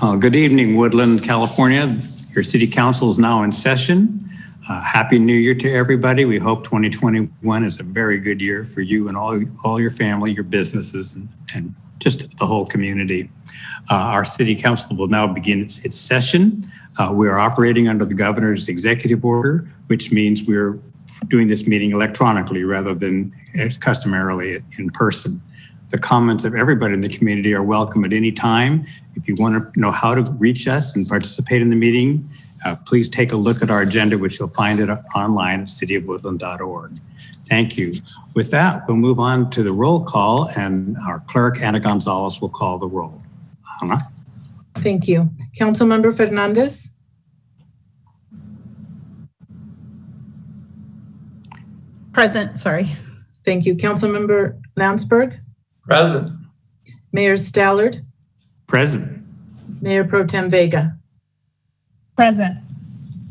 Good evening, Woodland, California. Your city council is now in session. Happy New Year to everybody. We hope 2021 is a very good year for you and all your family, your businesses, and just the whole community. Our city council will now begin its session. We are operating under the governor's executive order, which means we're doing this meeting electronically rather than customarily in person. The comments of everybody in the community are welcome at any time. If you want to know how to reach us and participate in the meeting, please take a look at our agenda, which you'll find it online at cityofwoodland.org. Thank you. With that, we'll move on to the roll call, and our clerk, Ana Gonzalez, will call the roll. Ana? Thank you. Councilmember Fernandez? Present, sorry. Thank you. Councilmember Landsberg? Present. Mayor Stallard? Present. Mayor Pro Tem Vega? Present.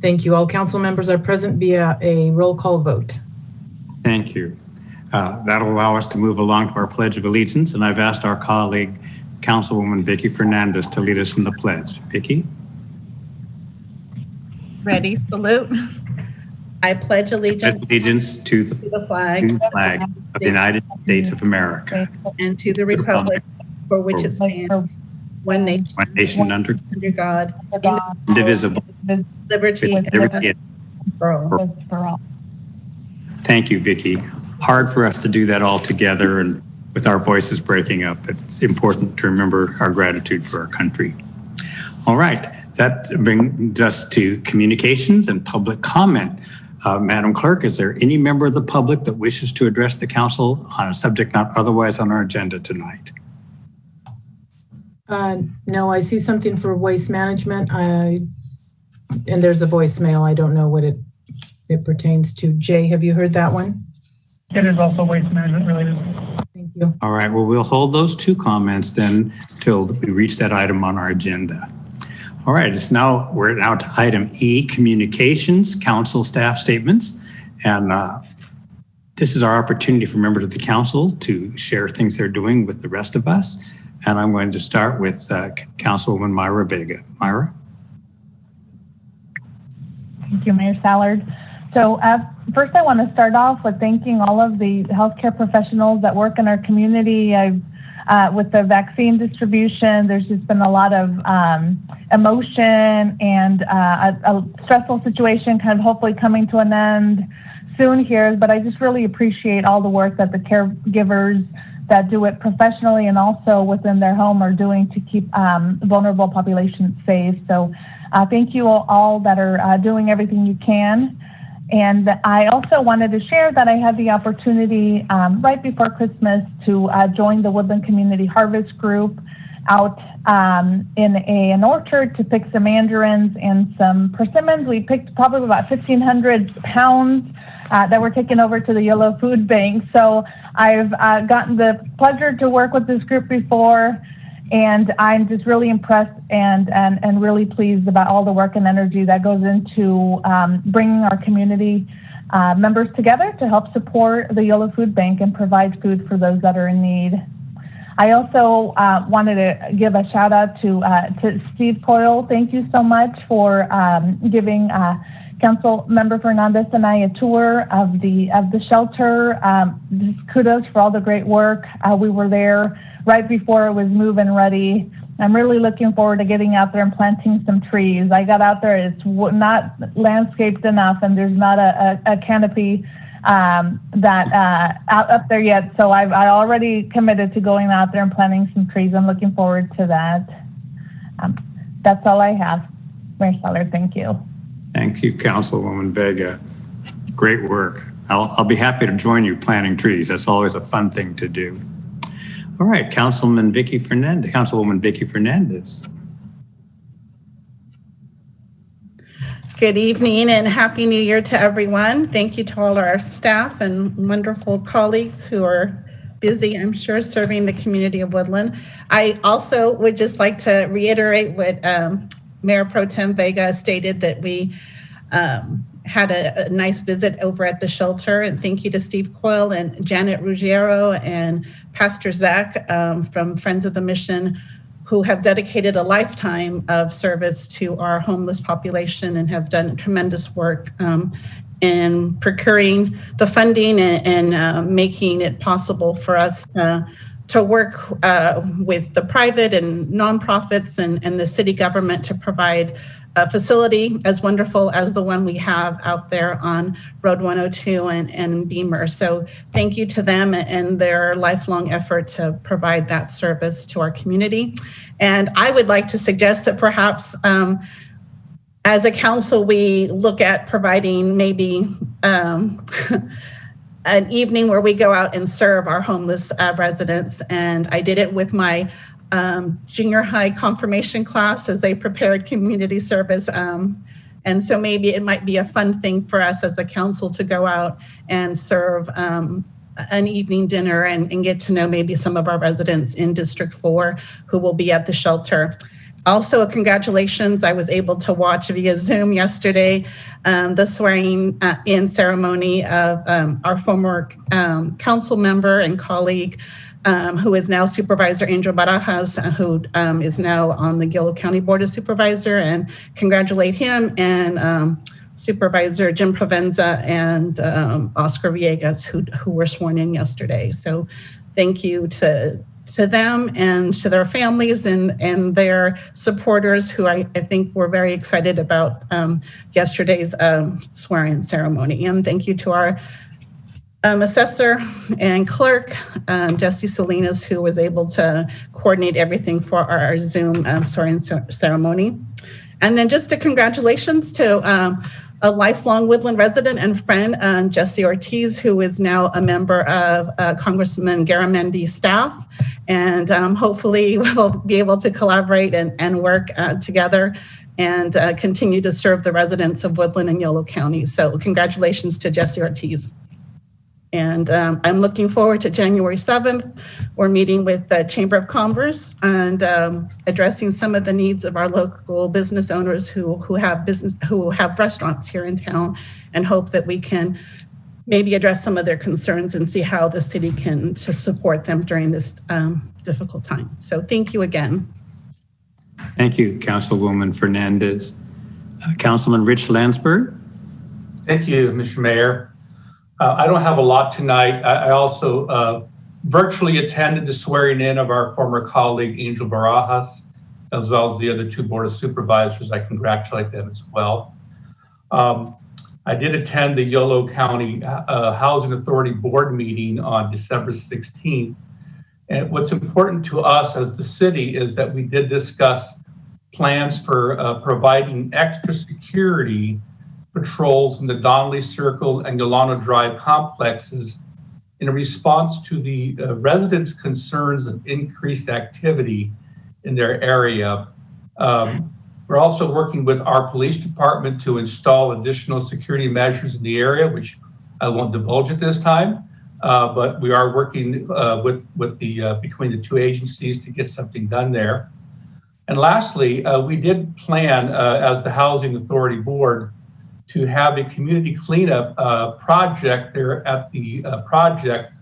Thank you. All council members are present via a roll call vote. Thank you. That'll allow us to move along to our Pledge of Allegiance, and I've asked our colleague, Councilwoman Vicky Fernandez, to lead us in the pledge. Vicky? Ready, salute. I pledge allegiance to the flag of the United States of America and to the republic for which it stands, one nation under God, indivisible, liberty and liberty. For all. Thank you, Vicky. Hard for us to do that all together and with our voices breaking up. It's important to remember our gratitude for our country. All right, that brings us to communications and public comment. Madam Clerk, is there any member of the public that wishes to address the council on a subject not otherwise on our agenda tonight? No, I see something for waste management. And there's a voicemail. I don't know what it pertains to. Jay, have you heard that one? It is also waste management related. Thank you. All right, well, we'll hold those two comments then till we reach that item on our agenda. All right, we're now to item E, communications, council staff statements. And this is our opportunity for members of the council to share things they're doing with the rest of us. And I'm going to start with Councilwoman Myra Vega. Myra? Thank you, Mayor Stallard. So first I want to start off with thanking all of the healthcare professionals that work in our community. With the vaccine distribution, there's just been a lot of emotion and a stressful situation kind of hopefully coming to an end soon here. But I just really appreciate all the work that the caregivers that do it professionally and also within their home are doing to keep vulnerable populations safe. So thank you all that are doing everything you can. And I also wanted to share that I had the opportunity right before Christmas to join the Woodland Community Harvest Group out in an orchard to pick some mandarins and some persimmons. We picked probably about 1,500 pounds that were taken over to the Yellow Food Bank. So I've gotten the pleasure to work with this group before, and I'm just really impressed and really pleased about all the work and energy that goes into bringing our community members together to help support the Yellow Food Bank and provide food for those that are in need. I also wanted to give a shout out to Steve Coyle. Thank you so much for giving Council Member Fernandez and I a tour of the shelter. Just kudos for all the great work. We were there right before it was move-in ready. I'm really looking forward to getting out there and planting some trees. I got out there, it's not landscaped enough, and there's not a canopy up there yet. So I already committed to going out there and planting some trees. I'm looking forward to that. That's all I have. Mayor Stallard, thank you. Thank you, Councilwoman Vega. Great work. I'll be happy to join you planting trees. That's always a fun thing to do. All right, Councilwoman Vicky Fernandez. Good evening and Happy New Year to everyone. Thank you to all our staff and wonderful colleagues who are busy, I'm sure, serving the community of Woodland. I also would just like to reiterate what Mayor Pro Tem Vega stated, that we had a nice visit over at the shelter, and thank you to Steve Coyle and Janet Ruggiero and Pastor Zach from Friends of the Mission, who have dedicated a lifetime of service to our homeless population and have done tremendous work in procuring the funding and making it possible for us to work with the private and nonprofits and the city government to provide a facility as wonderful as the one we have out there on Road 102 and Beamer. So thank you to them and their lifelong effort to provide that service to our community. And I would like to suggest that perhaps as a council, we look at providing maybe an evening where we go out and serve our homeless residents. And I did it with my junior high confirmation class as they prepared community service. And so maybe it might be a fun thing for us as a council to go out and serve an evening dinner and get to know maybe some of our residents in District 4 who will be at the shelter. Also, congratulations. I was able to watch via Zoom yesterday the swearing in ceremony of our former council member and colleague, who is now Supervisor Angel Barajas, who is now on the Yolo County Board of Supervisor, and congratulate him and Supervisor Jim Provenza and Oscar Villegas, who were sworn in yesterday. So thank you to them and to their families and their supporters, who I think were very excited about yesterday's swearing ceremony. And thank you to our assessor and clerk, Jesse Salinas, who was able to coordinate everything for our Zoom swearing ceremony. And then just a congratulations to a lifelong Woodland resident and friend, Jesse Ortiz, who is now a member of Congressman Garamendi's staff. And hopefully we'll be able to collaborate and work together and continue to serve the residents of Woodland and Yolo County. So congratulations to Jesse Ortiz. And I'm looking forward to January 7th. We're meeting with the Chamber of Commerce and addressing some of the needs of our local business owners who have restaurants here in town, and hope that we can maybe address some of their concerns and see how the city can to support them during this difficult time. So thank you again. Thank you, Councilwoman Fernandez. Councilman Rich Landsberg. Thank you, Mr. Mayor. I don't have a lot tonight. I also virtually attended the swearing in of our former colleague, Angel Barajas, as well as the other two Board of Supervisors. I congratulate them as well. I did attend the Yolo County Housing Authority Board meeting on December 16th. And what's important to us as the city is that we did discuss plans for providing extra security patrols in the Donnelly Circle and Yolano Drive complexes in response to the residents' concerns of increased activity in their area. We're also working with our police department to install additional security measures in the area, which I won't divulge at this time, but we are working with between the two agencies to get something done there. And lastly, we did plan as the Housing Authority Board to have a community cleanup project there at the project,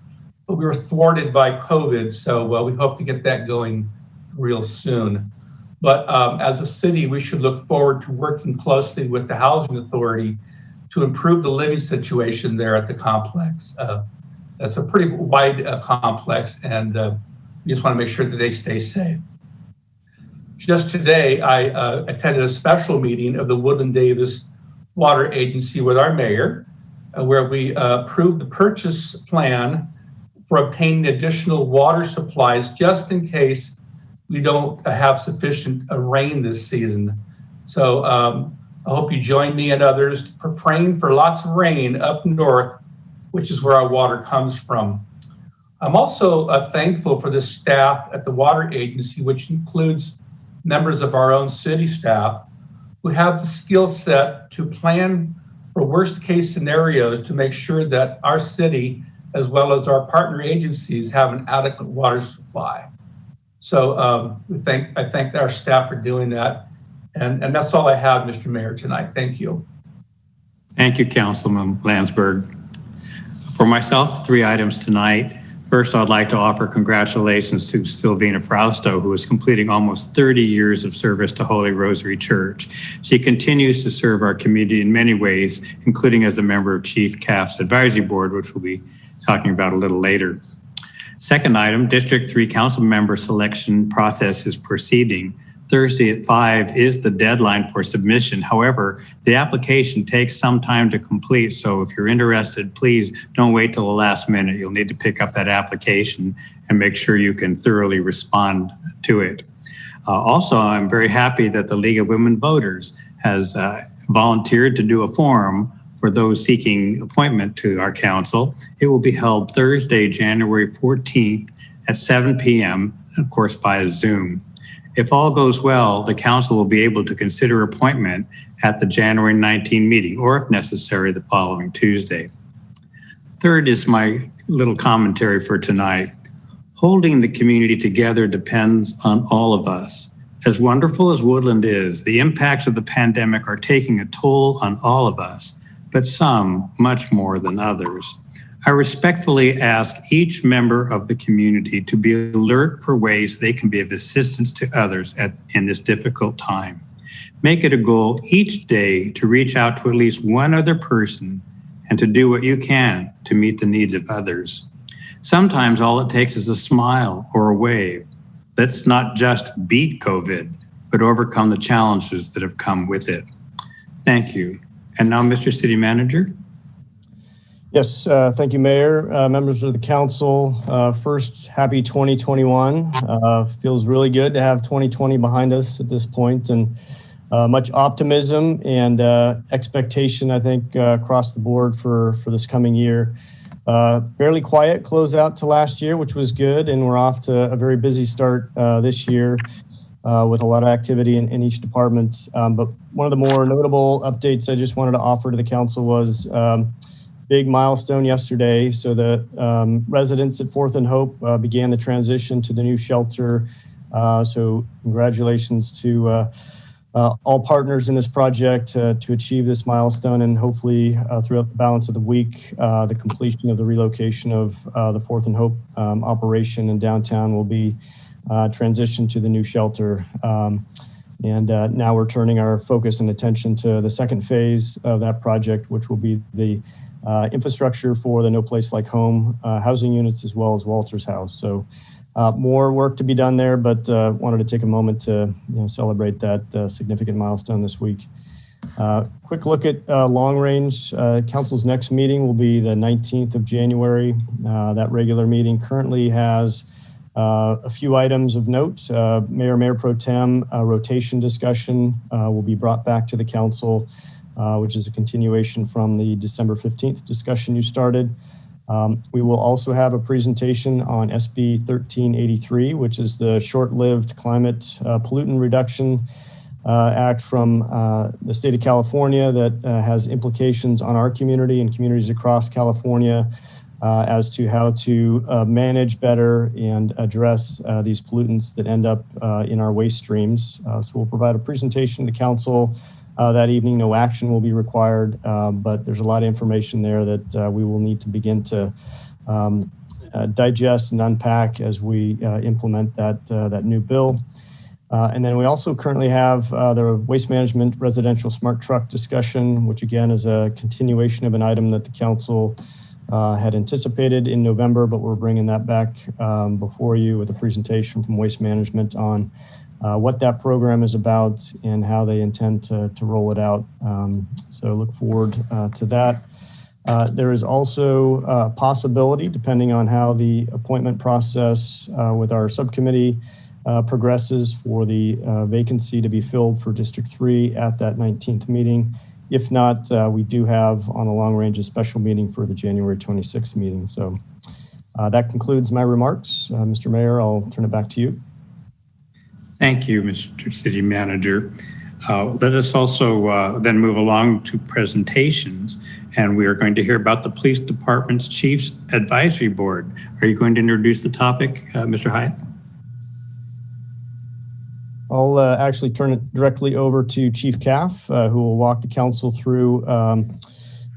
but we were thwarted by COVID, so we hope to get that going real soon. But as a city, we should look forward to working closely with the Housing Authority to improve the living situation there at the complex. That's a pretty wide complex, and we just want to make sure that they stay safe. Just today, I attended a special meeting of the Woodland Davis Water Agency with our mayor, where we approved the purchase plan for obtaining additional water supplies just in case we don't have sufficient rain this season. So I hope you join me and others for praying for lots of rain up north, which is where our water comes from. I'm also thankful for the staff at the water agency, which includes members of our own city staff, who have the skill set to plan for worst case scenarios to make sure that our city, as well as our partner agencies, have an adequate water supply. So I thank our staff for doing that. And that's all I have, Mr. Mayor, tonight. Thank you. Thank you, Councilman Landsberg. For myself, 3 items tonight. First, I'd like to offer congratulations to Sylvina Frausto, who is completing almost 30 years of service to Holy Rosary Church. She continues to serve our community in many ways, including as a member of Chief CAF's advisory board, which we'll be talking about a little later. Second item, District 3 council member selection process is proceeding. Thursday at 5 is the deadline for submission. However, the application takes some time to complete, so if you're interested, please don't wait till the last minute. You'll need to pick up that application and make sure you can thoroughly respond to it. Also, I'm very happy that the League of Women Voters has volunteered to do a forum for those seeking appointment to our council. It will be held Thursday, January 14th at 7 p.m., of course, via Zoom. If all goes well, the council will be able to consider appointment at the January 19 meeting, or if necessary, the following Tuesday. Third is my little commentary for tonight. Holding the community together depends on all of us. As wonderful as Woodland is, the impacts of the pandemic are taking a toll on all of us, but some much more than others. I respectfully ask each member of the community to be alert for ways they can be of assistance to others in this difficult time. Make it a goal each day to reach out to at least one other person and to do what you can to meet the needs of others. Sometimes all it takes is a smile or a wave. Let's not just beat COVID, but overcome the challenges that have come with it. Thank you. And now, Mr. City Manager. Yes, thank you, Mayor, members of the council. First, happy 2021. Feels really good to have 2020 behind us at this point, and much optimism and expectation, I think, across the board for this coming year. Fairly quiet closeout to last year, which was good, and we're off to a very busy start this year with a lot of activity in each department. But one of the more notable updates I just wanted to offer to the council was big milestone yesterday. So the residents at Fourth and Hope began the transition to the new shelter. So congratulations to all partners in this project to achieve this milestone, and hopefully throughout the balance of the week, the completion of the relocation of the Fourth and Hope operation in downtown will be transitioned to the new shelter. And now we're turning our focus and attention to the second phase of that project, which will be the infrastructure for the No Place Like Home housing units, as well as Walter's House. So more work to be done there, but wanted to take a moment to celebrate that significant milestone this week. Quick look at long range. Council's next meeting will be the 19th of January. That regular meeting currently has a few items of note. Mayor Pro Tem rotation discussion will be brought back to the council, which is a continuation from the December 15th discussion you started. We will also have a presentation on SB 1383, which is the short-lived climate pollutant reduction act from the state of California that has implications on our community and communities across California as to how to manage better and address these pollutants that end up in our waste streams. So we'll provide a presentation to the council that evening. No action will be required, but there's a lot of information there that we will need to begin to digest and unpack as we implement that new bill. And then we also currently have the waste management residential smart truck discussion, which again is a continuation of an item that the council had anticipated in November, but we're bringing that back before you with a presentation from Waste Management on what that program is about and how they intend to roll it out. So look forward to that. There is also a possibility, depending on how the appointment process with our subcommittee progresses, for the vacancy to be filled for District 3 at that 19th meeting. If not, we do have on the long range a special meeting for the January 26th meeting. So that concludes my remarks. Mr. Mayor, I'll turn it back to you. Thank you, Mr. City Manager. Let us also then move along to presentations, and we are going to hear about the Police Department's Chiefs Advisory Board. Are you going to introduce the topic, Mr. Hyatt? I'll actually turn it directly over to Chief CAF, who will walk the council through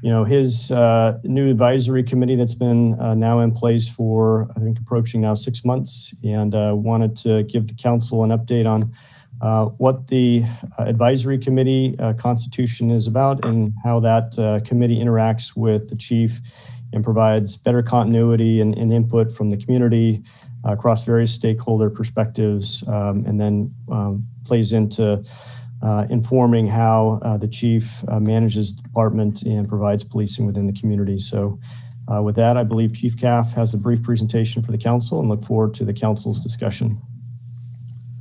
his new advisory committee that's been now in place for, I think, approaching now 6 months, and wanted to give the council an update on what the advisory committee constitution is about and how that committee interacts with the chief and provides better continuity and input from the community across various stakeholder perspectives, and then plays into informing how the chief manages the department and provides policing within the community. So with that, I believe Chief Caff has a brief presentation for the council and look forward to the council's discussion.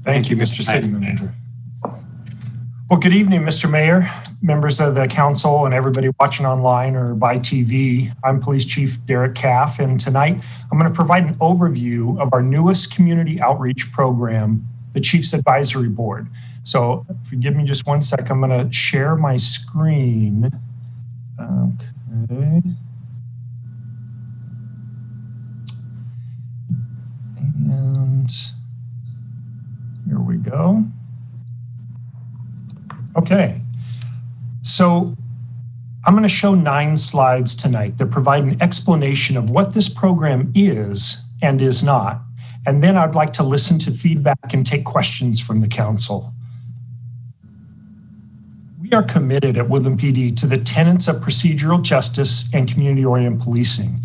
Thank you, Mr. City Manager. Well, good evening, Mr. Mayor, members of the council, and everybody watching online or by TV. I'm Police Chief Derek Caff, and tonight I'm going to provide an overview of our newest community outreach program, the Chief's Advisory Board. So if you give me just 1 sec, I'm going to share my screen. Okay. And here we go. Okay. So I'm going to show 9 slides tonight that provide an explanation of what this program is and is not. And then I'd like to listen to feedback and take questions from the council. We are committed at Woodland PD to the tenets of procedural justice and community-oriented policing.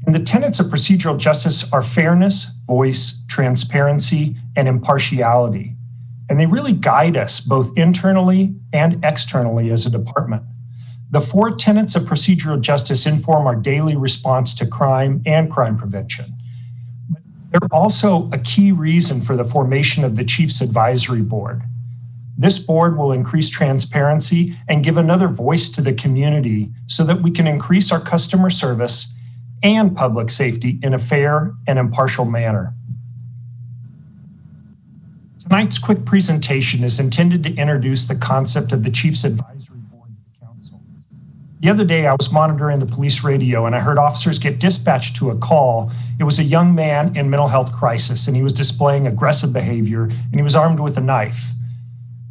And the tenets of procedural justice are fairness, voice, transparency, and impartiality. And they really guide us both internally and externally as a department. The 4 tenets of procedural justice inform our daily response to crime and crime prevention. They're also a key reason for the formation of the Chief's Advisory Board. This board will increase transparency and give another voice to the community so that we can increase our customer service and public safety in a fair and impartial manner. Tonight's quick presentation is intended to introduce the concept of the Chief's Advisory Board to the council. The other day, I was monitoring the police radio and I heard officers get dispatched to a call. It was a young man in mental health crisis, and he was displaying aggressive behavior, and he was armed with a knife.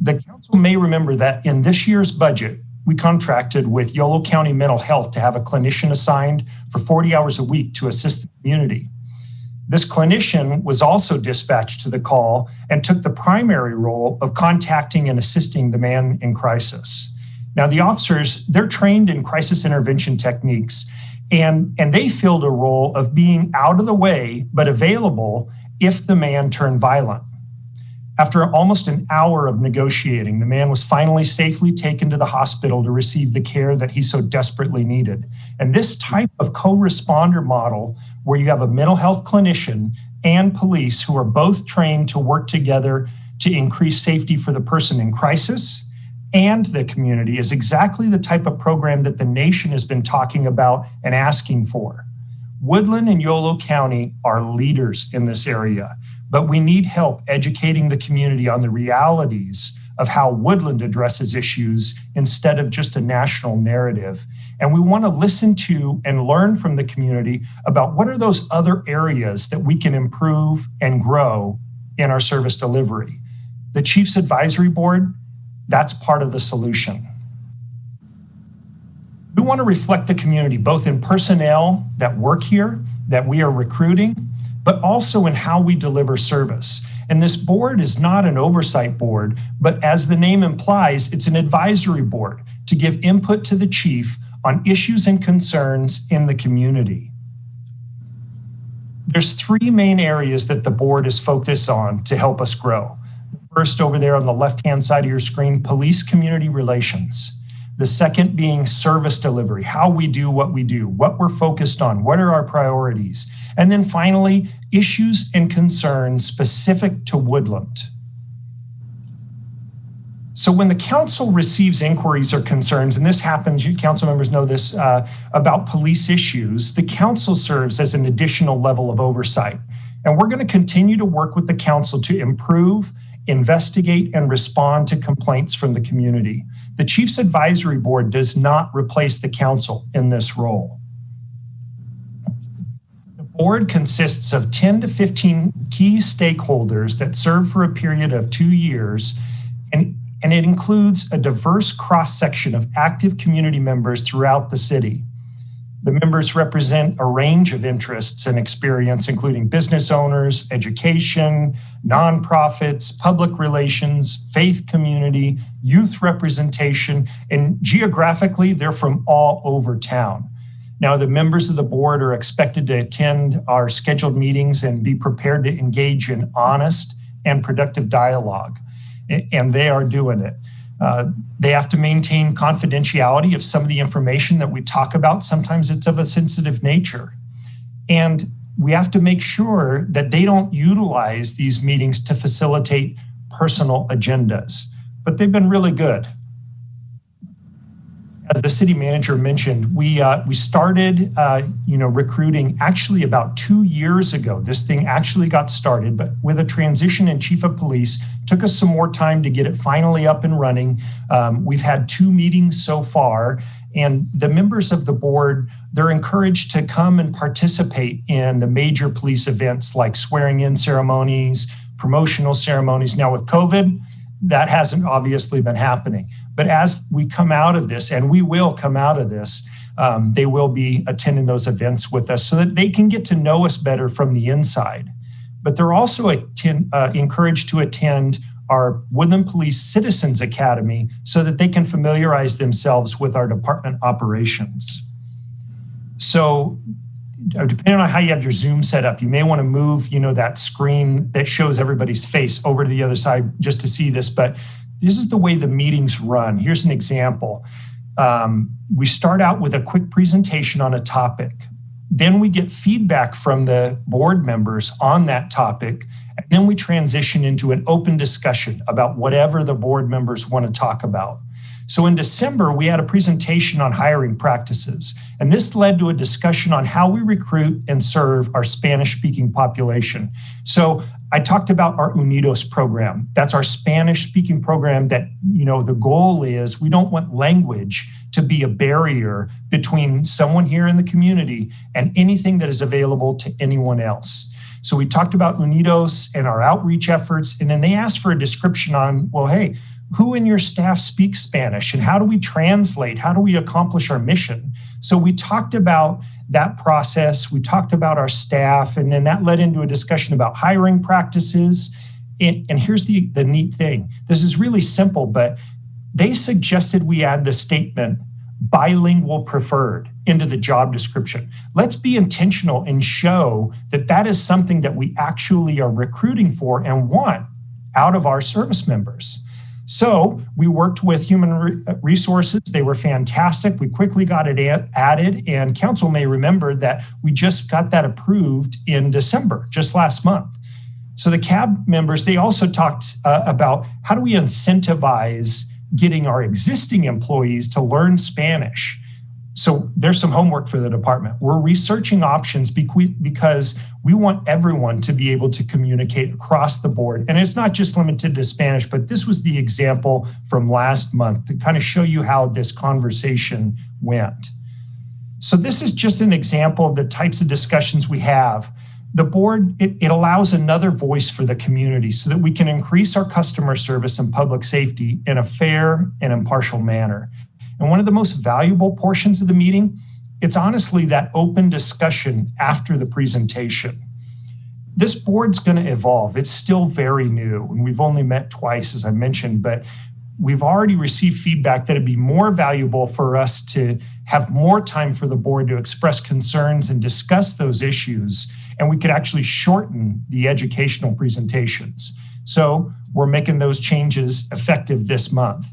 The council may remember that in this year's budget, we contracted with Yolo County Mental Health to have a clinician assigned for 40 hours a week to assist the community. This clinician was also dispatched to the call and took the primary role of contacting and assisting the man in crisis. Now, the officers, they're trained in crisis intervention techniques, and they filled a role of being out of the way but available if the man turned violent. After almost an hour of negotiating, the man was finally safely taken to the hospital to receive the care that he so desperately needed. And this type of co-responder model, where you have a mental health clinician and police who are both trained to work together to increase safety for the person in crisis and the community, is exactly the type of program that the nation has been talking about and asking for. Woodland and Yolo County are leaders in this area, but we need help educating the community on the realities of how Woodland addresses issues instead of just a national narrative. And we want to listen to and learn from the community about what are those other areas that we can improve and grow in our service delivery. The Chief's Advisory Board, that's part of the solution. We want to reflect the community, both in personnel that work here, that we are recruiting, but also in how we deliver service. And this board is not an oversight board, but as the name implies, it's an advisory board to give input to the chief on issues and concerns in the community. There's 3 main areas that the board is focused on to help us grow. First, over there on the left-hand side of your screen, police community relations. The second being service delivery, how we do, what we're focused on, what are our priorities. And then finally, issues and concerns specific to Woodland. So when the council receives inquiries or concerns, and this happens, you council members know this, about police issues, the council serves as an additional level of oversight. And we're going to continue to work with the council to improve, investigate, and respond to complaints from the community. The Chief's Advisory Board does not replace the council in this role. The board consists of 10 to 15 key stakeholders that serve for a period of 2 years, and and it includes a diverse cross-section of active community members throughout the city. The members represent a range of interests and experience, including business owners, education, nonprofits, public relations, faith community, youth representation, and geographically, they're from all over town. Now, the members of the board are expected to attend our scheduled meetings and be prepared to engage in honest and productive dialogue, and they are doing it. They have to maintain confidentiality of some of the information that we talk about. Sometimes it's of a sensitive nature. And we have to make sure that they don't utilize these meetings to facilitate personal agendas. But they've been really good. As the city manager mentioned, we started recruiting actually about 2 years ago. This thing actually got started, but with a transition in chief of police, took us some more time to get it finally up and running. We've had 2 meetings so far, and the members of the board, they're encouraged to come and participate in the major police events like swearing-in ceremonies, promotional ceremonies. Now with COVID, that hasn't obviously been happening. But as we come out of this, and we will come out of this, they will be attending those events with us so that they can get to know us better from the inside. But they're also encouraged to attend our Woodland Police Citizens Academy so that they can familiarize themselves with our department operations. So depending on how you have your Zoom set up, you may want to move, that screen that shows everybody's face over to the other side just to see this. But this is the way the meetings run. Here's an example. We start out with a quick presentation on a topic. Then we get feedback from the board members on that topic. And then we transition into an open discussion about whatever the board members want to talk about. So in December, we had a presentation on hiring practices, and this led to a discussion on how we recruit and serve our Spanish-speaking population. So I talked about our Unidos program. That's our Spanish-speaking program that, the goal is we don't want language to be a barrier between someone here in the community and anything that is available to anyone else. So we talked about Unidos and our outreach efforts, and then they asked for a description on, well, hey, who in your staff speaks Spanish and how do we translate? How do we accomplish our mission? So we talked about that process. We talked about our staff, and then that led into a discussion about hiring practices. And here's the neat thing. This is really simple, but they suggested we add the statement bilingual preferred into the job description. Let's be intentional and show that that is something that we actually are recruiting for and want out of our service members. So we worked with human resources. They were fantastic. We quickly got it added, and council may remember that we just got that approved in December, just last month. So the CAB members, they also talked about how do we incentivize getting our existing employees to learn Spanish. So there's some homework for the department. We're researching options because we want everyone to be able to communicate across the board. And it's not just limited to Spanish, but this was the example from last month to kind of show you how this conversation went. So this is just an example of the types of discussions we have. The board, it allows another voice for the community so that we can increase our customer service and public safety in a fair and impartial manner. And one of the most valuable portions of the meeting, it's honestly that open discussion after the presentation. This board's going to evolve. It's still very new, and we've only met twice, as I mentioned, but we've already received feedback that it'd be more valuable for us to have more time for the board to express concerns and discuss those issues, and we could actually shorten the educational presentations. So we're making those changes effective this month.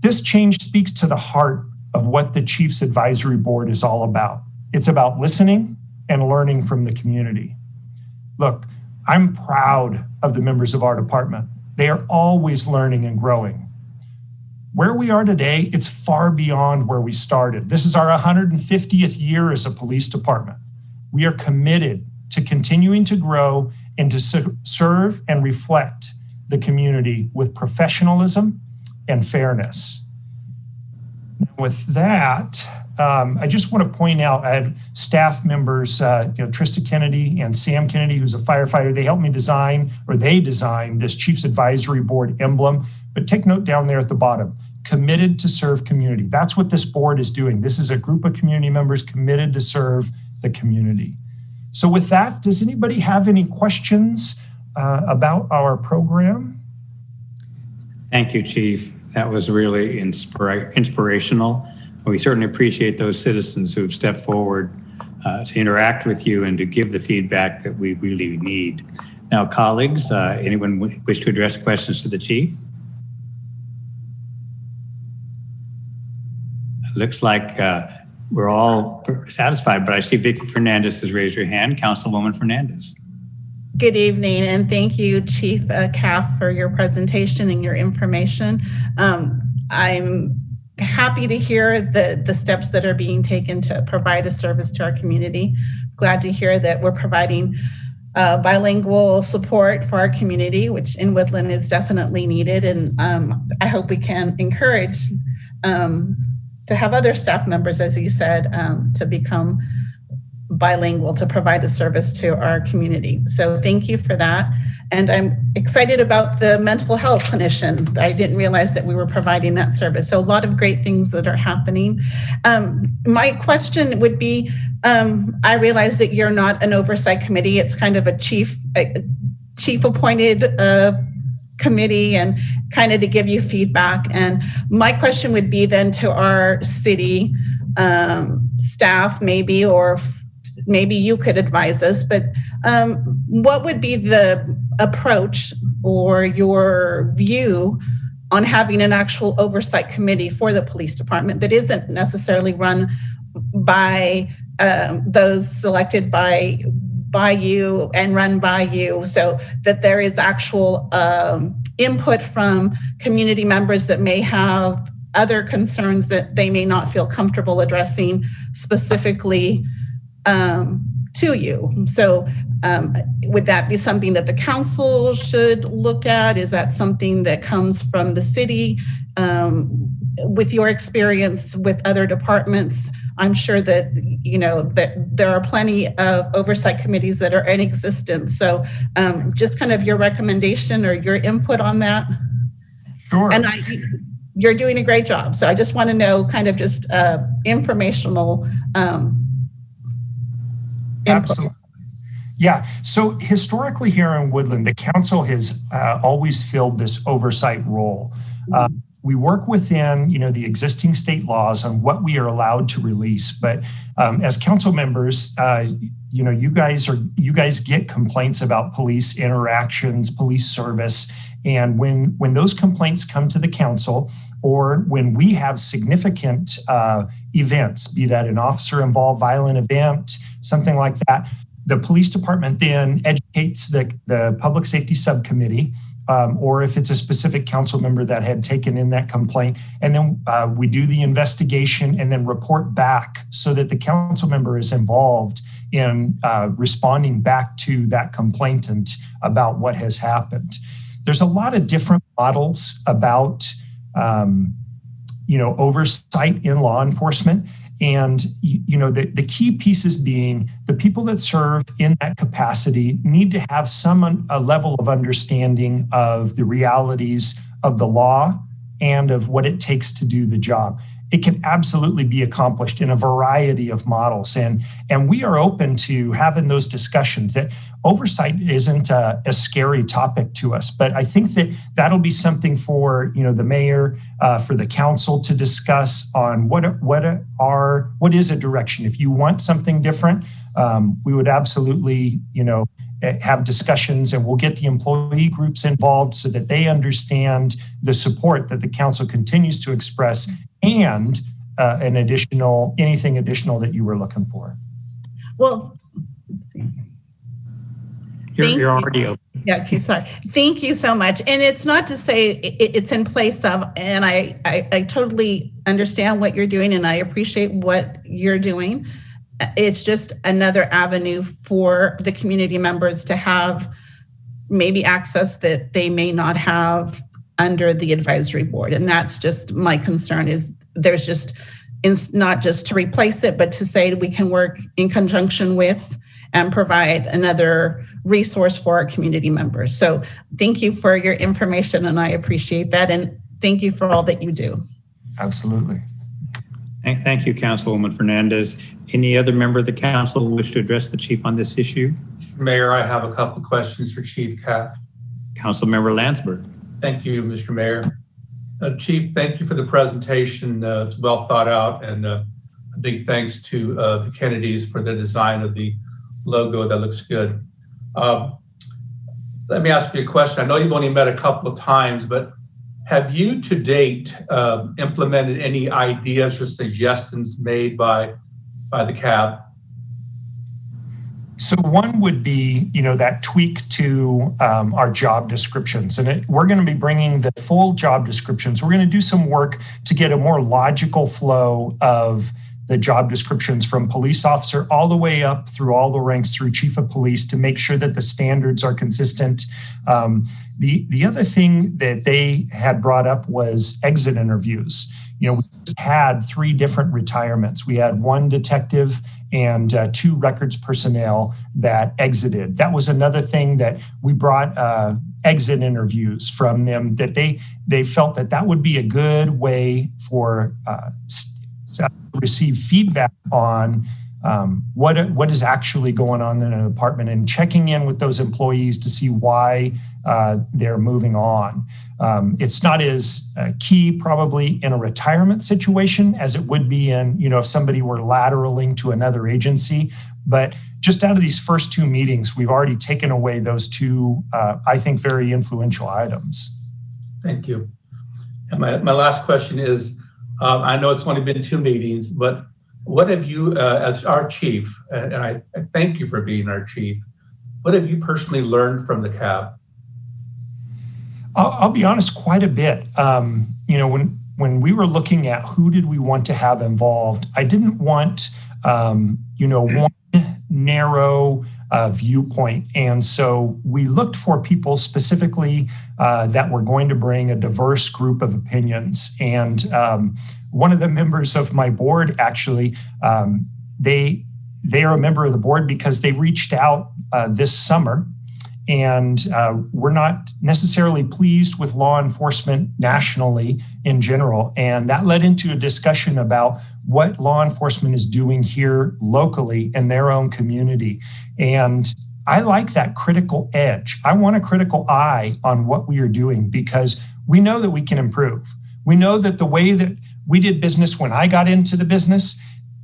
This change speaks to the heart of what the Chiefs Advisory Board is all about. It's about listening and learning from the community. Look, I'm proud of the members of our department. They are always learning and growing. Where we are today, it's far beyond where we started. This is our 150th year as a police department. We are committed to continuing to grow and to serve and reflect the community with professionalism and fairness. With that, I just want to point out, I had staff members, Trista Kennedy and Sam Kennedy, who's a firefighter. They helped me design this Chiefs Advisory Board emblem. but take note down there at the bottom, committed to serve community. That's what this board is doing. This is a group of community members committed to serve the community. So with that, does anybody have any questions about our program? Thank you, Chief. That was really inspirational. We certainly appreciate those citizens who have stepped forward to interact with you and to give the feedback that we really need. Now, colleagues, anyone wish to address questions to the Chief? It looks like we're all satisfied, but I see Vicki Fernandez has raised her hand. Councilwoman Fernandez. Good evening, and thank you, Chief Caff, for your presentation and your information. I'm happy to hear the steps that are being taken to provide a service to our community. Glad to hear that we're providing bilingual support for our community, which in Woodland is definitely needed. And I hope we can encourage to have other staff members, as you said, to become bilingual to provide a service to our community. So thank you for that. And I'm excited about the mental health clinician. I didn't realize that we were providing that service. So a lot of great things that are happening. My question would be, I realize that you're not an oversight committee. It's kind of a chief appointed committee and kind of to give you feedback. And my question would be then to our city staff maybe, or maybe you could advise us, but what would be the approach or your view on having an actual oversight committee for the police department that isn't necessarily run by those selected by you and run by you, so that there is actual input from community members that may have other concerns that they may not feel comfortable addressing specifically to you. So would that be something that the council should look at? Is that something that comes from the city? With your experience with other departments, I'm sure that, you know, that there are plenty of oversight committees that are in existence. So just kind of your recommendation or your input on that. Sure. And you're doing a great job. So I just want to know kind of just informational Absolutely. Yeah. So historically here in Woodland, the council has always filled this oversight role. We work within, you know, the existing state laws on what we are allowed to release. But as council members, you know, you guys get complaints about police interactions, police service, and when those complaints come to the council, or when we have significant events, be that an officer-involved violent event, something like that, the police department then educates the public safety subcommittee, or if it's a specific council member that had taken in that complaint, and then we do the investigation and then report back so that the council member is involved in responding back to that complainant about what has happened. There's a lot of different models about oversight in law enforcement. And, you know, the key pieces being the people that serve in that capacity need to have a level of understanding of the realities of the law and of what it takes to do the job. It can absolutely be accomplished in a variety of models. And we are open to having those discussions. That oversight isn't a scary topic to us, but I think that that'll be something for, you know, the mayor, for the council to discuss on what is a direction. If you want something different, we would absolutely, you know, have discussions, and we'll get the employee groups involved so that they understand the support that the council continues to express, and anything additional that you were looking for. Well, let's see. You're already open. Yeah, okay, sorry. Thank you so much. And it's not to say it's in place of, and I totally understand what you're doing and I appreciate what you're doing. It's just another avenue for the community members to have maybe access that they may not have under the advisory board. And that's just my concern, is there's just, it's not just to replace it, but to say we can work in conjunction with and provide another resource for our community members. So thank you for your information, and I appreciate that. And thank you for all that you do. Absolutely. Thank you, Councilwoman Fernandez. Any other member of the council wish to address the chief on this issue? Mayor, I have a couple of questions for Chief Caff. Councilmember Landsberg. Thank you, Mr. Mayor. Chief, thank you for the presentation. It's well thought out, and a big thanks to the Kennedys for the design of the logo. That looks good. Let me ask you a question. I know you've only met a couple of times, but have you to date implemented any ideas or suggestions made by the CAB? So one would be, that tweak to our job descriptions. And we're going to be bringing the full job descriptions. We're going to do some work to get a more logical flow of the job descriptions from police officer all the way up through all the ranks through chief of police to make sure that the standards are consistent. The other thing that they had brought up was exit interviews. We just had 3 different retirements. We had 1 detective and 2 records personnel that exited. That was another thing that we brought exit interviews from them, that they felt that would be a good way for receive feedback on what is actually going on in an department, and checking in with those employees to see why they're moving on. It's not as key probably in a retirement situation as it would be in, if somebody were lateraling to another agency. But just out of these first 2 meetings, we've already taken away those 2, I think, very influential items. Thank you. And my last question is, I know it's only been 2 meetings, but what have you, as our chief, and I thank you for being our chief, what have you personally learned from the CAB? I'll be honest, quite a bit. When we were looking at who did we want to have involved, I didn't want, one narrow viewpoint. And so we looked for people specifically that were going to bring a diverse group of opinions. And one of the members of my board, actually, they are a member of the board because they reached out this summer and were not necessarily pleased with law enforcement nationally in general. And that led into a discussion about what law enforcement is doing here locally in their own community. And I like that critical edge. I want a critical eye on what we are doing because we know that we can improve. We know that the way that we did business when I got into the business,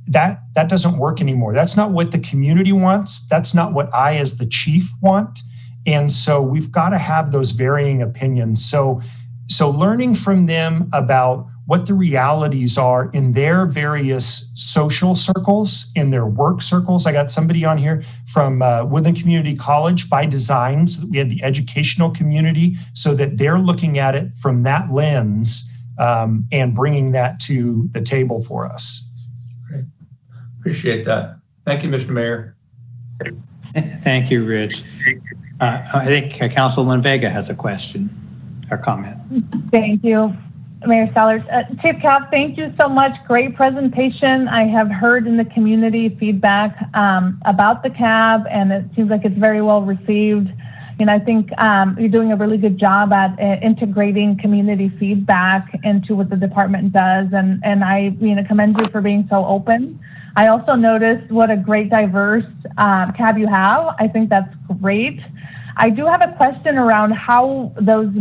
that doesn't work anymore. That's not what the community wants. That's not what I as the chief want. And so we've got to have those varying opinions. So learning from them about what the realities are in their various social circles, in their work circles. I got somebody on here from Woodland Community College by design, so that we had the educational community so that they're looking at it from that lens and bringing that to the table for us. Great. Appreciate that. Thank you, Mr. Mayor. Thank you, Rich. I think Councilwoman Vega has a question or comment. Thank you, Mayor Stallard. Chief Caff, thank you so much. Great presentation. I have heard in the community feedback about the CAB, and it seems like it's very well received. And I think you're doing a really good job at integrating community feedback into what the department does. And I commend you for being so open. I also noticed what a great diverse CAB you have. I think that's great. I do have a question around how those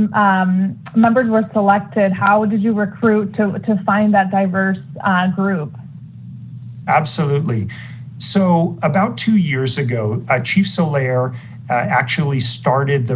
members were selected. How did you recruit to find that diverse group? Absolutely. So about 2 years ago, Chief Solaire actually started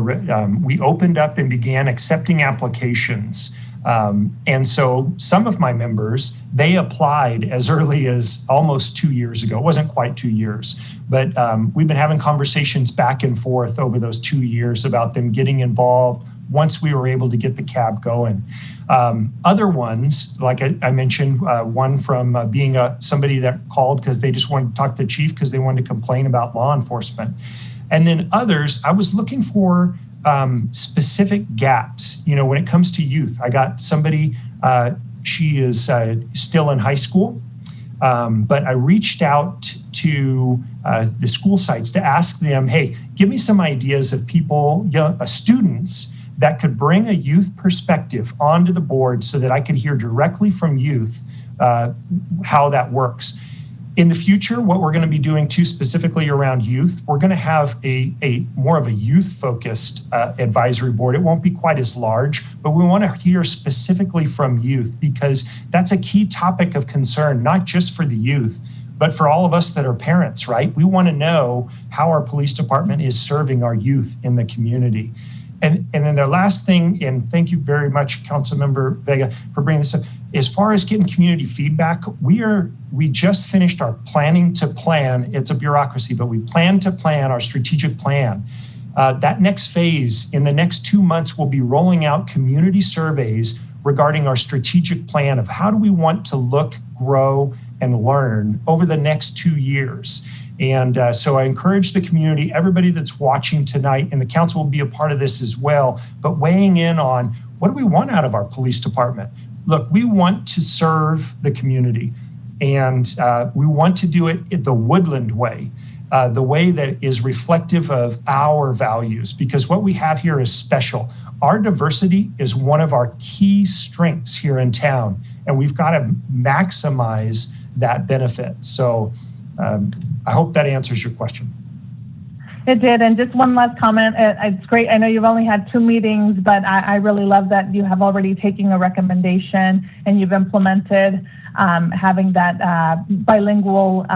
we opened up and began accepting applications. And so some of my members, they applied as early as almost 2 years ago. It wasn't quite 2 years, but we've been having conversations back and forth over those 2 years about them getting involved once we were able to get the CAB going. Other ones, like I mentioned, one from being somebody that called because they just wanted to talk to the chief because they wanted to complain about law enforcement. And then others, I was looking for specific gaps, when it comes to youth. I got somebody, she is still in high school, but I reached out to the school sites to ask them, hey, give me some ideas of people, students that could bring a youth perspective onto the board so that I could hear directly from youth how that works. In the future, what we're going to be doing too, specifically around youth, we're going to have a more of a youth-focused advisory board. It won't be quite as large, but we want to hear specifically from youth because that's a key topic of concern, not just for the youth, but for all of us that are parents, right? We want to know how our police department is serving our youth in the community. And then the last thing, and thank you very much, Councilmember Vega, for bringing this up. As far as getting community feedback, we just finished our planning to plan. It's a bureaucracy, but we plan to plan our strategic plan. That next phase, in the next 2 months, we'll be rolling out community surveys regarding our strategic plan of how do we want to look, grow, and learn over the next 2 years. And so I encourage the community, everybody that's watching tonight, and the council will be a part of this as well, but weighing in on what do we want out of our police department? Look, we want to serve the community, and we want to do it the Woodland way, the way that is reflective of our values, because what we have here is special. Our diversity is one of our key strengths here in town, and we've got to maximize that benefit. So I hope that answers your question. It did. And just one last comment. It's great. I know you've only had 2 meetings, but I really love that you have already taken a recommendation and you've implemented having that bilingual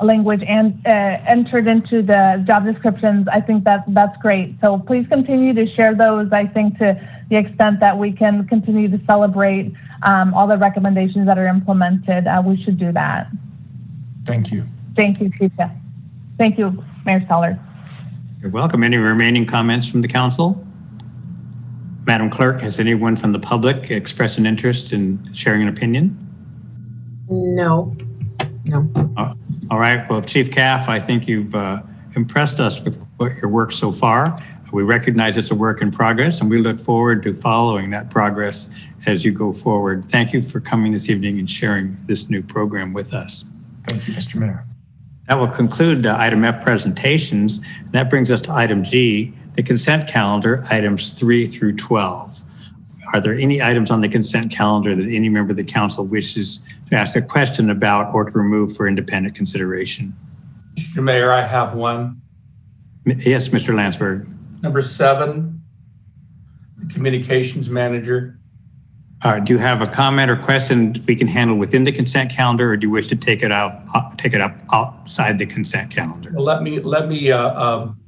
language and entered into the job descriptions. I think that's great. So please continue to share those. I think to the extent that we can continue to celebrate all the recommendations that are implemented, we should do that. Thank you. Thank you, Chica. Thank you, Mayor Sallard. You're welcome. Any remaining comments from the council? Madam Clerk, has anyone from the public expressed an interest in sharing an opinion? No. All right. Well, Chief Caff, I think you've impressed us with your work so far. We recognize it's a work in progress, and we look forward to following that progress as you go forward. Thank you for coming this evening and sharing this new program with us. Thank you, Mr. Mayor. That will conclude item F presentations. That brings us to item G, the consent calendar, items 3 through 12. Are there any items on the consent calendar that any member of the council wishes to ask a question about or to remove for independent consideration? Mr. Mayor, I have one. Yes, Mr. Landsberg. Number 7, the communications manager. Do you have a comment or question we can handle within the consent calendar, or do you wish to take it up outside the consent calendar? Well, let me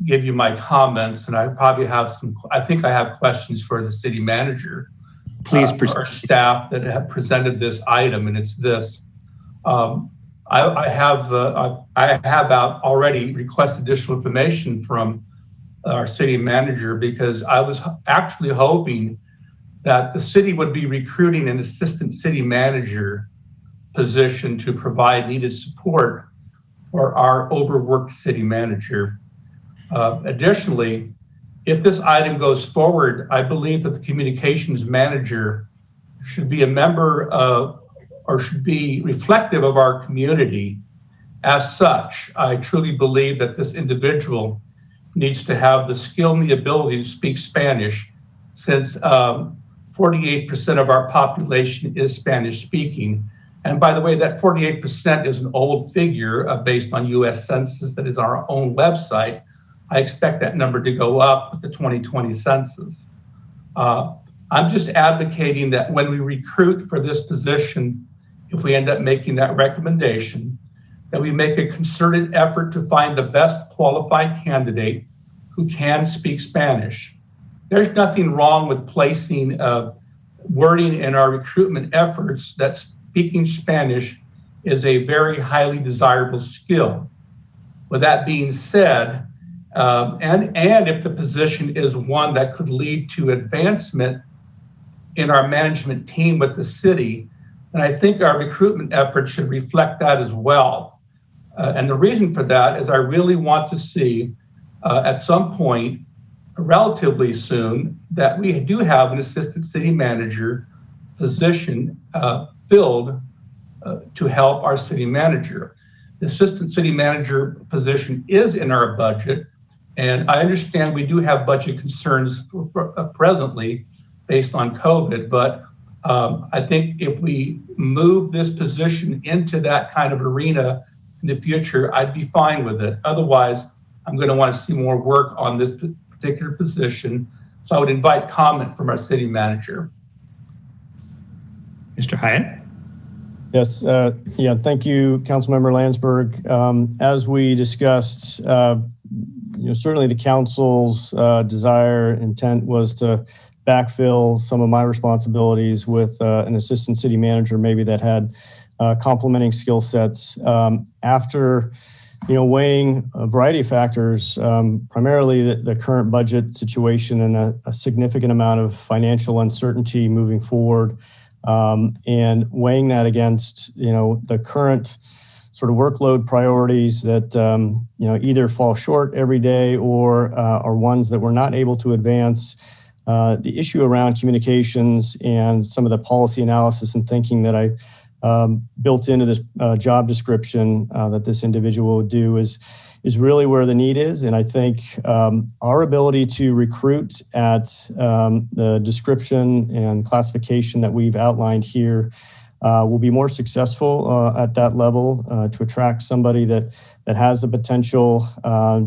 give you my comments, and I probably have I think I have questions for the city manager. Please proceed. Or staff that have presented this item, and it's this. I have already requested additional information from our city manager because I was actually hoping that the city would be recruiting an assistant city manager position to provide needed support for our overworked city manager. Additionally, if this item goes forward, I believe that the communications manager should be a member of, or should be reflective of our community. As such, I truly believe that this individual needs to have the skill and the ability to speak Spanish, since 48% of our population is Spanish speaking. And by the way, that 48% is an old figure based on US Census that is our own website. I expect that number to go up with the 2020 census. I'm just advocating that when we recruit for this position, if we end up making that recommendation, that we make a concerted effort to find the best qualified candidate who can speak Spanish. There's nothing wrong with placing wording in our recruitment efforts that speaking Spanish is a very highly desirable skill. With that being said, and if the position is one that could lead to advancement in our management team with the city, then I think our recruitment efforts should reflect that as well. And the reason for that is I really want to see at some point, relatively soon, that we do have an assistant city manager position filled to help our city manager. the assistant city manager position is in our budget. And I understand we do have budget concerns presently based on COVID, but I think if we move this position into that kind of arena in the future, I'd be fine with it. Otherwise, I'm going to want to see more work on this particular position. So I would invite comment from our city manager. Mr. Hyatt? Yes, thank you, Councilmember Landsberg. As we discussed, certainly the council's desire, intent was to backfill some of my responsibilities with an assistant city manager, maybe that had complementing skill sets. After weighing a variety of factors, primarily the current budget situation and a significant amount of financial uncertainty moving forward, and weighing that against the current sort of workload priorities that either fall short every day or are ones that we're not able to advance. The issue around communications and some of the policy analysis and thinking that I built into this job description that this individual would do is really where the need is. And I think our ability to recruit at the description and classification that we've outlined here will be more successful at that level to attract somebody that has the potential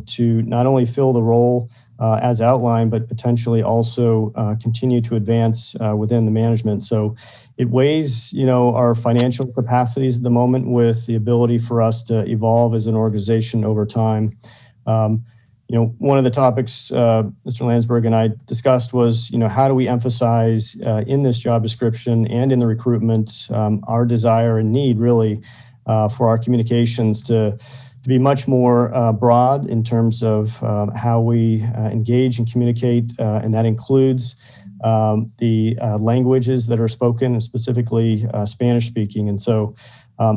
to not only fill the role as outlined, but potentially also continue to advance within the management. So it weighs, our financial capacities at the moment with the ability for us to evolve as an organization over time. One of the topics Mr. Landsberg and I discussed was, how do we emphasize in this job description and in the recruitment our desire and need really for our communications to be much more broad in terms of how we engage and communicate, and that includes the languages that are spoken, and specifically Spanish speaking. And so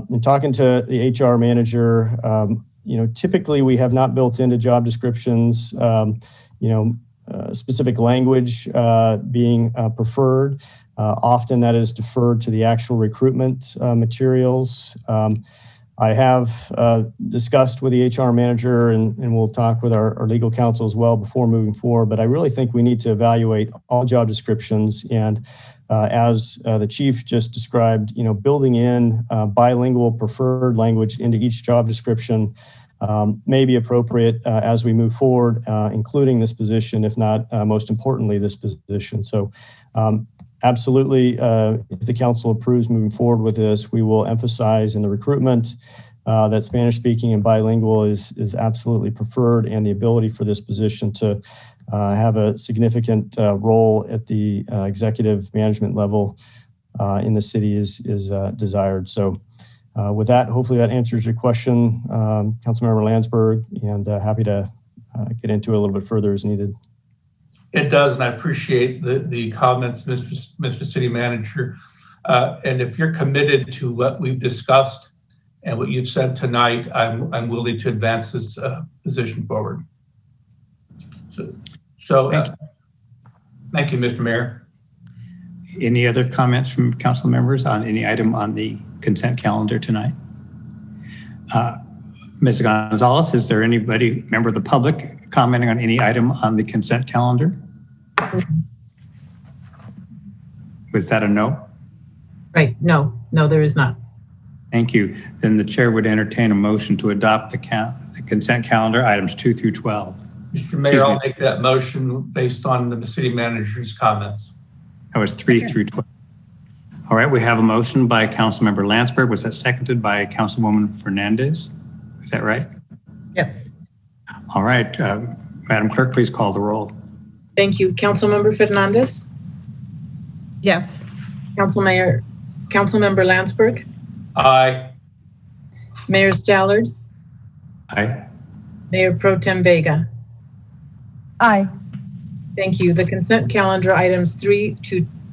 in talking to the HR manager, typically we have not built into job descriptions, specific language being preferred. Often that is deferred to the actual recruitment materials. I have discussed with the HR manager, and we'll talk with our legal counsel as well before moving forward, but I really think we need to evaluate all job descriptions. And as the chief just described, building in bilingual preferred language into each job description may be appropriate as we move forward, including this position, if not most importantly, this position. So absolutely, if the council approves moving forward with this, we will emphasize in the recruitment that Spanish speaking and bilingual is absolutely preferred, and the ability for this position to have a significant role at the executive management level in the city is desired. So with that, hopefully that answers your question, Councilmember Landsberg, and happy to get into it a little bit further as needed. It does, and I appreciate the comments, Mr. City Manager. And if you're committed to what we've discussed and what you've said tonight, I'm willing to advance this position forward. So thank you, Mr. Mayor. Any other comments from council members on any item on the consent calendar tonight? Ms. Gonzalez, is there anybody, member of the public, commenting on any item on the consent calendar? Was that a no? Right, no, there is not. Thank you. Then the chair would entertain a motion to adopt the consent calendar, items 2 through 12. Mr. Mayor, I'll make that motion based on the city manager's comments. That was 3 through 12. All right, we have a motion by Councilmember Landsberg. Was that seconded by Councilwoman Fernandez? Is that right? Yes. All right, Madam Clerk, please call the roll. Thank you. Councilmember Fernandez? Yes. Councilmember Landsberg? Aye. Mayor Stallard? Aye. Mayor Pro Tem Vega? Aye. Thank you. The consent calendar items 3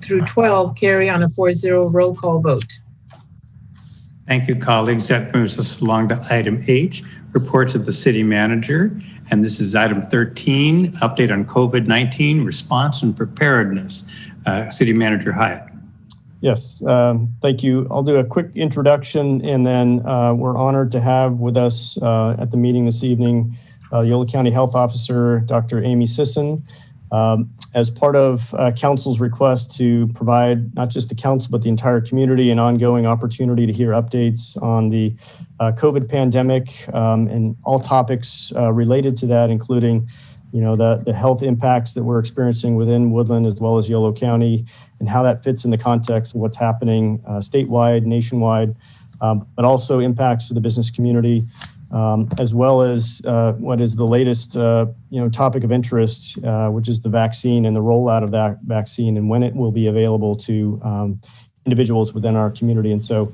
through 12 carry on a 4-0 roll call vote. Thank you, colleagues. That moves us along to item H, reports of the city manager. And this is item 13, update on COVID-19 response and preparedness. City Manager Hyatt. Yes, thank you. I'll do a quick introduction, and then we're honored to have with us at the meeting this evening, Yolo County Health Officer, Dr. Amy Sisson. As part of Council's request to provide not just the Council, but the entire community an ongoing opportunity to hear updates on the COVID pandemic and all topics related to that, including the health impacts that we're experiencing within Woodland as well as Yolo County, and how that fits in the context of what's happening statewide, nationwide, but also impacts to the business community, as well as what is the latest topic of interest, which is the vaccine and the rollout of that vaccine and when it will be available to individuals within our community. And so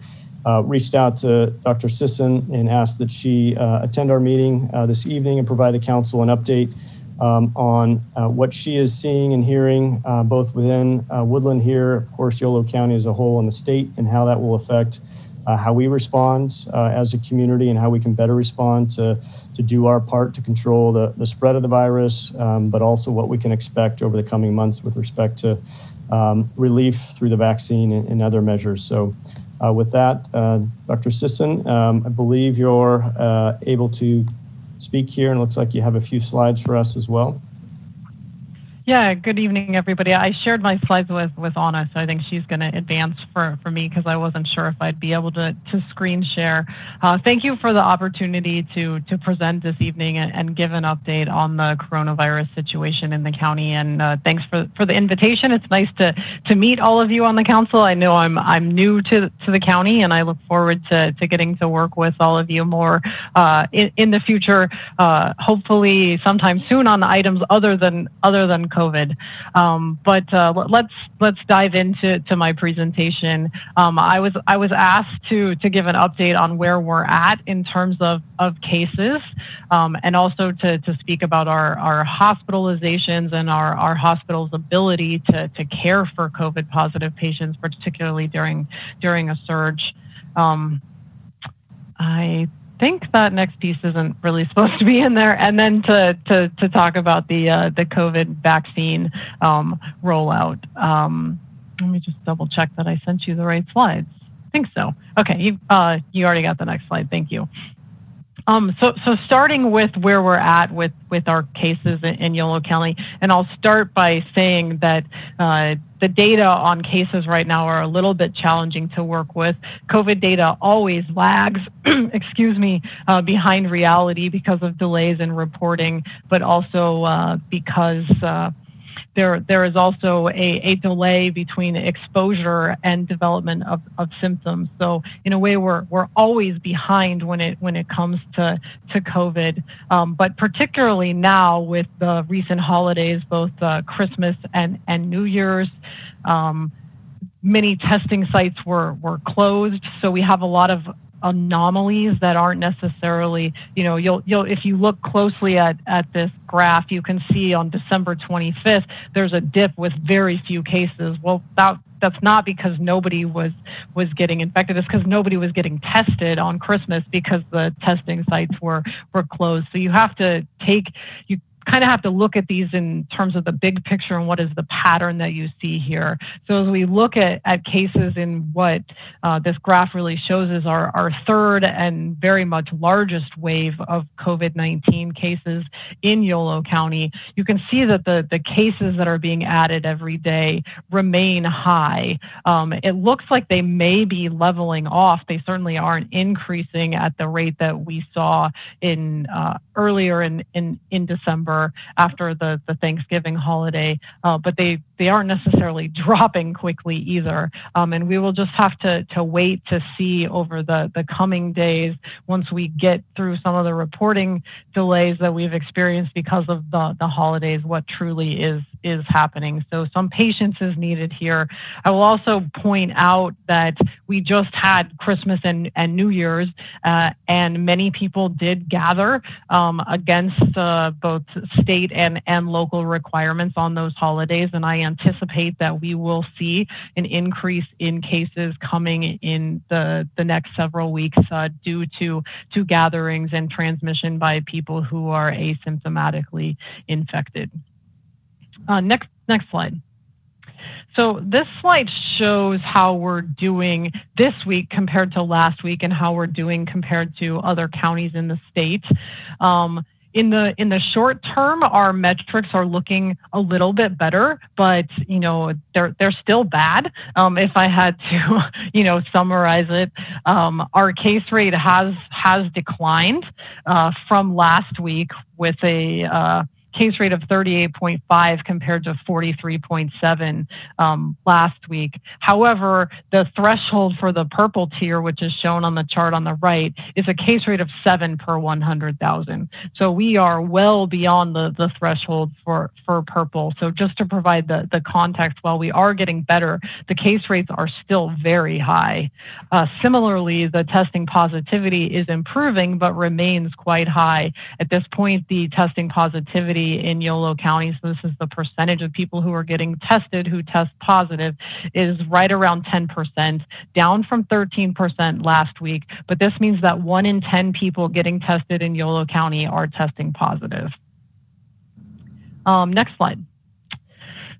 reached out to Dr. Sisson and asked that she attend our meeting this evening and provide the Council an update on what she is seeing and hearing both within Woodland here, of course, Yolo County as a whole, and the state, and how that will affect how we respond as a community and how we can better respond to do our part to control the spread of the virus, but also what we can expect over the coming months with respect to relief through the vaccine and other measures. So with that, Dr. Sisson, I believe you're able to speak here, and it looks like you have a few slides for us as well. Yeah, good evening, everybody. I shared my slides with Anna, so I think she's going to advance for me because I wasn't sure if I'd be able to screen share. Thank you for the opportunity to present this evening and give an update on the coronavirus situation in the county. And thanks for the invitation. It's nice to meet all of you on the Council. I know I'm new to the county, and I look forward to getting to work with all of you more in the future, hopefully sometime soon on the items other than COVID. But let's dive into my presentation. I was asked to give an update on where we're at in terms of cases, and also to speak about our hospitalizations and our hospital's ability to care for COVID positive patients, particularly during a surge. I think that next piece isn't really supposed to be in there, and then to talk about the COVID vaccine rollout. Let me just double check that I sent you the right slides. I think so. Okay, you already got the next slide. Thank you. So starting with where we're at with our cases in Yolo County, and I'll start by saying that the data on cases right now are a little bit challenging to work with. COVID data always lags, excuse me, behind reality because of delays in reporting, but also because there is also a delay between exposure and development of symptoms. So in a way, we're always behind when it comes to COVID. But particularly now with the recent holidays, both Christmas and New Year's, many testing sites were closed. So we have a lot of anomalies that aren't necessarily, you'll if you look closely at this graph, you can see on December 25th, there's a dip with very few cases. Well, that's not because nobody was getting infected. It's because nobody was getting tested on Christmas because the testing sites were closed. So you kind of have to look at these in terms of the big picture and what is the pattern that you see here. So as we look at cases in what this graph really shows is our third and very much largest wave of COVID-19 cases in Yolo County, you can see that the cases that are being added every day remain high. It looks like they may be leveling off. They certainly aren't increasing at the rate that we saw in earlier in December after the Thanksgiving holiday, but they aren't necessarily dropping quickly either. And we will just have to wait to see over the coming days once we get through some of the reporting delays that we've experienced because of the holidays, what truly is happening. So some patience is needed here. I will also point out that we just had Christmas and New Year's, and many people did gather against both state and local requirements on those holidays. And I anticipate that we will see an increase in cases coming in the next several weeks due to gatherings and transmission by people who are asymptomatically infected. Next slide. So this slide shows how we're doing this week compared to last week and how we're doing compared to other counties in the state. In the short term, our metrics are looking a little bit better, but they're still bad. If I had to summarize it, our case rate has declined from last week with a case rate of 38.5 compared to 43.7 last week. However, the threshold for the purple tier, which is shown on the chart on the right, is a case rate of 7 per 100,000. So we are well beyond the threshold for purple. So just to provide the context, while we are getting better, the case rates are still very high. Similarly, the testing positivity is improving, but remains quite high. At this point, the testing positivity in Yolo County, so this is the percentage of people who are getting tested who test positive, is right around 10%, down from 13% last week. But this means that 1 in 10 people getting tested in Yolo County are testing positive. Next slide.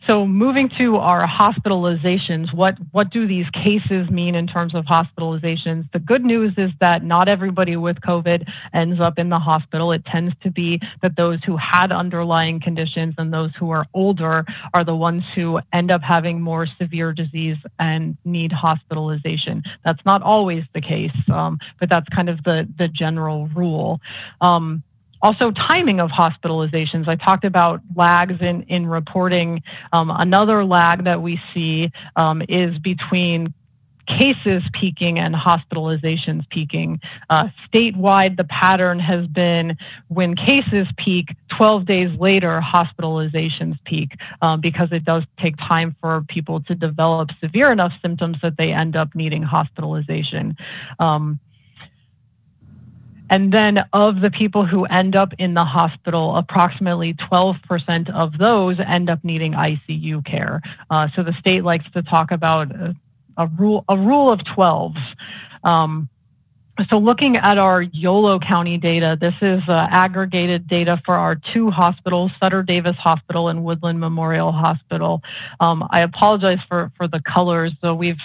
So moving to our hospitalizations, what do these cases mean in terms of hospitalizations? The good news is that not everybody with COVID ends up in the hospital. It tends to be that those who had underlying conditions and those who are older are the ones who end up having more severe disease and need hospitalization. That's not always the case, but that's kind of the general rule. Also, timing of hospitalizations. I talked about lags in reporting. Another lag that we see is between cases peaking and hospitalizations peaking. Statewide, the pattern has been when cases peak, 12 days later, hospitalizations peak because it does take time for people to develop severe enough symptoms that they end up needing hospitalization. And then of the people who end up in the hospital, approximately 12% of those end up needing ICU care. So the state likes to talk about a rule of 12s. So looking at our Yolo County data, this is aggregated data for our 2 hospitals, Sutter Davis Hospital and Woodland Memorial Hospital. I apologize for the colors. So we've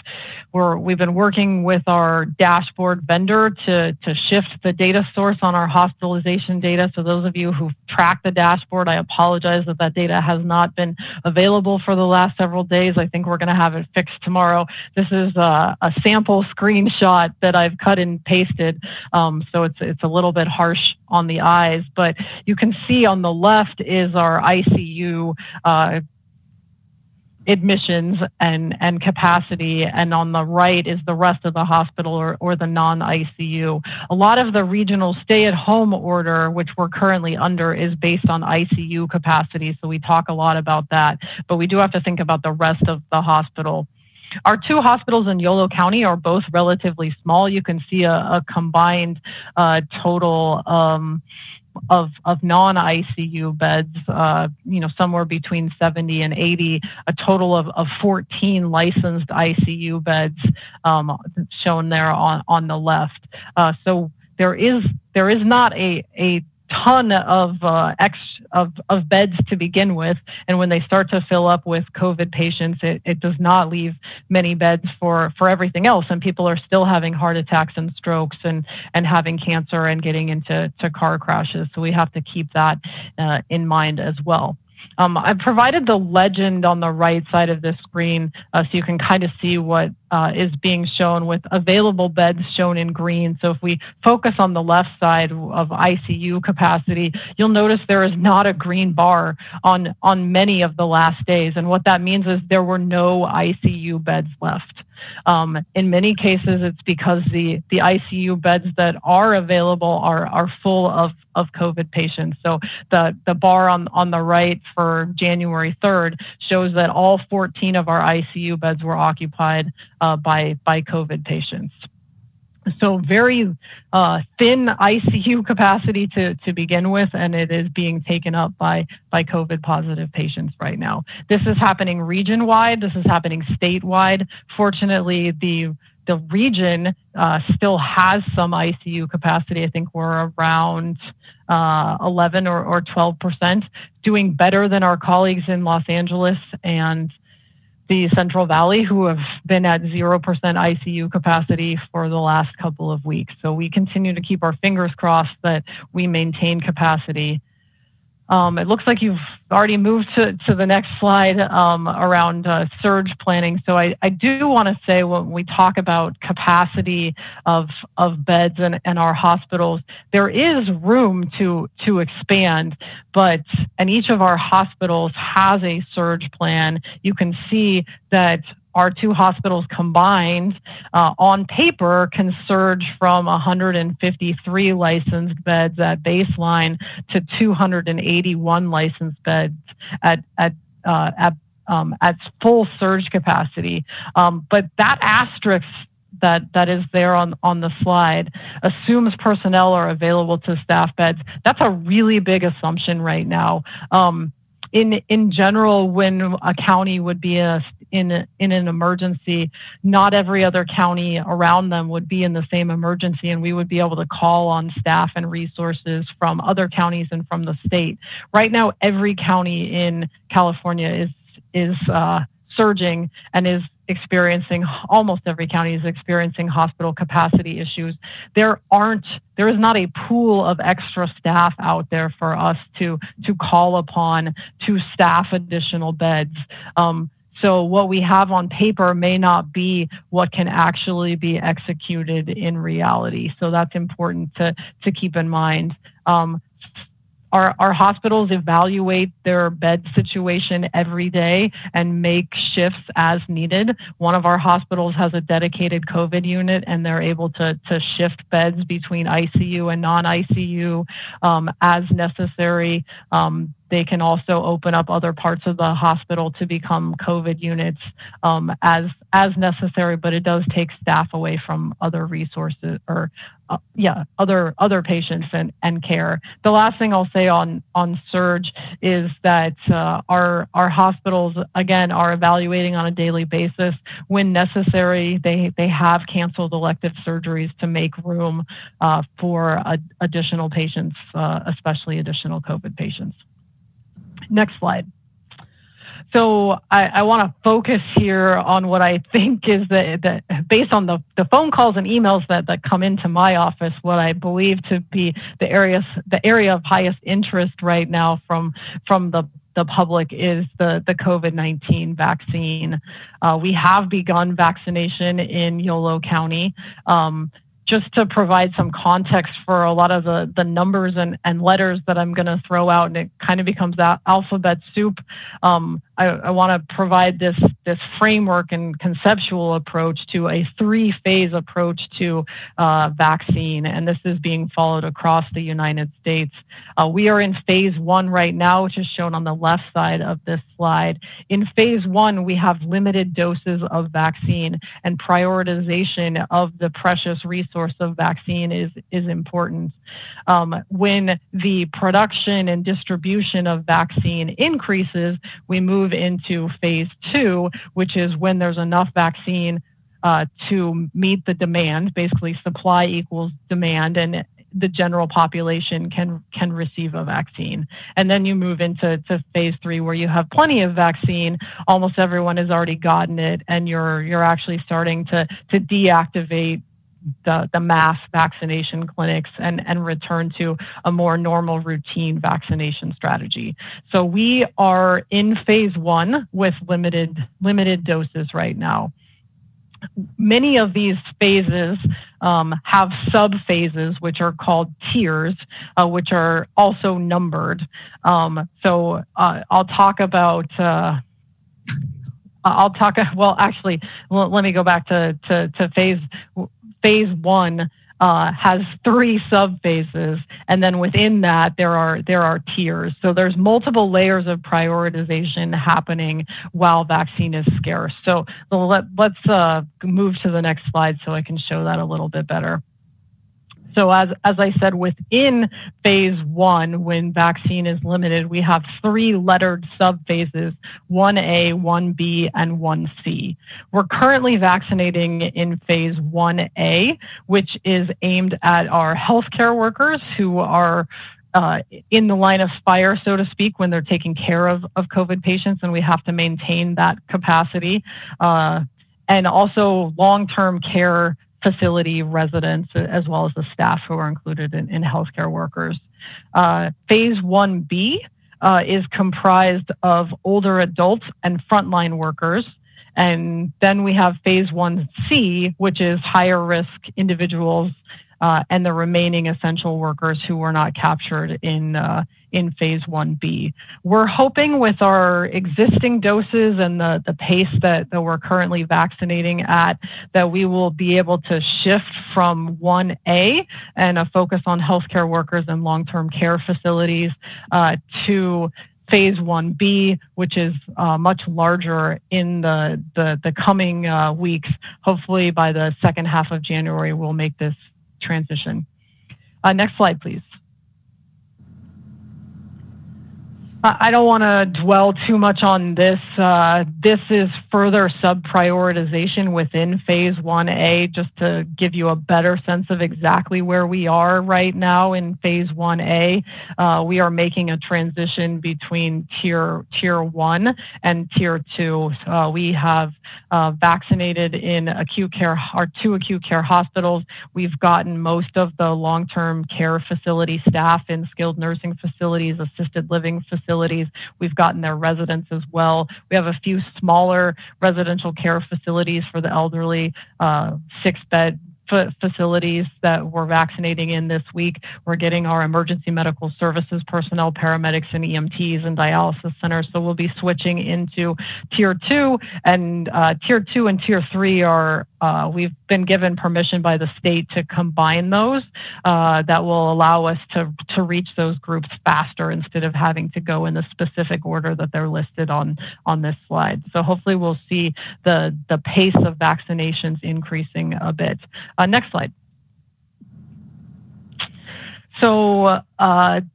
been working with our dashboard vendor to shift the data source on our hospitalization data. So those of you who track the dashboard, I apologize that data has not been available for the last several days. I think we're going to have it fixed tomorrow. This is a sample screenshot that I've cut and pasted. So it's a little bit harsh on the eyes, but you can see on the left is our ICU admissions and capacity, and on the right is the rest of the hospital or the non-ICU. A lot of the regional stay-at-home order, which we're currently under, is based on ICU capacity, so we talk a lot about that, but we do have to think about the rest of the hospital. Our 2 hospitals in Yolo County are both relatively small. You can see a combined total of non-ICU beds, somewhere between 70 and 80, a total of 14 licensed ICU beds shown there on the left. So there is not a ton of beds to begin with, and when they start to fill up with COVID patients, it does not leave many beds for everything else, and people are still having heart attacks and strokes and having cancer and getting into car crashes. So we have to keep that in mind as well. I've provided the legend on the right side of the screen so you can kind of see what is being shown with available beds shown in green. So if we focus on the left side of ICU capacity, you'll notice there is not a green bar on many of the last days. And what that means is there were no ICU beds left. In many cases, it's because the ICU beds that are available are full of COVID patients. So the bar on the right for January 3rd shows that all 14 of our ICU beds were occupied by COVID patients. So very thin ICU capacity to begin with, and it is being taken up by COVID positive patients right now. This is happening region-wide. This is happening statewide. Fortunately, the region still has some ICU capacity. I think we're around 11 or 12%, doing better than our colleagues in Los Angeles and the Central Valley, who have been at 0% ICU capacity for the last couple of weeks. So we continue to keep our fingers crossed that we maintain capacity. It looks like you've already moved to the next slide around surge planning. So I do want to say, when we talk about capacity of beds and our hospitals, there is room to expand, and each of our hospitals has a surge plan. You can see that our two hospitals combined on paper can surge from 153 licensed beds at baseline to 281 licensed beds at full surge capacity. But that asterisk that is there on the slide assumes personnel are available to staff beds. That's a really big assumption right now. In general, when a county would be in an emergency, not every other county around them would be in the same emergency, and we would be able to call on staff and resources from other counties and from the state. Right now, every county in California is surging and is experiencing, almost every county is experiencing hospital capacity issues. There is not a pool of extra staff out there for us to call upon to staff additional beds. So what we have on paper may not be what can actually be executed in reality. So that's important to keep in mind. Our hospitals evaluate their bed situation every day and make shifts as needed. One of our hospitals has a dedicated COVID unit, and they're able to shift beds between ICU and non-ICU as necessary. They can also open up other parts of the hospital to become COVID units as necessary, but it does take staff away from other resources or other patients and care. The last thing I'll say on surge is that our hospitals, again, are evaluating on a daily basis. When necessary, they have canceled elective surgeries to make room for additional patients, especially additional COVID patients. Next slide. So I want to focus here on what I think is the based on the phone calls and emails that come into my office, what I believe to be the area of highest interest right now from the public is the COVID-19 vaccine. We have begun vaccination in Yolo County. Just to provide some context for a lot of the numbers and letters that I'm going to throw out, and it kind of becomes that alphabet soup. I want to provide this framework and conceptual approach to a 3-phase approach to vaccine, and this is being followed across the United States. We are in phase 1 right now, which is shown on the left side of this slide. In phase 1, we have limited doses of vaccine, and prioritization of the precious resource of vaccine is important. When the production and distribution of vaccine increases, we move into phase 2, which is when there's enough vaccine to meet the demand. Basically, supply equals demand, and the general population can receive a vaccine. And then you move into phase 3, where you have plenty of vaccine. Almost everyone has already gotten it, and you're actually starting to deactivate the mass vaccination clinics and return to a more normal routine vaccination strategy. So we are in phase 1 with limited doses right now. Many of these phases have sub-phases, which are called tiers, which are also numbered. So I'll talk about let me go back to phase 1 has 3 sub-phases, and then within that there are tiers. So there's multiple layers of prioritization happening while vaccine is scarce. So let's move to the next slide so I can show that a little bit better. So as I said, within phase 1, when vaccine is limited, we have 3 lettered sub-phases, 1A, 1B, and 1C. We're currently vaccinating in phase 1A, which is aimed at our healthcare workers who are in the line of fire, so to speak, when they're taking care of COVID patients, and we have to maintain that capacity. And also long-term care facility residents, as well as the staff who are included in healthcare workers. Phase 1B is comprised of older adults and frontline workers. And then we have phase 1C, which is higher risk individuals and the remaining essential workers who were not captured in phase 1B. We're hoping with our existing doses and the pace that we're currently vaccinating at, that we will be able to shift from 1A and a focus on healthcare workers and long-term care facilities to phase 1B, which is much larger in the coming weeks. Hopefully by the second half of January, we'll make this transition. Next slide, please. I don't want to dwell too much on this. This is further sub-prioritization within phase 1A, just to give you a better sense of exactly where we are right now in phase 1A. We are making a transition between tier 1 and tier 2. We have vaccinated in acute care, our 2 acute care hospitals. We've gotten most of the long-term care facility staff in skilled nursing facilities, assisted living facilities. We've gotten their residents as well. We have a few smaller residential care facilities for the elderly, 6-bed facilities that we're vaccinating in this week. We're getting our emergency medical services personnel, paramedics and EMTs and dialysis centers. So we'll be switching into tier 2, and tier 2 and tier 3 are, we've been given permission by the state to combine those. That will allow us to reach those groups faster instead of having to go in the specific order that they're listed on this slide. So hopefully we'll see the pace of vaccinations increasing a bit. Next slide. So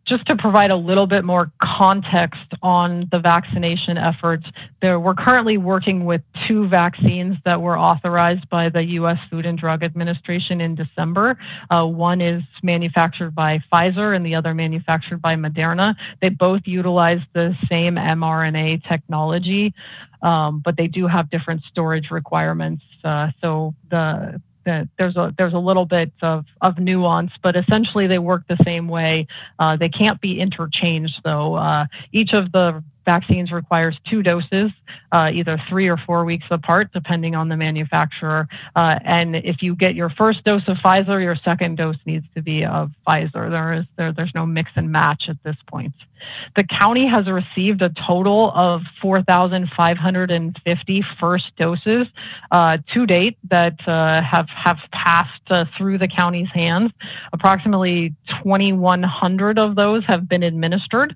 just to provide a little bit more context on the vaccination efforts, we're currently working with 2 vaccines that were authorized by the U.S. Food and Drug Administration in December. One is manufactured by Pfizer and the other manufactured by Moderna. They both utilize the same mRNA technology, but they do have different storage requirements. So there's a little bit of nuance, but essentially they work the same way. They can't be interchanged though. Each of the vaccines requires 2 doses, either 3 or 4 weeks apart, depending on the manufacturer. And if you get your first dose of Pfizer, your second dose needs to be of Pfizer. There's no mix and match at this point. The county has received a total of 4,550 first doses to date that have passed through the county's hands. Approximately 2,100 of those have been administered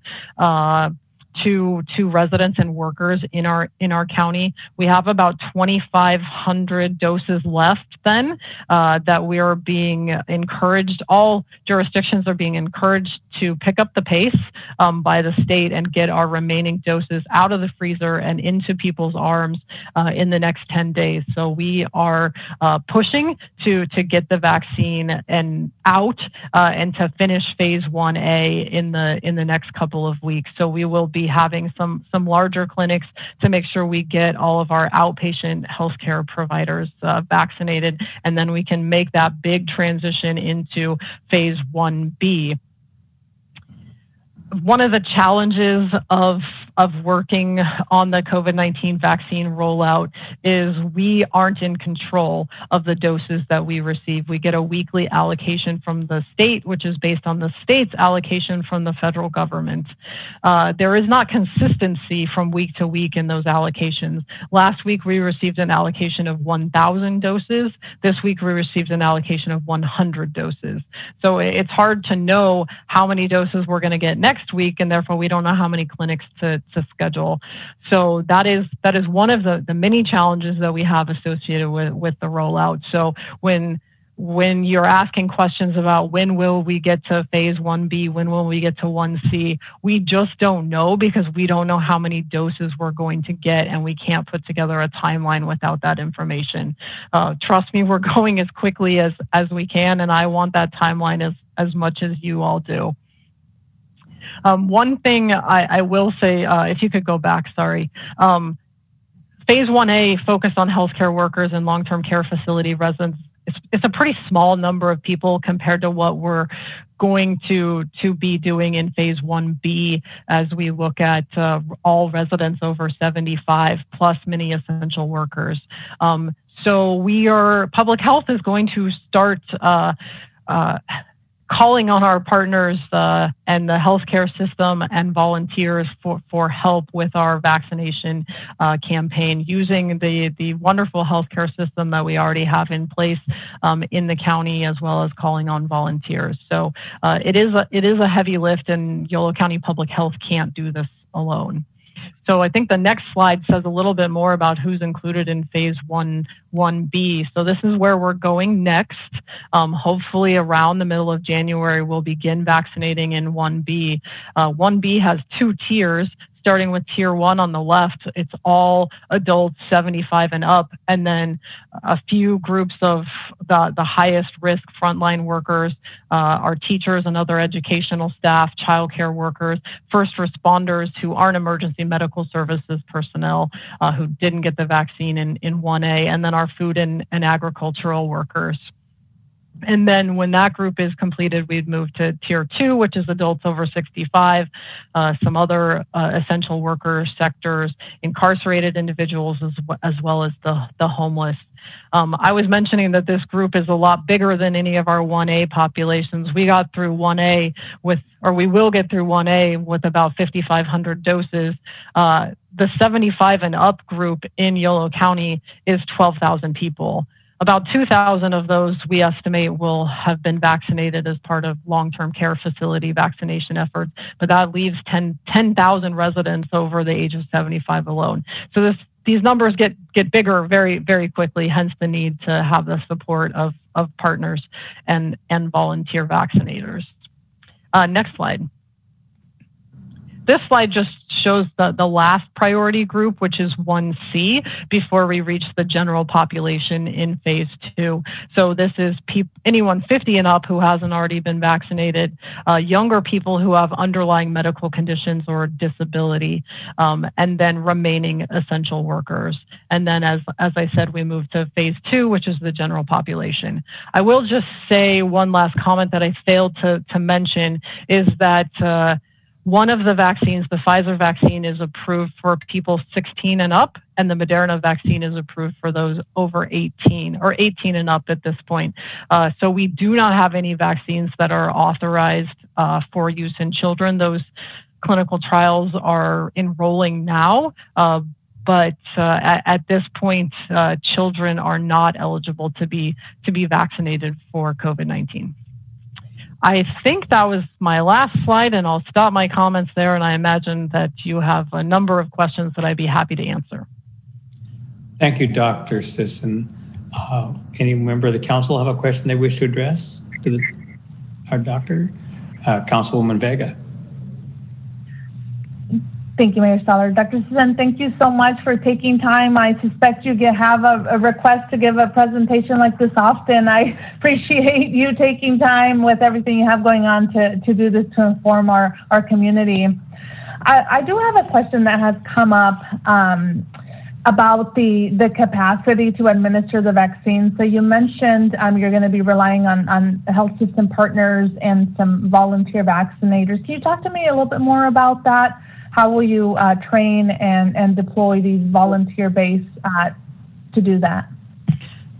to residents and workers in our county. We have about 2,500 doses left then that we are being encouraged. All jurisdictions are being encouraged to pick up the pace by the state and get our remaining doses out of the freezer and into people's arms in the next 10 days. So we are pushing to get the vaccine and out and to finish phase 1A in the next couple of weeks. So we will be having some larger clinics to make sure we get all of our outpatient healthcare providers vaccinated, and then we can make that big transition into phase 1B. One of the challenges of working on the COVID-19 vaccine rollout is we aren't in control of the doses that we receive. We get a weekly allocation from the state, which is based on the state's allocation from the federal government. There is not consistency from week to week in those allocations. Last week, we received an allocation of 1,000 doses. This week, we received an allocation of 100 doses. So it's hard to know how many doses we're going to get next week, and therefore we don't know how many clinics to schedule. So that is one of the many challenges that we have associated with the rollout. So when you're asking questions about when will we get to phase 1B, when will we get to 1C, we just don't know, because we don't know how many doses we're going to get, and we can't put together a timeline without that information. Trust me, we're going as quickly as we can, and I want that timeline as much as you all do. One thing I will say, if you could go back, sorry. Phase 1A focused on healthcare workers and long-term care facility residents. It's a pretty small number of people compared to what we're going to be doing in phase 1B as we look at all residents over 75 plus many essential workers. So public health is going to start calling on our partners and the healthcare system and volunteers for help with our vaccination campaign, using the wonderful healthcare system that we already have in place in the county, as well as calling on volunteers. So it is a heavy lift, and Yolo County Public Health can't do this alone. So I think the next slide says a little bit more about who's included in phase 1B. So this is where we're going next. Hopefully around the middle of January, we'll begin vaccinating in 1B. 1B has 2 tiers. Starting with tier 1 on the left, it's all adults 75 and up, and then a few groups of the highest risk frontline workers, our teachers and other educational staff, childcare workers, first responders who aren't emergency medical services personnel who didn't get the vaccine in 1A, and then our food and agricultural workers. And then when that group is completed, we'd move to tier 2, which is adults over 65, some other essential worker sectors, incarcerated individuals, as well as the homeless. I was mentioning that this group is a lot bigger than any of our 1A populations. We got through 1A we will get through 1A with about 5,500 doses. The 75 and up group in Yolo County is 12,000 people. About 2,000 of those we estimate will have been vaccinated as part of long-term care facility vaccination efforts, but that leaves 10,000 residents over the age of 75 alone. So these numbers get bigger very, very quickly, hence the need to have the support of partners and volunteer vaccinators. Next slide. This slide just shows the last priority group, which is 1C, before we reach the general population in phase 2. So this is anyone 50 and up who hasn't already been vaccinated, younger people who have underlying medical conditions or disability, and then remaining essential workers. And then, as I said, we move to phase 2, which is the general population. I will just say one last comment that I failed to mention is that one of the vaccines, the Pfizer vaccine, is approved for people 16 and up, and the Moderna vaccine is approved for those over 18 or 18 and up at this point. So we do not have any vaccines that are authorized for use in children. Those clinical trials are enrolling now, but at this point, children are not eligible to be vaccinated for COVID-19. I think that was my last slide, and I'll stop my comments there, and I imagine that you have a number of questions that I'd be happy to answer. Thank you, Dr. Sisson. Any member of the council have a question they wish to address to our doctor? Councilwoman Vega. Thank you, Mayor Stallard. Dr. Sisson, thank you so much for taking time. I suspect you have a request to give a presentation like this often. I appreciate you taking time with everything you have going on to do this to inform our community. I do have a question that has come up about the capacity to administer the vaccine. So you mentioned you're going to be relying on health system partners and some volunteer vaccinators. Can you talk to me a little bit more about that? How will you train and deploy these volunteer base to do that?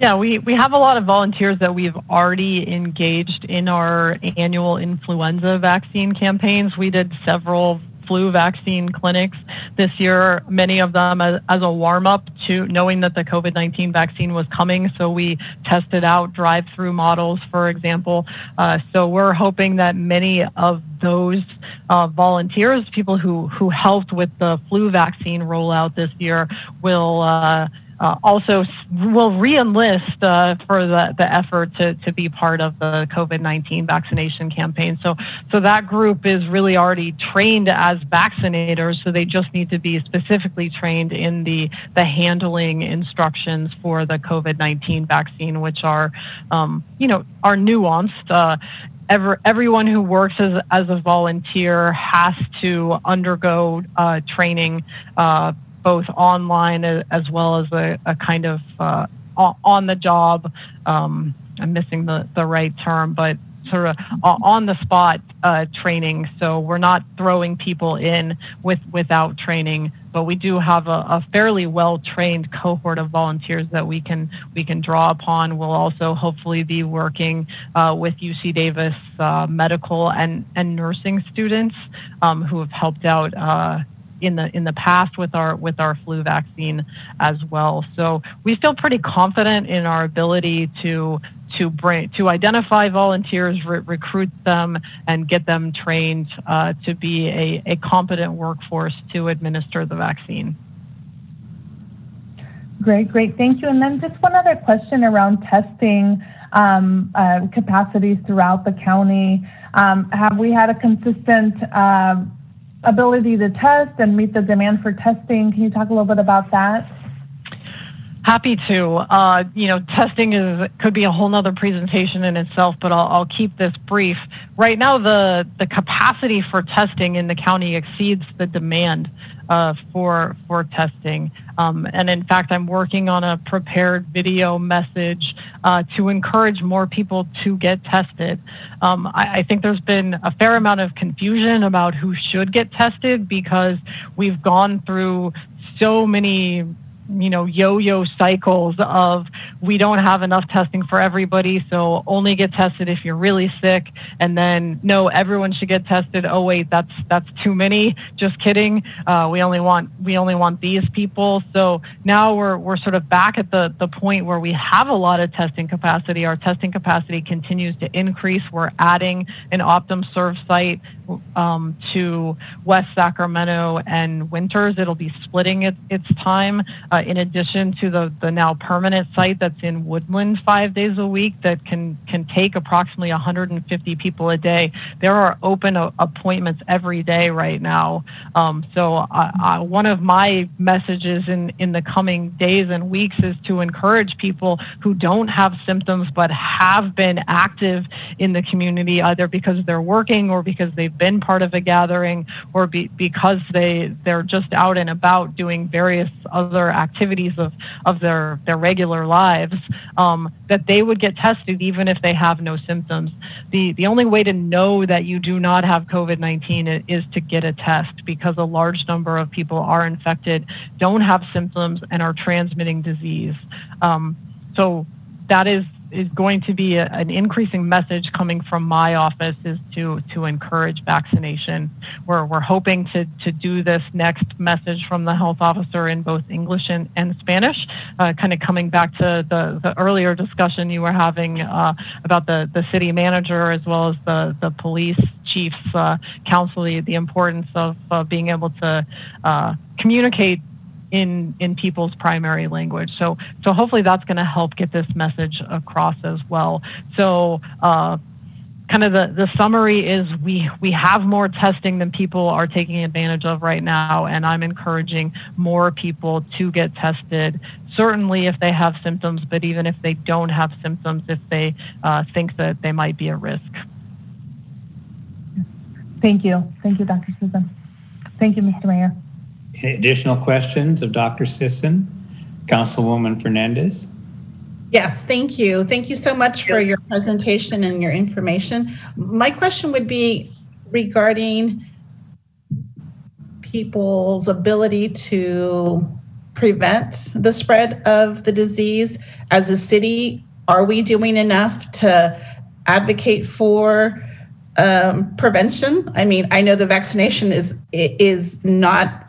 Yeah, we have a lot of volunteers that we've already engaged in our annual influenza vaccine campaigns. We did several flu vaccine clinics this year, many of them as a warm-up to knowing that the COVID-19 vaccine was coming. So we tested out drive-through models, for example. So we're hoping that many of those volunteers, people who helped with the flu vaccine rollout this year, will also will re-enlist for the effort to be part of the COVID-19 vaccination campaign. So that group is really already trained as vaccinators, so they just need to be specifically trained in the handling instructions for the COVID-19 vaccine, which are, are nuanced. everyone who works as a volunteer has to undergo training, both online as well as a kind of on the job. I'm missing the right term, but sort of on the spot training. So we're not throwing people in without training, but we do have a fairly well-trained cohort of volunteers that we can draw upon. We'll also hopefully be working with UC Davis medical and nursing students who have helped out in the past with our flu vaccine as well. So we feel pretty confident in our ability to identify volunteers, recruit them, and get them trained to be a competent workforce to administer the vaccine. Great. Thank you. And then just one other question around testing capacities throughout the county. Have we had a consistent ability to test and meet the demand for testing? Can you talk a little bit about that? Happy to. Testing could be a whole nother presentation in itself, but I'll keep this brief. Right now, the capacity for testing in the county exceeds the demand for testing. And in fact, I'm working on a prepared video message to encourage more people to get tested. I think there's been a fair amount of confusion about who should get tested because we've gone through so many yo-yo cycles of we don't have enough testing for everybody, so only get tested if you're really sick, and then no, everyone should get tested. Oh wait, that's too many. Just kidding. We only want these people. So now we're sort of back at the point where we have a lot of testing capacity. Our testing capacity continues to increase. We're adding an Optum-Serve site to West Sacramento and Winters. It'll be splitting its time. In addition to the now permanent site that's in Woodland 5 days a week that can take approximately 150 people a day. There are open appointments every day right now. So one of my messages in the coming days and weeks is to encourage people who don't have symptoms but have been active in the community, either because they're working or because they've been part of a gathering or because they're just out and about doing various other activities of their regular lives, that they would get tested even if they have no symptoms. The only way to know that you do not have COVID-19 is to get a test, because a large number of people are infected, don't have symptoms, and are transmitting disease. So that is going to be an increasing message coming from my office, is to encourage vaccination. We're hoping to do this next message from the health officer in both English and Spanish, kind of coming back to the earlier discussion you were having about the city manager as well as the police chief's council, the importance of being able to communicate in people's primary language. So hopefully that's going to help get this message across as well. So kind of the summary is we have more testing than people are taking advantage of right now, and I'm encouraging more people to get tested, certainly if they have symptoms, but even if they don't have symptoms, if they think that they might be at risk. Thank you, Dr. Sisson. Thank you, Mr. Mayor. Additional questions of Dr. Sisson? Councilwoman Fernandez? Yes, thank you. Thank you so much for your presentation and your information. My question would be regarding people's ability to prevent the spread of the disease. As a city, are we doing enough to advocate for prevention? I mean, I know the vaccination is not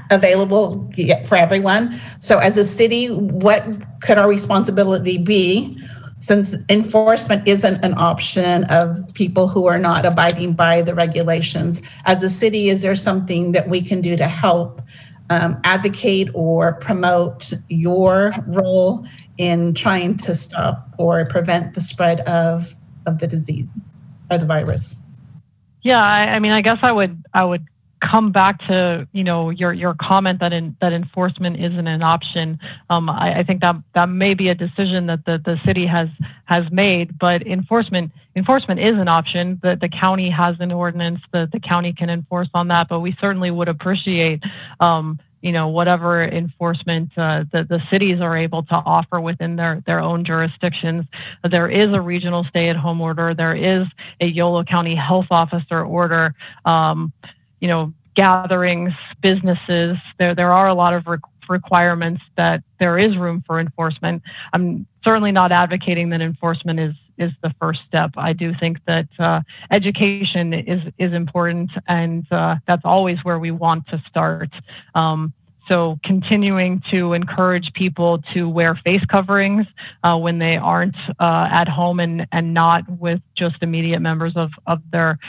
available yet for everyone. So as a city, what could our responsibility be, since enforcement isn't an option of people who are not abiding by the regulations? As a city, is there something that we can do to help advocate or promote your role in trying to stop or prevent the spread of the disease or the virus? Yeah, I mean, I guess I would come back to, your comment that enforcement isn't an option. I think that may be a decision that the city has made, but enforcement is an option. The county has an ordinance that the county can enforce on that, but we certainly would appreciate whatever enforcement the cities are able to offer within their own jurisdictions. There is a regional stay-at-home order. There is a Yolo County health officer order. Gatherings, businesses, there are a lot of requirements that there is room for enforcement. I'm certainly not advocating that enforcement is the first step. I do think that education is important, and that's always where we want to start. So continuing to encourage people to wear face coverings when they aren't at home and not with just immediate members of their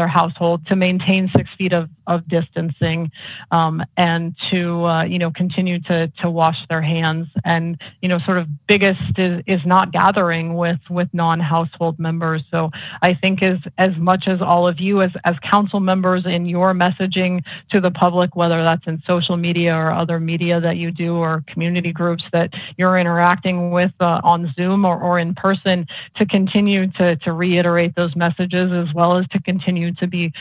household, to maintain 6 feet of distancing, and to continue to wash their hands, and sort of biggest is not gathering with non-household members. So I think as much as all of you as council members in your messaging to the public, whether that's in social media or other media that you do, or community groups that you're interacting with on Zoom or in person, to continue to reiterate those messages, as well as to continue to be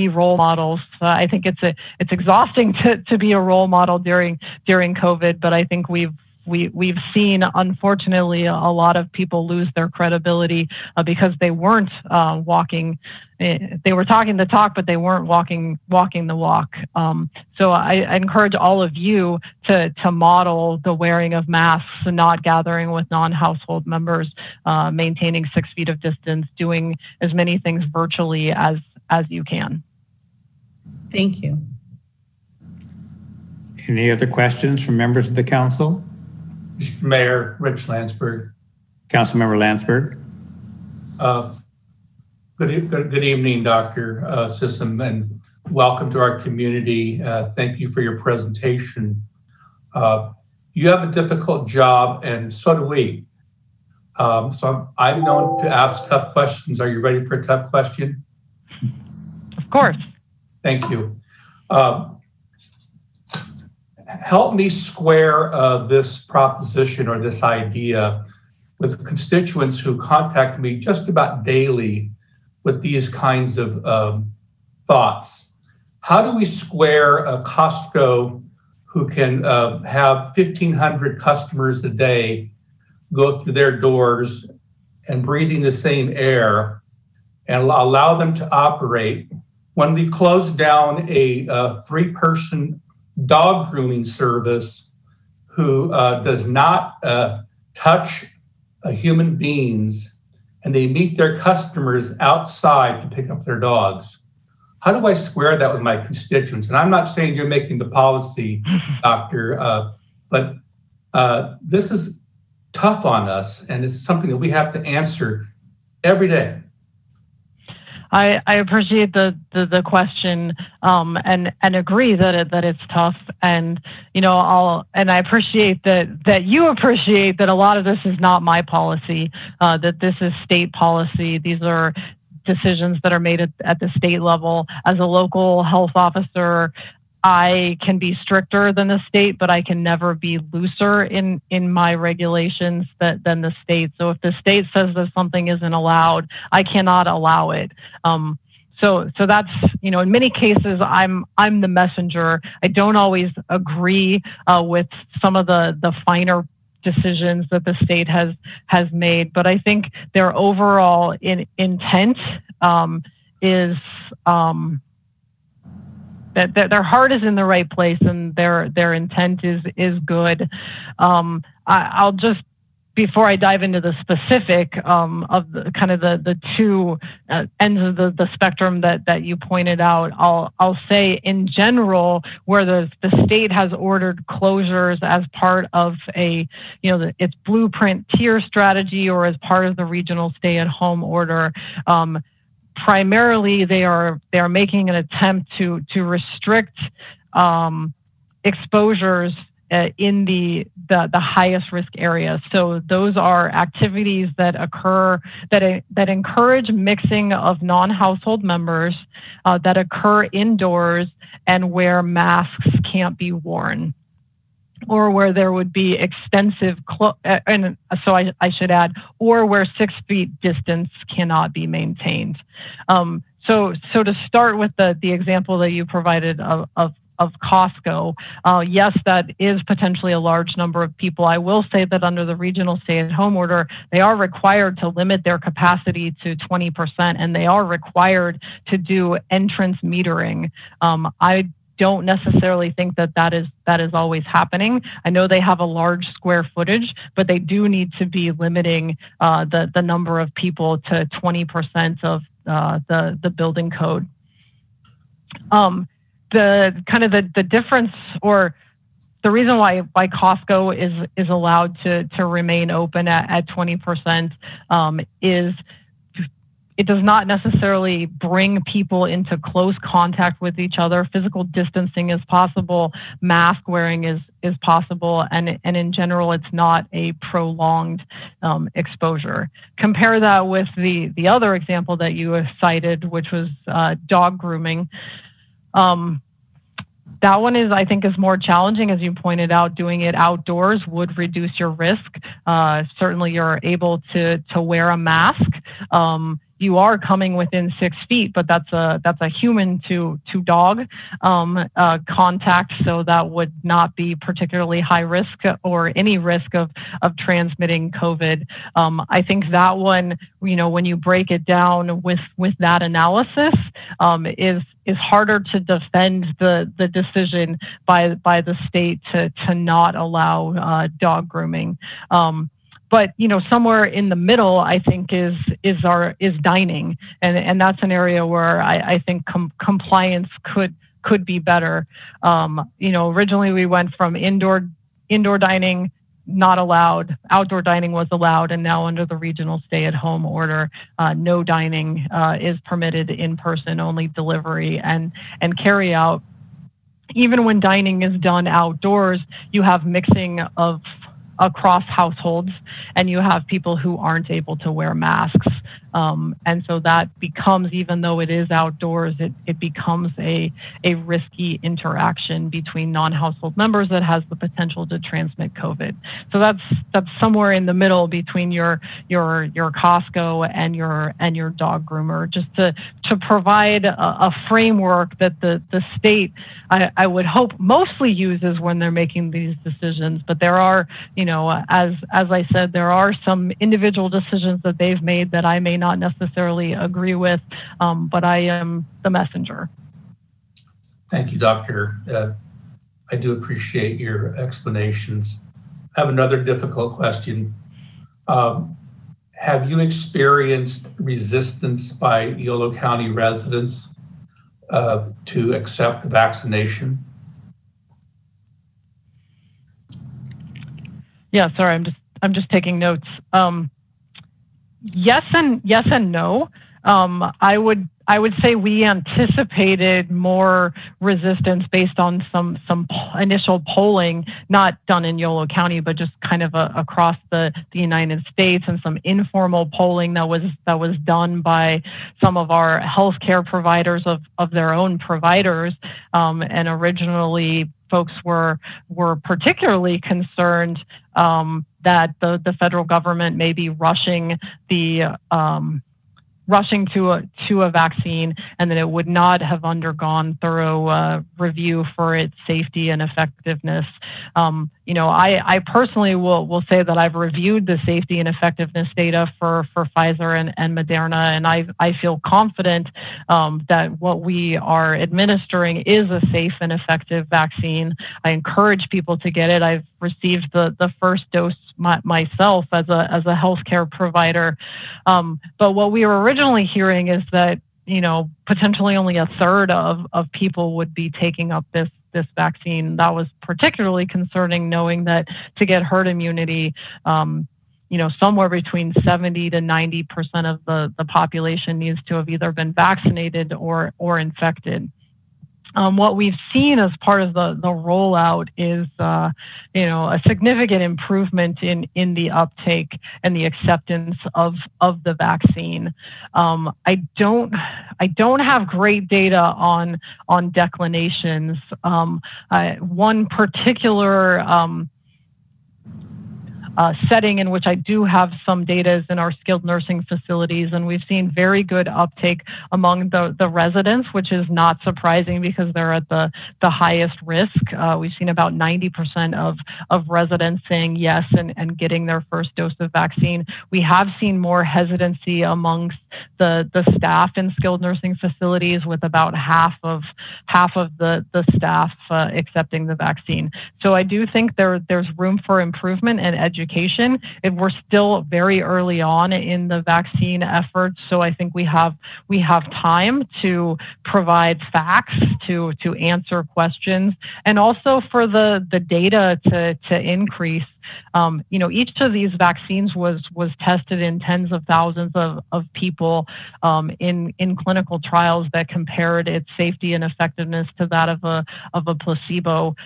role models. I think it's exhausting to be a role model during COVID, but I think we've seen, unfortunately, a lot of people lose their credibility because they weren't walking. They were talking the talk, but they weren't walking the walk. So I encourage all of you to model the wearing of masks and not gathering with non-household members, maintaining 6 feet of distance, doing as many things virtually as you can. Thank you. Any other questions from members of the council? Mr. Mayor, Rich Landsberg. Councilmember Landsberg. Good evening, Dr. Sissom, and welcome to our community. Thank you for your presentation. You have a difficult job, and so do we. So I'm known to ask tough questions. Are you ready for a tough question? Of course. Thank you. Help me square this proposition or this idea with constituents who contact me just about daily with these kinds of thoughts. How do we square a Costco who can have 1,500 customers a day go through their doors and breathing the same air and allow them to operate when we close down a 3-person dog grooming service who does not touch human beings, and they meet their customers outside to pick up their dogs? How do I square that with my constituents? And I'm not saying you're making the policy, Doctor, but this is tough on us, and it's something that we have to answer every day. I appreciate the question, and agree that it's tough, and I appreciate that you appreciate that a lot of this is not my policy, that this is state policy. These are decisions that are made at the state level. As a local health officer, I can be stricter than the state, but I can never be looser in my regulations than the state. So if the state says that something isn't allowed, I cannot allow it. So that's, in many cases, I'm the messenger. I don't always agree with some of the finer decisions that the state has made, but I think their overall intent is that their heart is in the right place, and their intent is good. I'll just, before I dive into the specific of the kind of the two ends of the spectrum that you pointed out, I'll say in general, where the state has ordered closures as part of its blueprint tier strategy, or as part of the regional stay-at-home order, primarily they are making an attempt to restrict exposures in the highest risk areas. So those are activities that occur that encourage mixing of non-household members, that occur indoors, and where masks can't be worn, or where there would be extensive, and so I should add, or where 6 feet distance cannot be maintained. So to start with the example that you provided of Costco, yes, that is potentially a large number of people. I will say that under the regional stay-at-home order, they are required to limit their capacity to 20%, and they are required to do entrance metering. I don't necessarily think that is always happening. I know they have a large square footage, but they do need to be limiting the number of people to 20% of the building code. The difference, or the reason why Costco is allowed to remain open at 20% is it does not necessarily bring people into close contact with each other. Physical distancing is possible, mask wearing is possible, and in general, it's not a prolonged exposure. Compare that with the other example that you cited, which was dog grooming. That one I think is more challenging. As you pointed out, doing it outdoors would reduce your risk. Certainly you're able to wear a mask. You are coming within 6 feet, but that's a human to dog contact, so that would not be particularly high risk or any risk of transmitting COVID. I think that one, when you break it down with that analysis, is harder to defend the decision by the state to not allow dog grooming. But somewhere in the middle, I think is dining, and that's an area where I think compliance could be better. Originally we went from indoor dining not allowed, outdoor dining was allowed, and now under the regional stay-at-home order, no dining is permitted, in person only delivery and carry out. Even when dining is done outdoors, you have mixing of across households, and you have people who aren't able to wear masks. And so that becomes, even though it is outdoors, it becomes a risky interaction between non-household members that has the potential to transmit COVID. So that's somewhere in the middle between your Costco and your dog groomer, just to provide a framework that the state, I would hope, mostly uses when they're making these decisions. But there are, as I said, there are some individual decisions that they've made that I may not necessarily agree with, but I am the messenger. Thank you, Doctor. I do appreciate your explanations. I have another difficult question. Have you experienced resistance by Yolo County residents to accept vaccination? Yeah, sorry, I'm just taking notes. Yes and no. I would say we anticipated more resistance based on some initial polling, not done in Yolo County, but just kind of across the United States, and some informal polling that was done by some of our healthcare providers of their own providers. And originally, folks were particularly concerned that the federal government may be rushing to a vaccine, and that it would not have undergone thorough review for its safety and effectiveness. I personally will say that I've reviewed the safety and effectiveness data for Pfizer and Moderna, and I feel confident that what we are administering is a safe and effective vaccine. I encourage people to get it. I've received the first dose myself as a healthcare provider. But what we were originally hearing is that, potentially only a third of people would be taking up this vaccine. That was particularly concerning, knowing that to get herd immunity, somewhere between 70 to 90% of the population needs to have either been vaccinated or infected. what we've seen as part of the rollout is, a significant improvement in the uptake and the acceptance of the vaccine. I don't have great data on declinations. One particular setting in which I do have some data is in our skilled nursing facilities, and we've seen very good uptake among the residents, which is not surprising because they're at the highest risk. We've seen about 90% of residents saying yes and getting their first dose of vaccine. We have seen more hesitancy amongst the staff in skilled nursing facilities, with about half of the staff accepting the vaccine. So I do think there's room for improvement and education. We're still very early on in the vaccine efforts, so I think we have time to provide facts, to answer questions, and also for the data to increase. Each of these vaccines was tested in tens of thousands of people in clinical trials that compared its safety and effectiveness to that of a placebo.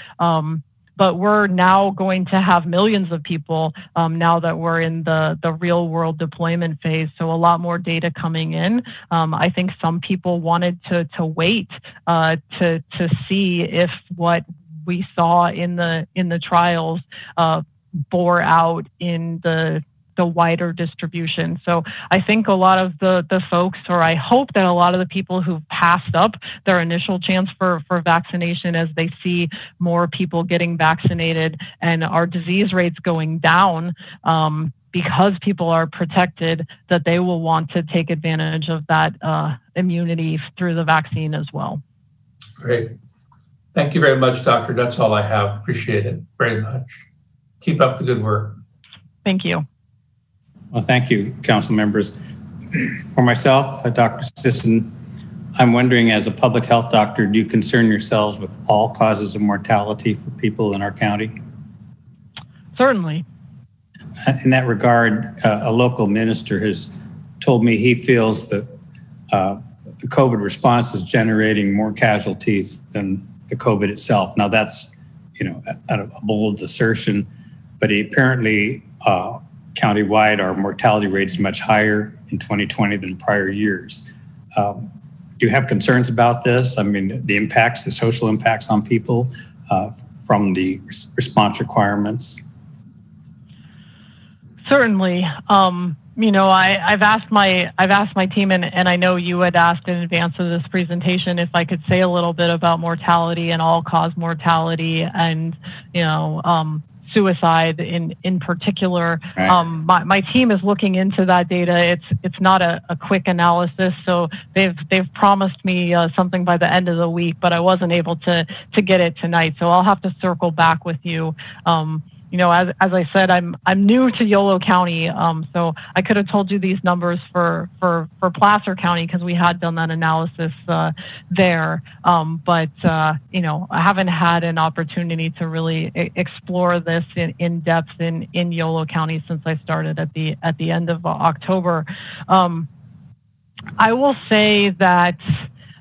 But we're now going to have millions of people now that we're in the real world deployment phase. So a lot more data coming in. I think some people wanted to wait to see if what we saw in the trials bore out in the wider distribution. So I think a lot of the folks, or I hope that a lot of the people who've passed up their initial chance for vaccination, as they see more people getting vaccinated and our disease rates going down, because people are protected, that they will want to take advantage of that immunity through the vaccine as well. Great. Thank you very much, Doctor. That's all I have. Appreciate it very much. Keep up the good work. Thank you. Well, thank you, council members. For myself, Dr. Sisson, I'm wondering, as a public health doctor, do you concern yourselves with all causes of mortality for people in our county? Certainly. In that regard, a local minister has told me he feels that the COVID response is generating more casualties than the COVID itself. Now that's, a bold assertion, but he apparently, countywide, our mortality rate is much higher in 2020 than prior years. Do you have concerns about this? I mean, the social impacts on people from the response requirements? Certainly. I've asked my team, and I know you had asked in advance of this presentation if I could say a little bit about mortality and all-cause mortality and, suicide in particular. Right. My team is looking into that data. It's not a quick analysis, so they've promised me something by the end of the week, but I wasn't able to get it tonight. So I'll have to circle back with you. As I said, I'm new to Yolo County, so I could have told you these numbers for Placer County because we had done that analysis there. But I haven't had an opportunity to really explore this in depth in Yolo County since I started at the end of October. I will say that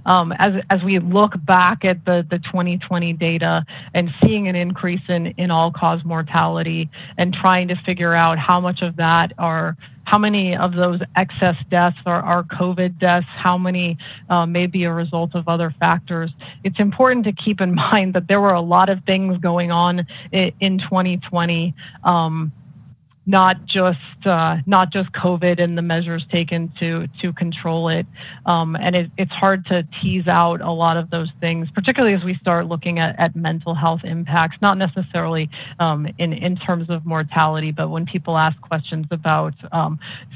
as we look back at the 2020 data and seeing an increase in all-cause mortality and trying to figure out how many of those excess deaths are COVID deaths, how many may be a result of other factors, it's important to keep in mind that there were a lot of things going on in 2020. Not just COVID and the measures taken to control it, and it's hard to tease out a lot of those things, particularly as we start looking at mental health impacts, not necessarily in terms of mortality, but when people ask questions about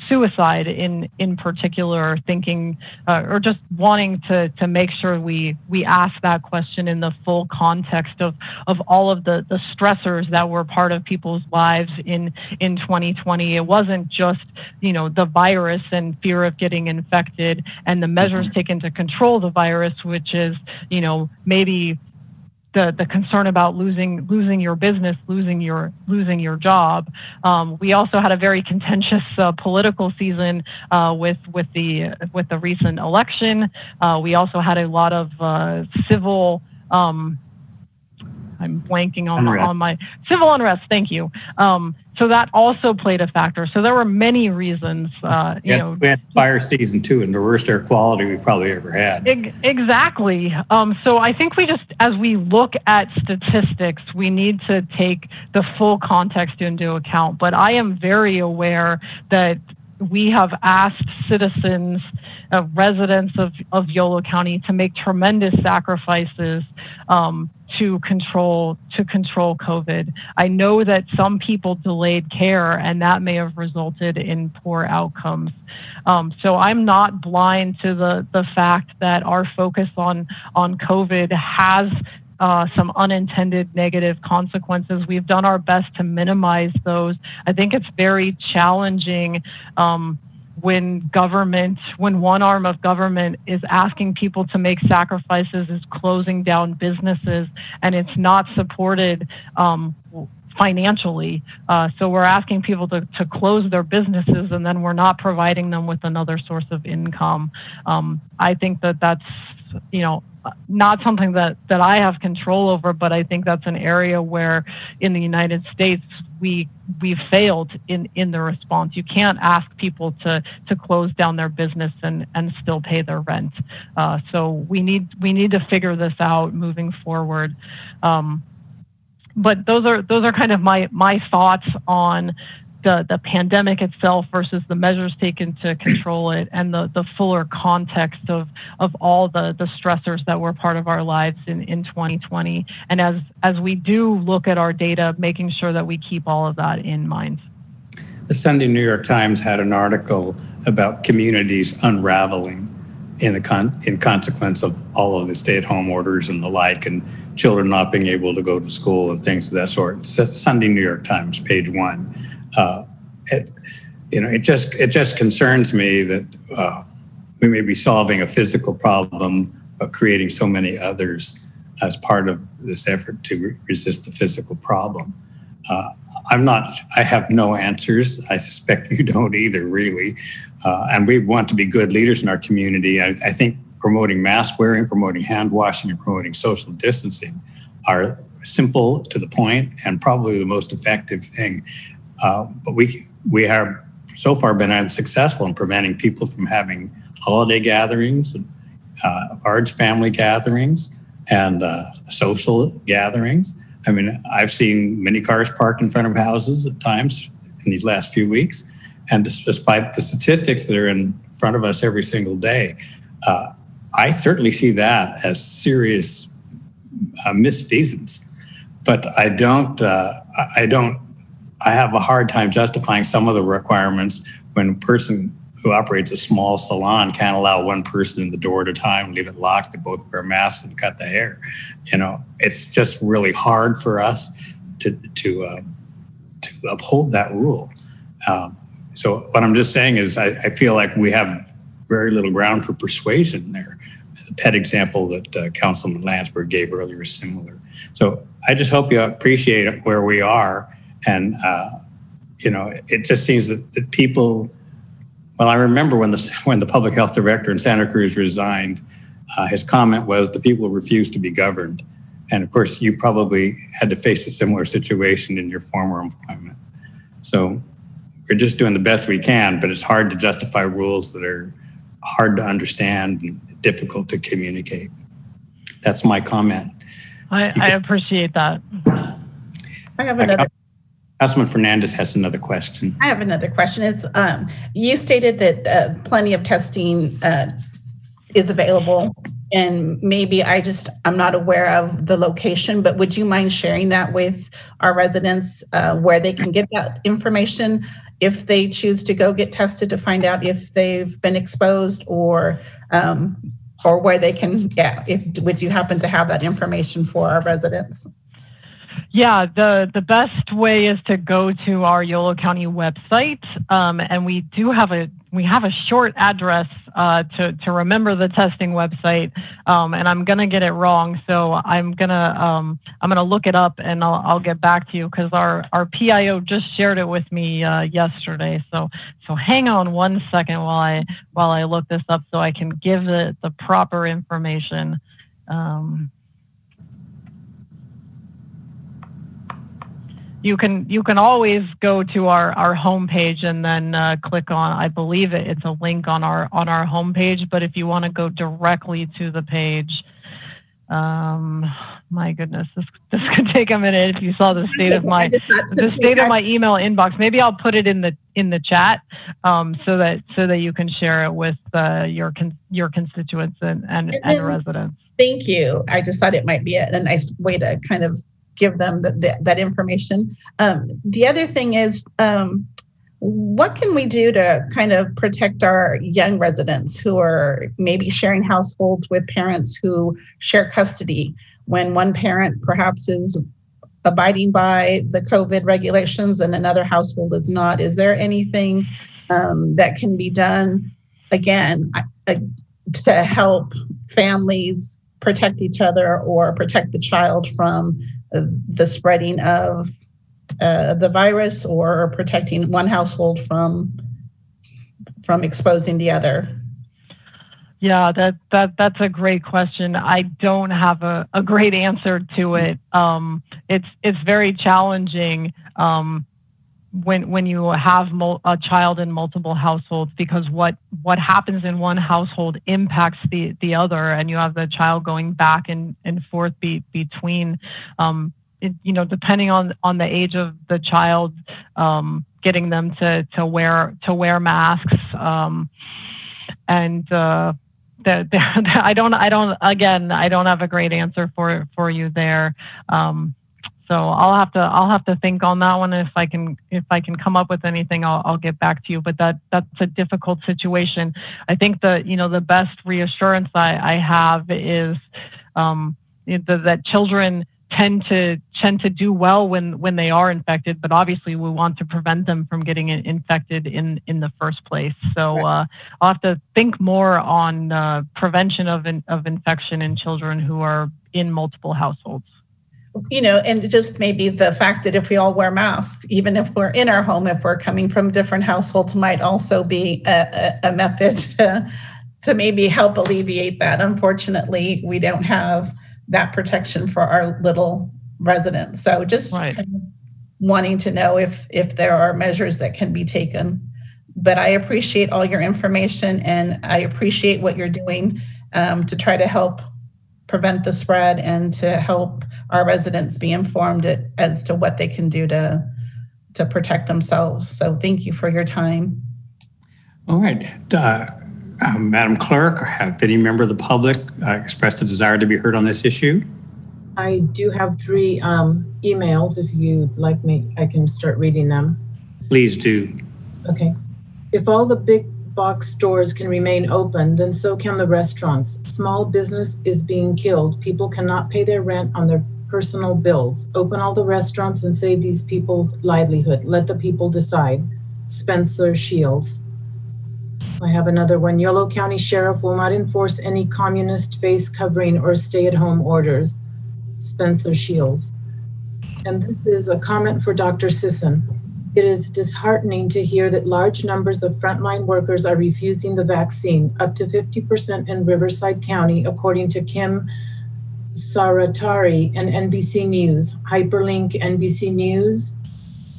suicide in particular, thinking or just wanting to make sure we ask that question in the full context of all of the stressors that were part of people's lives in 2020. It wasn't just, the virus and fear of getting infected and the measures taken to control the virus, which is, maybe the concern about losing your business, losing your job. We also had a very contentious political season with the recent election. We also had a lot of civil. I'm blanking on my civil unrest. Thank you. So that also played a factor. So there were many reasons. We had fire season too, and the worst air quality we've probably ever had. Exactly. So I think we just, as we look at statistics, we need to take the full context into account. But I am very aware that we have asked citizens, residents of Yolo County, to make tremendous sacrifices to control COVID. I know that some people delayed care, and that may have resulted in poor outcomes. So I'm not blind to the fact that our focus on COVID has some unintended negative consequences. We've done our best to minimize those. I think it's very challenging when one arm of government is asking people to make sacrifices, is closing down businesses, and it's not supported financially. So we're asking people to close their businesses, and then we're not providing them with another source of income. I think that's not something that I have control over, but I think that's an area where in the United States we've failed in the response. You can't ask people to close down their business and still pay their rent. So we need to figure this out moving forward. But those are kind of my thoughts on the pandemic itself versus the measures taken to control it, and the fuller context of all the stressors that were part of our lives in 2020. And as we do look at our data, making sure that we keep all of that in mind. The Sunday New York Times had an article about communities unraveling in consequence of all of the stay-at-home orders and the like, and children not being able to go to school and things of that sort. Sunday New York Times, page 1. It just concerns me that we may be solving a physical problem, but creating so many others as part of this effort to resist the physical problem. I have no answers. I suspect you don't either, really. And we want to be good leaders in our community. I think promoting mask wearing, promoting hand washing, and promoting social distancing are simple, to the point, and probably the most effective thing. But we have so far been unsuccessful in preventing people from having holiday gatherings, large family gatherings, and social gatherings. I mean, I've seen many cars parked in front of houses at times in these last few weeks. And despite the statistics that are in front of us every single day, I certainly see that as serious misfeasance. But I have a hard time justifying some of the requirements when a person who operates a small salon can't allow one person in the door at a time, leave it locked, they both wear masks and cut the hair. It's just really hard for us to uphold that rule. So what I'm just saying is I feel like we have very little ground for persuasion there. The pet example that Councilman Landsberg gave earlier is similar. So I just hope you appreciate where we are. And, it just seems that people, well, I remember when the public health director in Santa Cruz resigned, his comment was the people refused to be governed. And of course, you probably had to face a similar situation in your former employment. So we're just doing the best we can, but it's hard to justify rules that are hard to understand and difficult to communicate. That's my comment. I appreciate that. I have another. Councilman Fernandez has another question. I have another question. It's you stated that plenty of testing is available, and maybe I'm not aware of the location, but would you mind sharing that with our residents where they can get that information if they choose to go get tested to find out if they've been exposed, or where they can, would you happen to have that information for our residents? Yeah, the best way is to go to our Yolo County website, and we have a short address to remember the testing website, and I'm gonna get it wrong, so I'm gonna look it up and I'll get back to you because our PIO just shared it with me yesterday. So hang on one second while I look this up so I can give the proper information. You can always go to our homepage and then click on, I believe it's a link on our homepage, but if you want to go directly to the page, my goodness, this could take a minute. If you saw the state of my email inbox, maybe I'll put it in the chat so that you can share it with your constituents and residents. Thank you. I just thought it might be a nice way to kind of give them that information. The other thing is, what can we do to kind of protect our young residents who are maybe sharing households with parents who share custody when one parent perhaps is abiding by the COVID regulations and another household is not? Is there anything that can be done, again, to help families protect each other or protect the child from the spreading of the virus, or protecting one household from exposing the other? Yeah, that's a great question. I don't have a great answer to it. It's very challenging when you have a child in multiple households, because what happens in one household impacts the other, and you have the child going back and forth between, depending on the age of the child, getting them to wear masks, and I don't have a great answer for you there. So I'll have to think on that one. If I can come up with anything, I'll get back to you. But that's a difficult situation. I think the best reassurance I have is that children tend to do well when they are infected, but obviously we want to prevent them from getting infected in the first place. So I'll have to think more on prevention of infection in children who are in multiple households. And just maybe the fact that if we all wear masks, even if we're in our home, if we're coming from different households, might also be a method to maybe help alleviate that. Unfortunately, we don't have that protection for our little residents. So just kind of wanting to know if there are measures that can be taken. But I appreciate all your information, and I appreciate what you're doing to try to help prevent the spread and to help our residents be informed as to what they can do to protect themselves. So thank you for your time. All right. Madam Clerk, have any member of the public expressed a desire to be heard on this issue? I do have 3 emails. If you'd like me, I can start reading them. Please do. Okay. If all the big box stores can remain open, then so can the restaurants. Small business is being killed. People cannot pay their rent on their personal bills. Open all the restaurants and save these people's livelihood. Let the people decide. Spencer Shields. I have another one. Yolo County Sheriff will not enforce any communist face covering or stay-at-home orders. Spencer Shields. And this is a comment for Dr. Sisson. It is disheartening to hear that large numbers of frontline workers are refusing the vaccine, up to 50% in Riverside County, according to Kim Saratari and NBC News. Hyperlink NBC News.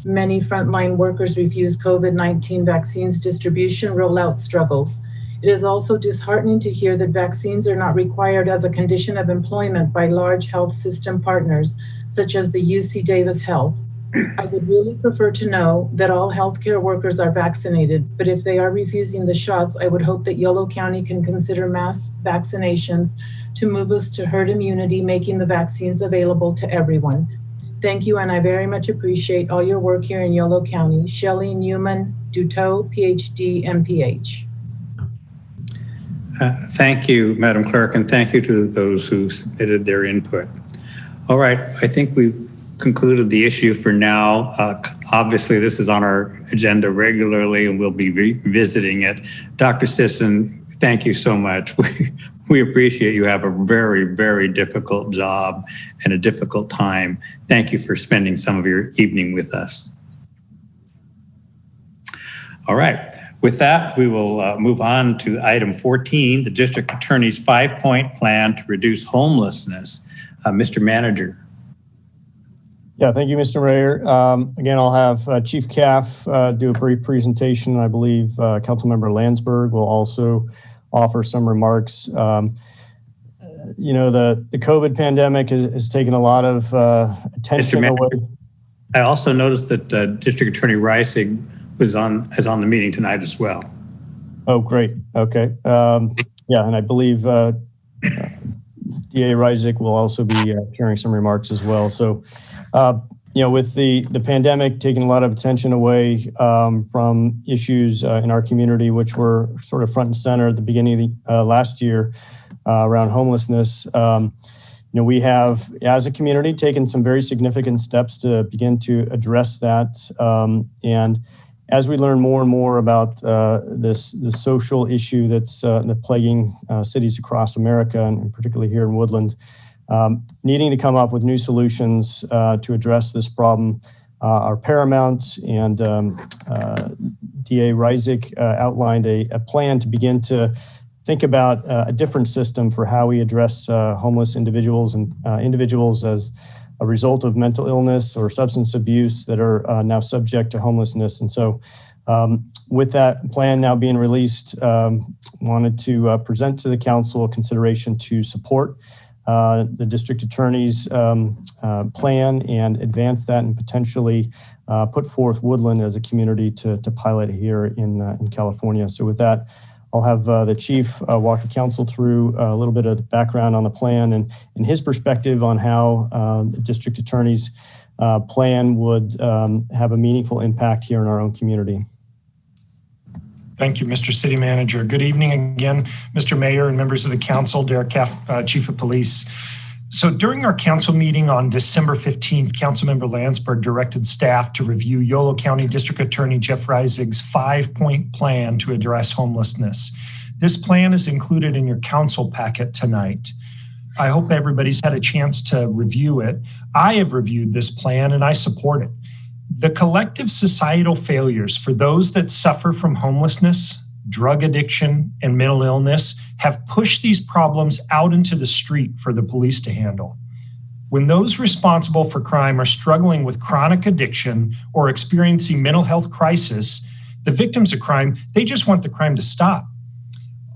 Many frontline workers refuse COVID-19 vaccines distribution rollout struggles. It is also disheartening to hear that vaccines are not required as a condition of employment by large health system partners, such as the UC Davis Health. I would really prefer to know that all healthcare workers are vaccinated, but if they are refusing the shots, I would hope that Yolo County can consider mass vaccinations to move us to herd immunity, making the vaccines available to everyone. Thank you, and I very much appreciate all your work here in Yolo County. Shelley Newman Duteau, PhD, MPH. Thank you, Madam Clerk, and thank you to those who submitted their input. All right, I think we've concluded the issue for now. Obviously, this is on our agenda regularly, and we'll be revisiting it. Dr. Sisson, thank you so much. We appreciate you have a very, very difficult job and a difficult time. Thank you for spending some of your evening with us. All right. With that, we will move on to item 14, the District Attorney's 5-point plan to reduce homelessness. Mr. Manager. Yeah, thank you, Mr. Mayor. Again, I'll have Chief Caff do a brief presentation. I believe Councilmember Landsberg will also offer some remarks. The COVID pandemic has taken a lot of attention away. I also noticed that District Attorney Reisig is on the meeting tonight as well. Oh, great. Okay. And I believe DA Reisig will also be sharing some remarks as well. So, with the pandemic taking a lot of attention away from issues in our community, which were sort of front and center at the beginning of last year around homelessness, we have, as a community, taken some very significant steps to begin to address that. And as we learn more and more about this social issue that's plaguing cities across America, and particularly here in Woodland, needing to come up with new solutions to address this problem are paramount. And DA Reisig outlined a plan to begin to think about a different system for how we address homeless individuals and individuals as a result of mental illness or substance abuse that are now subject to homelessness. And so with that plan now being released, wanted to present to the council a consideration to support the district attorney's plan and advance that, and potentially put forth Woodland as a community to pilot here in California. So with that, I'll have the chief walk the council through a little bit of the background on the plan and his perspective on how the district attorney's plan would have a meaningful impact here in our own community. Thank you, Mr. City Manager. Good evening again, Mr. Mayor and members of the council, Derek Caff, Chief of Police. So during our council meeting on December 15th, Councilmember Landsberg directed staff to review Yolo County District Attorney Jeff Reisig's 5-point plan to address homelessness. This plan is included in your council packet tonight. I hope everybody's had a chance to review it. I have reviewed this plan and I support it. The collective societal failures for those that suffer from homelessness, drug addiction, and mental illness have pushed these problems out into the street for the police to handle. When those responsible for crime are struggling with chronic addiction or experiencing mental health crisis, the victims of crime, they just want the crime to stop.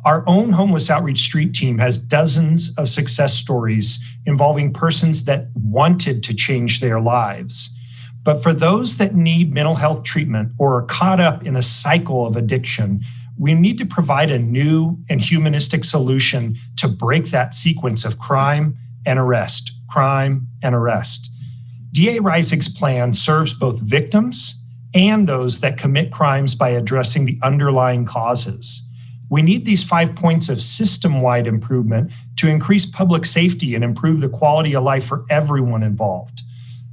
Our own homeless outreach street team has dozens of success stories involving persons that wanted to change their lives. But for those that need mental health treatment or are caught up in a cycle of addiction, we need to provide a new and humanistic solution to break that sequence of crime and arrest, crime and arrest. DA Reisig's plan serves both victims and those that commit crimes by addressing the underlying causes. We need these 5 points of system-wide improvement to increase public safety and improve the quality of life for everyone involved.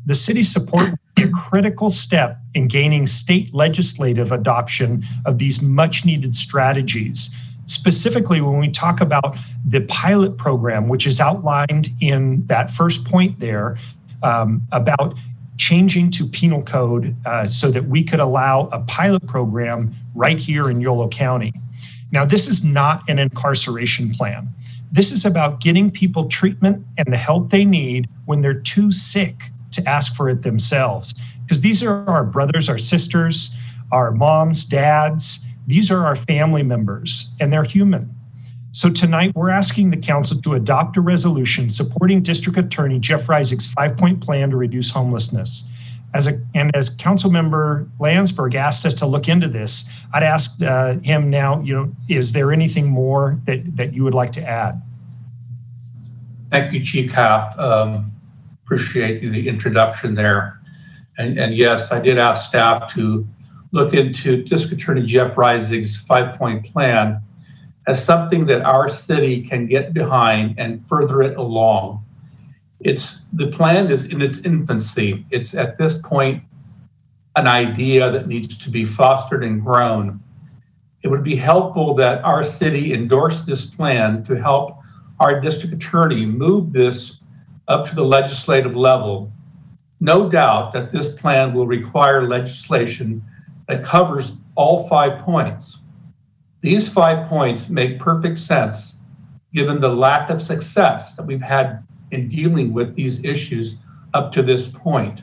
The city's support will be a critical step in gaining state legislative adoption of these much-needed strategies. Specifically, when we talk about the pilot program, which is outlined in that first point there, about changing to penal code so that we could allow a pilot program right here in Yolo County. Now, this is not an incarceration plan. This is about getting people treatment and the help they need when they're too sick to ask for it themselves. Because these are our brothers, our sisters, our moms, dads. These are our family members, and they're human. So tonight, we're asking the council to adopt a resolution supporting District Attorney Jeff Reisig's 5-point plan to reduce homelessness. As Councilmember Landsberg asked us to look into this, I'd ask him now, is there anything more that you would like to add? Thank you, Chief Caff. Appreciate the introduction there. And yes, I did ask staff to look into District Attorney Jeff Reisig's 5-point plan as something that our city can get behind and further it along. The plan is in its infancy. It's at this point an idea that needs to be fostered and grown. It would be helpful that our city endorse this plan to help our district attorney move this up to the legislative level. No doubt that this plan will require legislation that covers all 5 points. These 5 points make perfect sense given the lack of success that we've had in dealing with these issues up to this point.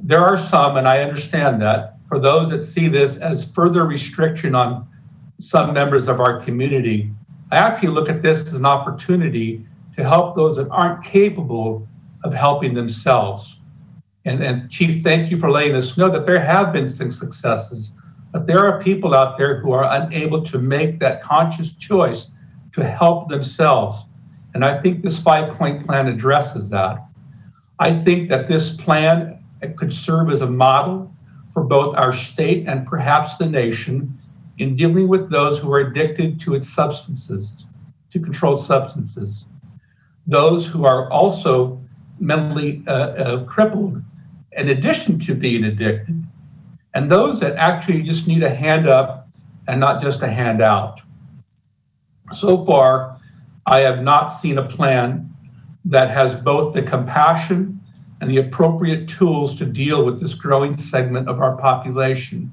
There are some, and I understand that, for those that see this as further restriction on some members of our community, I actually look at this as an opportunity to help those that aren't capable of helping themselves. And Chief, thank you for letting us know that there have been some successes, but there are people out there who are unable to make that conscious choice to help themselves. And I think this 5-point plan addresses that. I think that this plan could serve as a model for both our state and perhaps the nation in dealing with those who are addicted to its substances, to controlled substances, those who are also mentally crippled in addition to being addicted, and those that actually just need a hand up and not just a hand out. So far, I have not seen a plan that has both the compassion and the appropriate tools to deal with this growing segment of our population.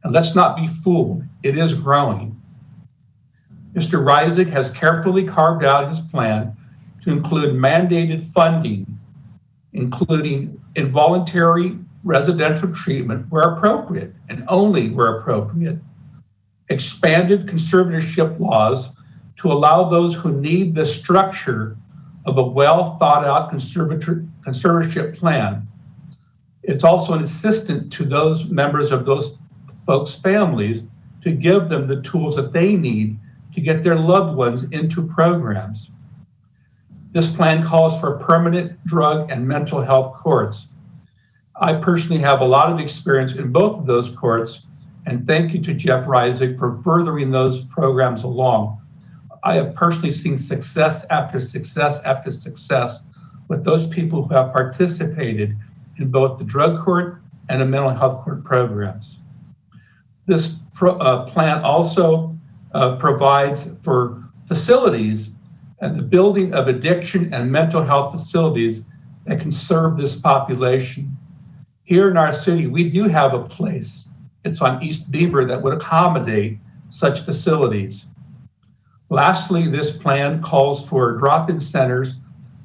And let's not be fooled, it is growing. Mr. Reisig has carefully carved out his plan to include mandated funding, including involuntary residential treatment where appropriate and only where appropriate, expanded conservatorship laws to allow those who need the structure of a well thought out conservatorship plan. It's also an assistant to those members of those folks' families to give them the tools that they need to get their loved ones into programs. This plan calls for permanent drug and mental health courts. I personally have a lot of experience in both of those courts, and thank you to Jeff Reisig for furthering those programs along. I have personally seen success after success after success with those people who have participated in both the drug court and the mental health court programs. This plan also provides for facilities and the building of addiction and mental health facilities that can serve this population. Here in our city, we do have a place. It's on East Beaver that would accommodate such facilities. Lastly, this plan calls for drop-in centers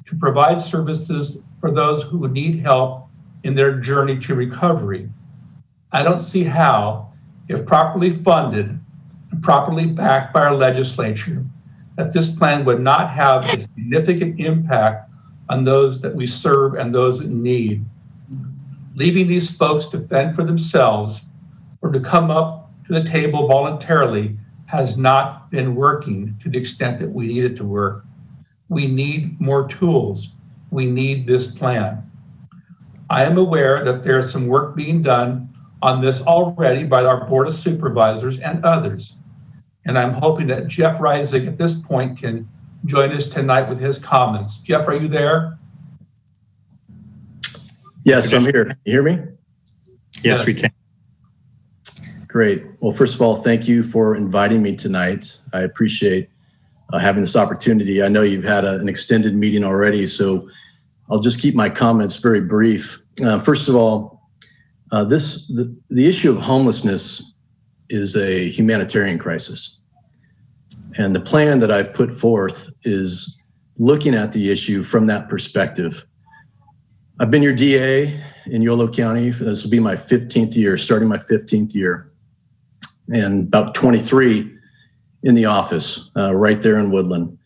to provide services for those who need help in their journey to recovery. I don't see how, if properly funded and properly backed by our legislature, that this plan would not have a significant impact on those that we serve and those in need. Leaving these folks to fend for themselves or to come up to the table voluntarily has not been working to the extent that we need it to work. We need more tools. We need this plan. I am aware that there's some work being done on this already by our Board of Supervisors and others. And I'm hoping that Jeff Reisig at this point can join us tonight with his comments. Jeff, are you there? Yes, I'm here. Can you hear me? Yes, we can. Great. Well, first of all, thank you for inviting me tonight. I appreciate having this opportunity. I know you've had an extended meeting already, so I'll just keep my comments very brief. First of all, the issue of homelessness is a humanitarian crisis. And the plan that I've put forth is looking at the issue from that perspective. I've been your DA in Yolo County. This will be my 15th year, starting my 15th year, and about 23 in the office, right there in Woodland.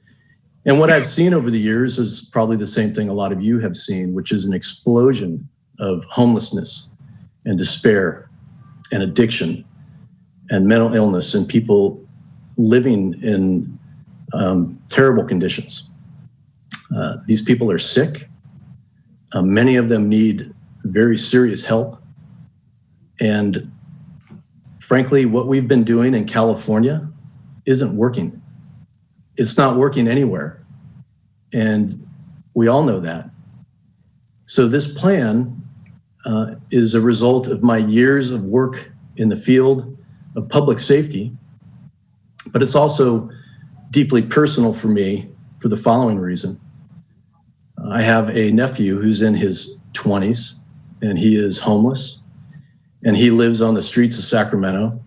And what I've seen over the years is probably the same thing a lot of you have seen, which is an explosion of homelessness and despair and addiction and mental illness and people living in terrible conditions. These people are sick. Many of them need very serious help. And frankly, what we've been doing in California isn't working. It's not working anywhere. And We all know that. So this plan is a result of my years of work in the field of public safety, but it's also deeply personal for me for the following reason. I have a nephew who's in his 20s, and he is homeless, and he lives on the streets of Sacramento.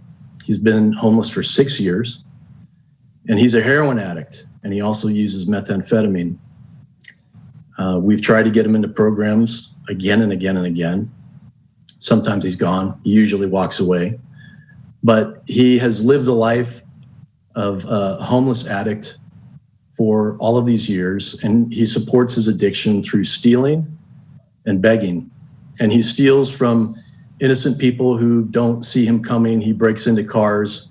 He's been homeless for 6 years, and he's a heroin addict, and he also uses methamphetamine. We've tried to get him into programs again and again and again. Sometimes he's gone. He usually walks away. But he has lived the life of a homeless addict for all of these years, and he supports his addiction through stealing and begging. And he steals from innocent people who don't see him coming. He breaks into cars.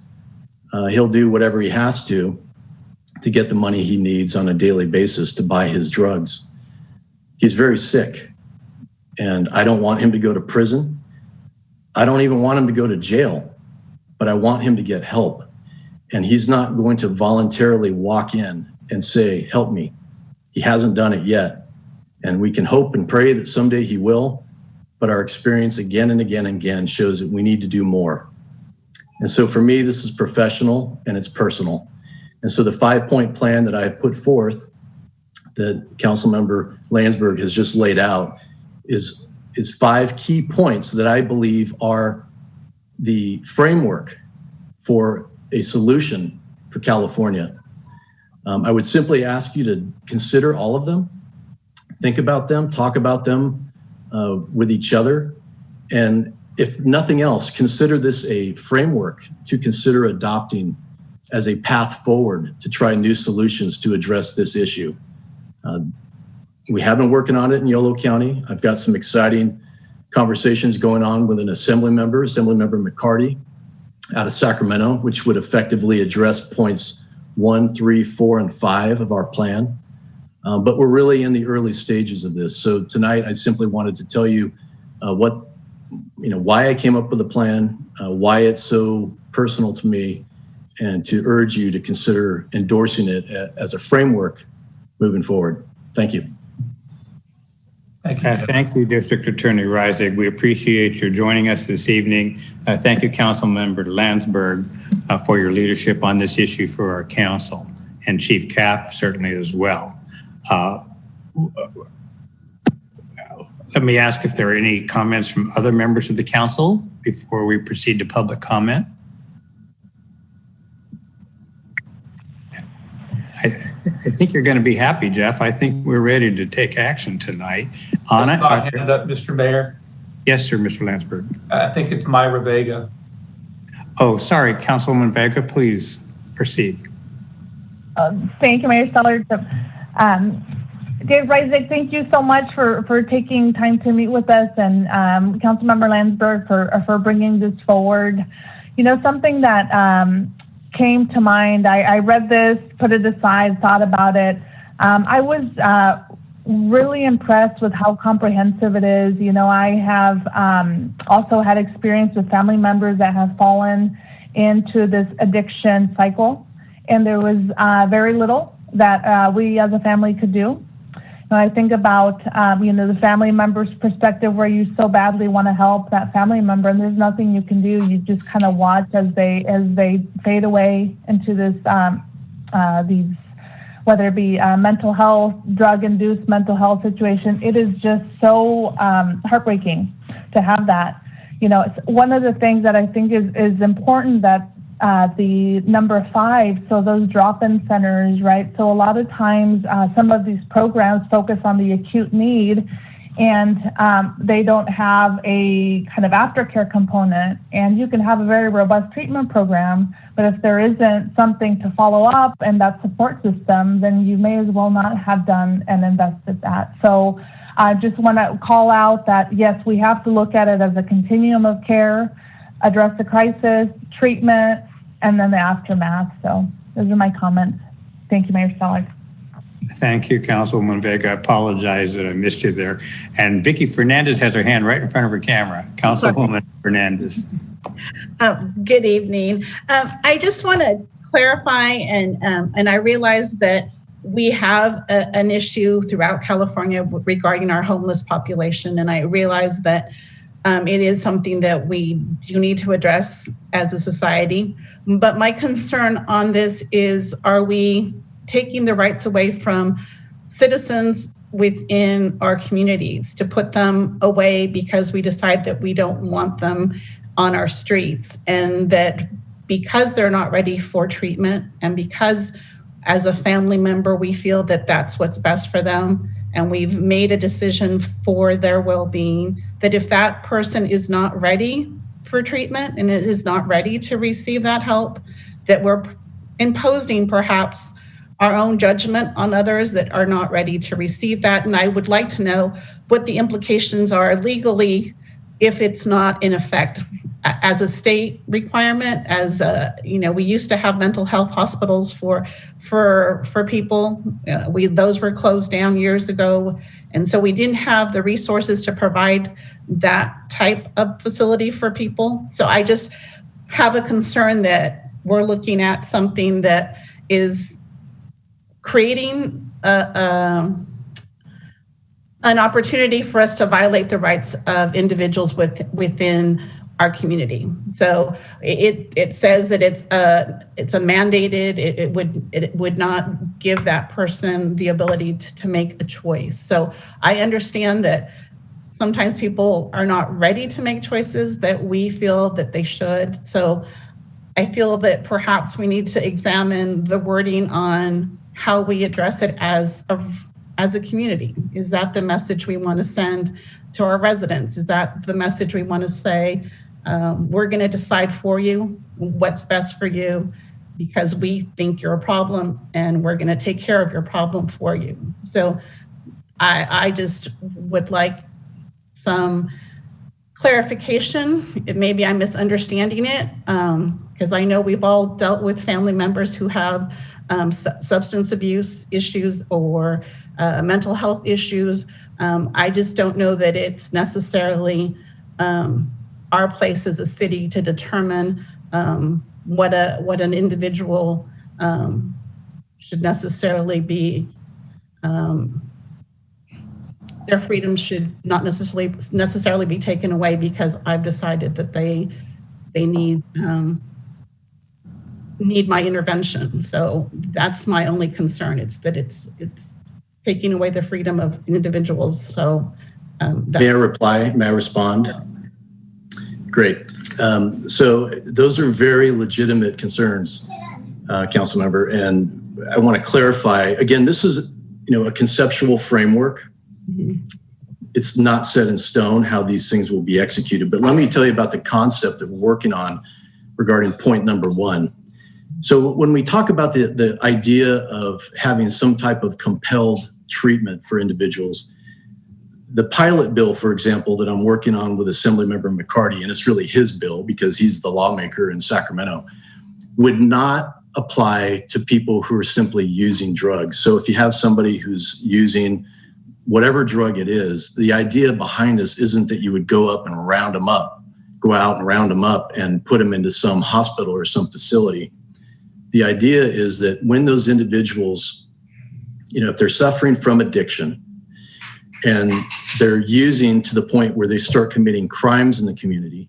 He'll do whatever he has to get the money he needs on a daily basis to buy his drugs. He's very sick, and I don't want him to go to prison. I don't even want him to go to jail, but I want him to get help. And he's not going to voluntarily walk in and say, help me. He hasn't done it yet. And we can hope and pray that someday he will, but our experience again and again and again shows that we need to do more. And so for me, this is professional and it's personal. And so the 5-point plan that I have put forth that Councilmember Landsberg has just laid out is 5 key points that I believe are the framework for a solution for California. I would simply ask you to consider all of them, think about them, talk about them with each other, and if nothing else, consider this a framework to consider adopting as a path forward to try new solutions to address this issue. We have been working on it in Yolo County. I've got some exciting conversations going on with an Assemblymember McCarty out of Sacramento, which would effectively address points 1, 3, 4, and 5 of our plan. But we're really in the early stages of this. So tonight, I simply wanted to tell you why I came up with the plan, why it's so personal to me, and to urge you to consider endorsing it as a framework moving forward. Thank you. Thank you, District Attorney Reisig. We appreciate your joining us this evening. Thank you, Councilmember Landsberg, for your leadership on this issue for our council, and Chief Caff certainly as well. Let me ask if there are any comments from other members of the council before we proceed to public comment. I think you're going to be happy, Jeff. I think we're ready to take action tonight. Anna? Hand up, Mr. Mayor. Yes, sir, Mr. Landsberg. I think it's Myra Vega. Oh, sorry, Councilwoman Vega, please proceed. Thank you, Mayor Stallard. Dave Reisig, thank you so much for taking time to meet with us, and Councilmember Landsberg for bringing this forward. You know, something that came to mind, I read this, put it aside, thought about it. I was really impressed with how comprehensive it is. You know, I have also had experience with family members that have fallen into this addiction cycle, and there was very little that we as a family could do. And I think about, the family member's perspective, where you so badly want to help that family member, and there's nothing you can do. You just kind of watch as they fade away into this, these, whether it be mental health, drug-induced mental health situation. It is just so heartbreaking to have that. You know, it's one of the things that I think is important, that the number 5, so those drop-in centers, right? So a lot of times some of these programs focus on the acute need, and they don't have a kind of aftercare component. And you can have a very robust treatment program, but if there isn't something to follow up and that support system, then you may as well not have done and invested that. So I just want to call out that, yes, we have to look at it as a continuum of care, address the crisis, treatment, and then the aftermath. So those are my comments. Thank you, Mayor Stallard. Thank you, Councilwoman Vega. I apologize that I missed you there. And Vicki Fernandez has her hand right in front of her camera. Councilwoman Fernandez. Good evening. I just want to clarify, and I realize that we have an issue throughout California regarding our homeless population, and I realize that it is something that we do need to address as a society. But my concern on this is, are we taking the rights away from citizens within our communities to put them away because we decide that we don't want them on our streets, and that because they're not ready for treatment, and because as a family member we feel that that's what's best for them, and we've made a decision for their well-being, that if that person is not ready for treatment and it is not ready to receive that help, that we're imposing perhaps our own judgment on others that are not ready to receive that. And I would like to know what the implications are legally if it's not in effect as a state requirement. As we used to have mental health hospitals for people. Those were closed down years ago, and so we didn't have the resources to provide that type of facility for people. So I just have a concern that we're looking at something that is creating an opportunity for us to violate the rights of individuals within our community. So it says that it's a mandated. It would not give that person the ability to make a choice. So I understand that sometimes people are not ready to make choices that we feel that they should. So I feel that perhaps we need to examine the wording on how we address it as a community. Is that the message we want to send to our residents? Is that the message we want to say, we're going to decide for you what's best for you because we think you're a problem, and we're going to take care of your problem for you? So I just would like some clarification. Maybe I'm misunderstanding it, because I know we've all dealt with family members who have substance abuse issues or mental health issues. I just don't know that it's necessarily our place as a city to determine what an individual should necessarily be. Their freedom should not necessarily be taken away because I've decided that they need my intervention. So that's my only concern. It's that it's taking away the freedom of individuals. So may I reply? May I respond? Great. So those are very legitimate concerns, council member. And I want to clarify, again, this is a conceptual framework. Mm-hmm. It's not set in stone how these things will be executed. But let me tell you about the concept that we're working on regarding point number one. So when we talk about the idea of having some type of compelled treatment for individuals, the pilot bill, for example, that I'm working on with Assemblymember McCarty, and it's really his bill because he's the lawmaker in Sacramento, would not apply to people who are simply using drugs. So if you have somebody who's using whatever drug it is, the idea behind this isn't that you would go out and round them up and put them into some hospital or some facility. The idea is that when those individuals, if they're suffering from addiction and they're using to the point where they start committing crimes in the community,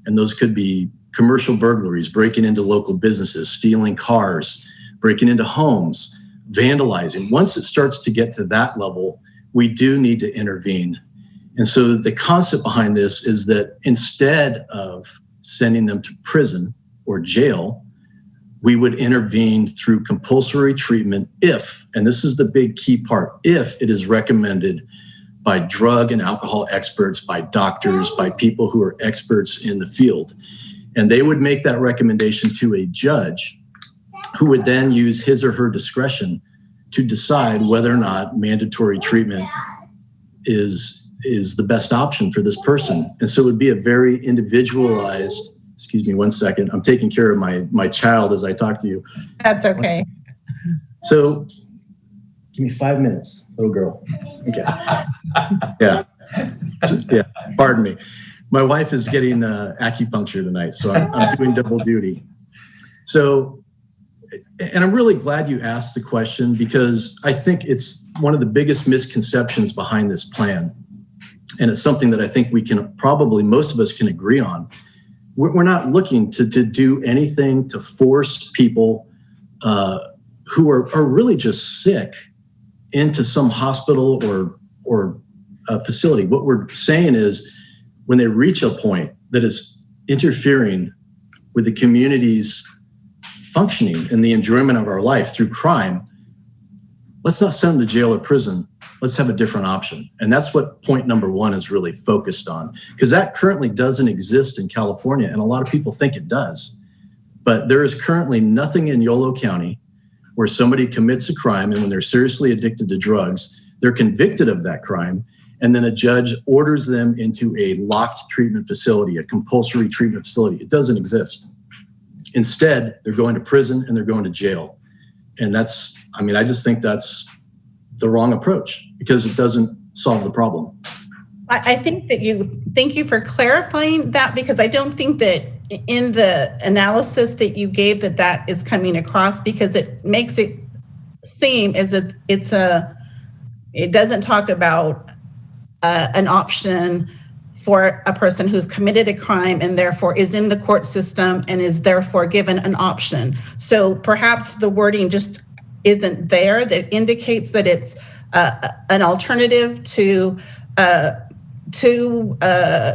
and those could be commercial burglaries, breaking into local businesses, stealing cars, breaking into homes, vandalizing. Once it starts to get to that level, we do need to intervene. And so the concept behind this is that instead of sending them to prison or jail, we would intervene through compulsory treatment if, and this is the big key part, if it is recommended by drug and alcohol experts, by doctors, by people who are experts in the field. And they would make that recommendation to a judge who would then use his or her discretion to decide whether or not mandatory treatment is the best option for this person. And so it would be a very individualized, excuse me one second, I'm taking care of my child as I talk to you. That's okay. So give me 5 minutes, little girl. Okay. Yeah, pardon me. My wife is getting acupuncture tonight, so I'm doing double duty. So And I'm really glad you asked the question, because I think it's one of the biggest misconceptions behind this plan. And it's something that I think we can probably, most of us can agree on. We're not looking to do anything to force people who are really just sick into some hospital or facility. What we're saying is, when they reach a point that is interfering with the community's functioning and the enjoyment of our life through crime, let's not send them to jail or prison. Let's have a different option. And that's what point number one is really focused on, because that currently doesn't exist in California. And a lot of people think it does. But there is currently nothing in Yolo County where somebody commits a crime, and when they're seriously addicted to drugs, they're convicted of that crime, and then a judge orders them into a locked treatment facility, a compulsory treatment facility. It doesn't exist. Instead, they're going to prison and they're going to jail. And I just think that's the wrong approach, because it doesn't solve the problem. I think that thank you for clarifying that, because I don't think that in the analysis that you gave that is coming across, because it makes it seem as if it doesn't talk about an option for a person who's committed a crime and therefore is in the court system and is therefore given an option. So perhaps the wording just isn't there that indicates that it's an alternative to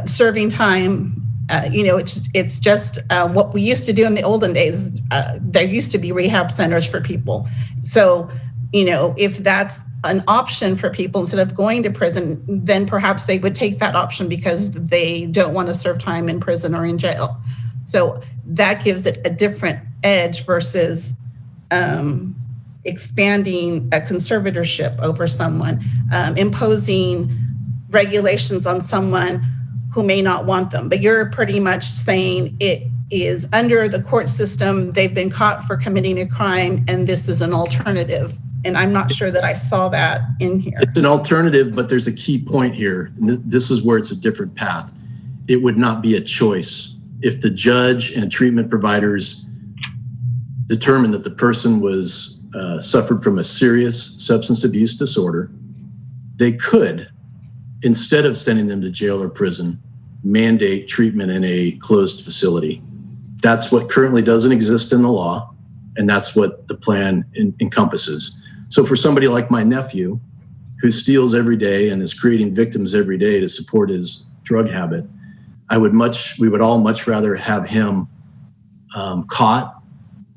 serving time. It's just what we used to do in the olden days. There used to be rehab centers for people. So, if that's an option for people instead of going to prison, then perhaps they would take that option because they don't want to serve time in prison or in jail. So that gives it a different edge versus expanding a conservatorship over someone, imposing regulations on someone who may not want them. But you're pretty much saying it is under the court system, they've been caught for committing a crime, and this is an alternative. And I'm not sure that I saw that in here. It's an alternative, but there's a key point here. This is where it's a different path. It would not be a choice. If the judge and treatment providers determined that the person was suffered from a serious substance abuse disorder, they could, instead of sending them to jail or prison, mandate treatment in a closed facility. That's what currently doesn't exist in the law, and that's what the plan encompasses. So for somebody like my nephew, who steals every day and is creating victims every day to support his drug habit, we would all much rather have him caught,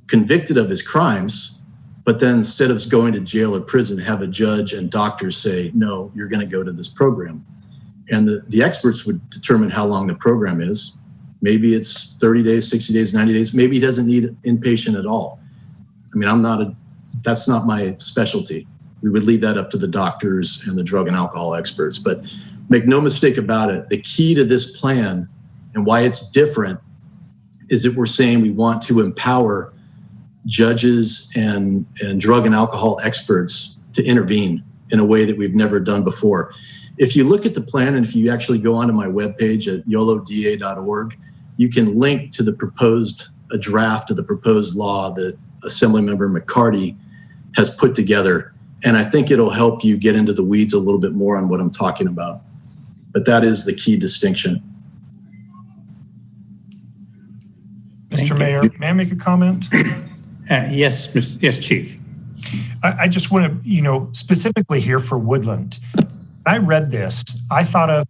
convicted of his crimes, but then instead of going to jail or prison, have a judge and doctors say, no, you're going to go to this program. And the experts would determine how long the program is. Maybe it's 30 days, 60 days, 90 days. Maybe he doesn't need inpatient at all. I mean, that's not my specialty. We would leave that up to the doctors and the drug and alcohol experts. But make no mistake about it, the key to this plan and why it's different is that we're saying we want to empower judges and drug and alcohol experts to intervene in a way that we've never done before. If you look at the plan, and if you actually go onto my webpage at yoloda.org, you can link to a draft of the proposed law that Assemblymember McCarty has put together. And I think it'll help you get into the weeds a little bit more on what I'm talking about. But that is the key distinction. Mr. Mayor, may I make a comment? Yes, Chief. I just want to, specifically here for Woodland. I read this.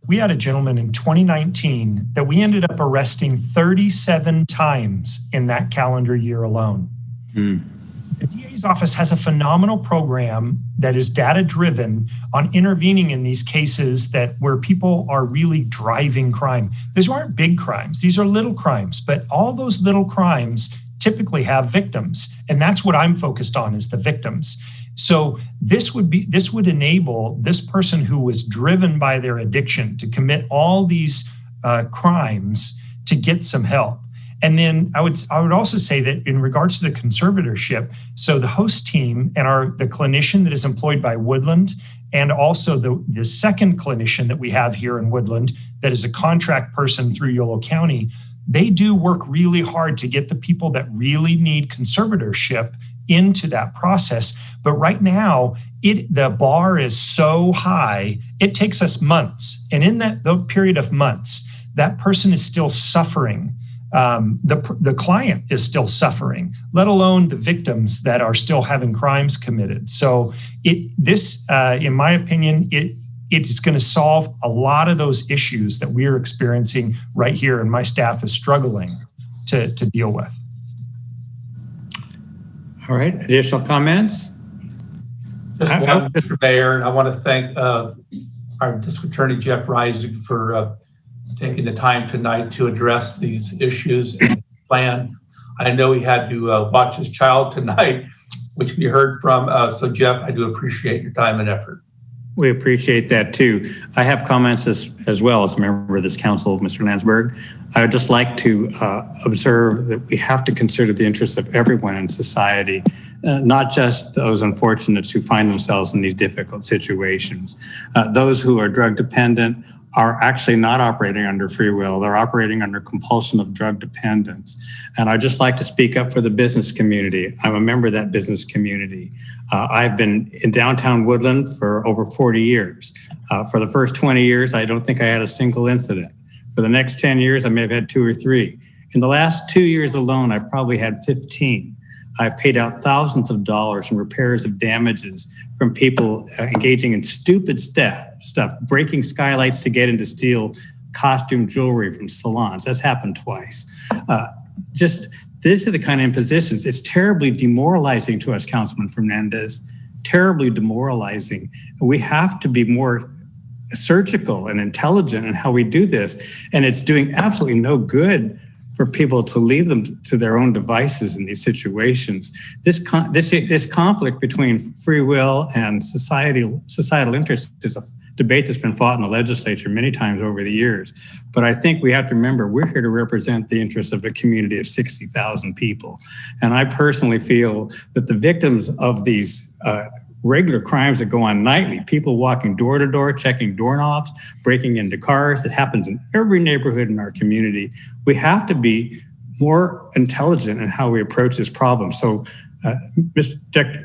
We had a gentleman in 2019 that we ended up arresting 37 times in that calendar year alone. The DA's office has a phenomenal program that is data-driven on intervening in these cases where people are really driving crime. These aren't big crimes. These are little crimes, but all those little crimes typically have victims. And that's what I'm focused on, is the victims. So this would enable this person who was driven by their addiction to commit all these crimes to get some help. And then I would also say that in regards to the conservatorship, so the host team and the clinician that is employed by Woodland, and also the second clinician that we have here in Woodland that is a contract person through Yolo County, they do work really hard to get the people that really need conservatorship into that process. But right now, the bar is so high, it takes us months. And in the period of months, that person is still suffering. The client is still suffering, let alone the victims that are still having crimes committed. So in my opinion, it is going to solve a lot of those issues that we are experiencing right here, and my staff is struggling to deal with. All right, additional comments? Just one, Mr. Mayor, and I want to thank our District Attorney Jeff Reisig for taking the time tonight to address these issues and plan. I know he had to watch his child tonight, which we heard from. So Jeff, I do appreciate your time and effort. We appreciate that too. I have comments as well as a member of this council, Mr. Landsberg. I would just like to observe that we have to consider the interests of everyone in society, not just those unfortunates who find themselves in these difficult situations. Those who are drug dependent are actually not operating under free will. They're operating under compulsion of drug dependence. And I'd just like to speak up for the business community. I'm a member of that business community. I've been in downtown Woodland for over 40 years. For the first 20 years, I don't think I had a single incident. For the next 10 years, I may have had 2 or 3. In the last 2 years alone, I probably had 15. I've paid out thousands of dollars in repairs of damages from people engaging in stupid stuff, breaking skylights to get in to steal costume jewelry from salons. That's happened twice. These are the kind of impositions. It's terribly demoralizing to us, Councilman Fernandez, terribly demoralizing. We have to be more surgical and intelligent in how we do this. And it's doing absolutely no good for people to leave them to their own devices in these situations. This conflict between free will and societal interest is a debate that's been fought in the legislature many times over the years. But I think we have to remember we're here to represent the interests of a community of 60,000 people. And I personally feel that the victims of these regular crimes that go on nightly, people walking door to door, checking doorknobs, breaking into cars. It happens in every neighborhood in our community. We have to be more intelligent in how we approach this problem. So, Mr.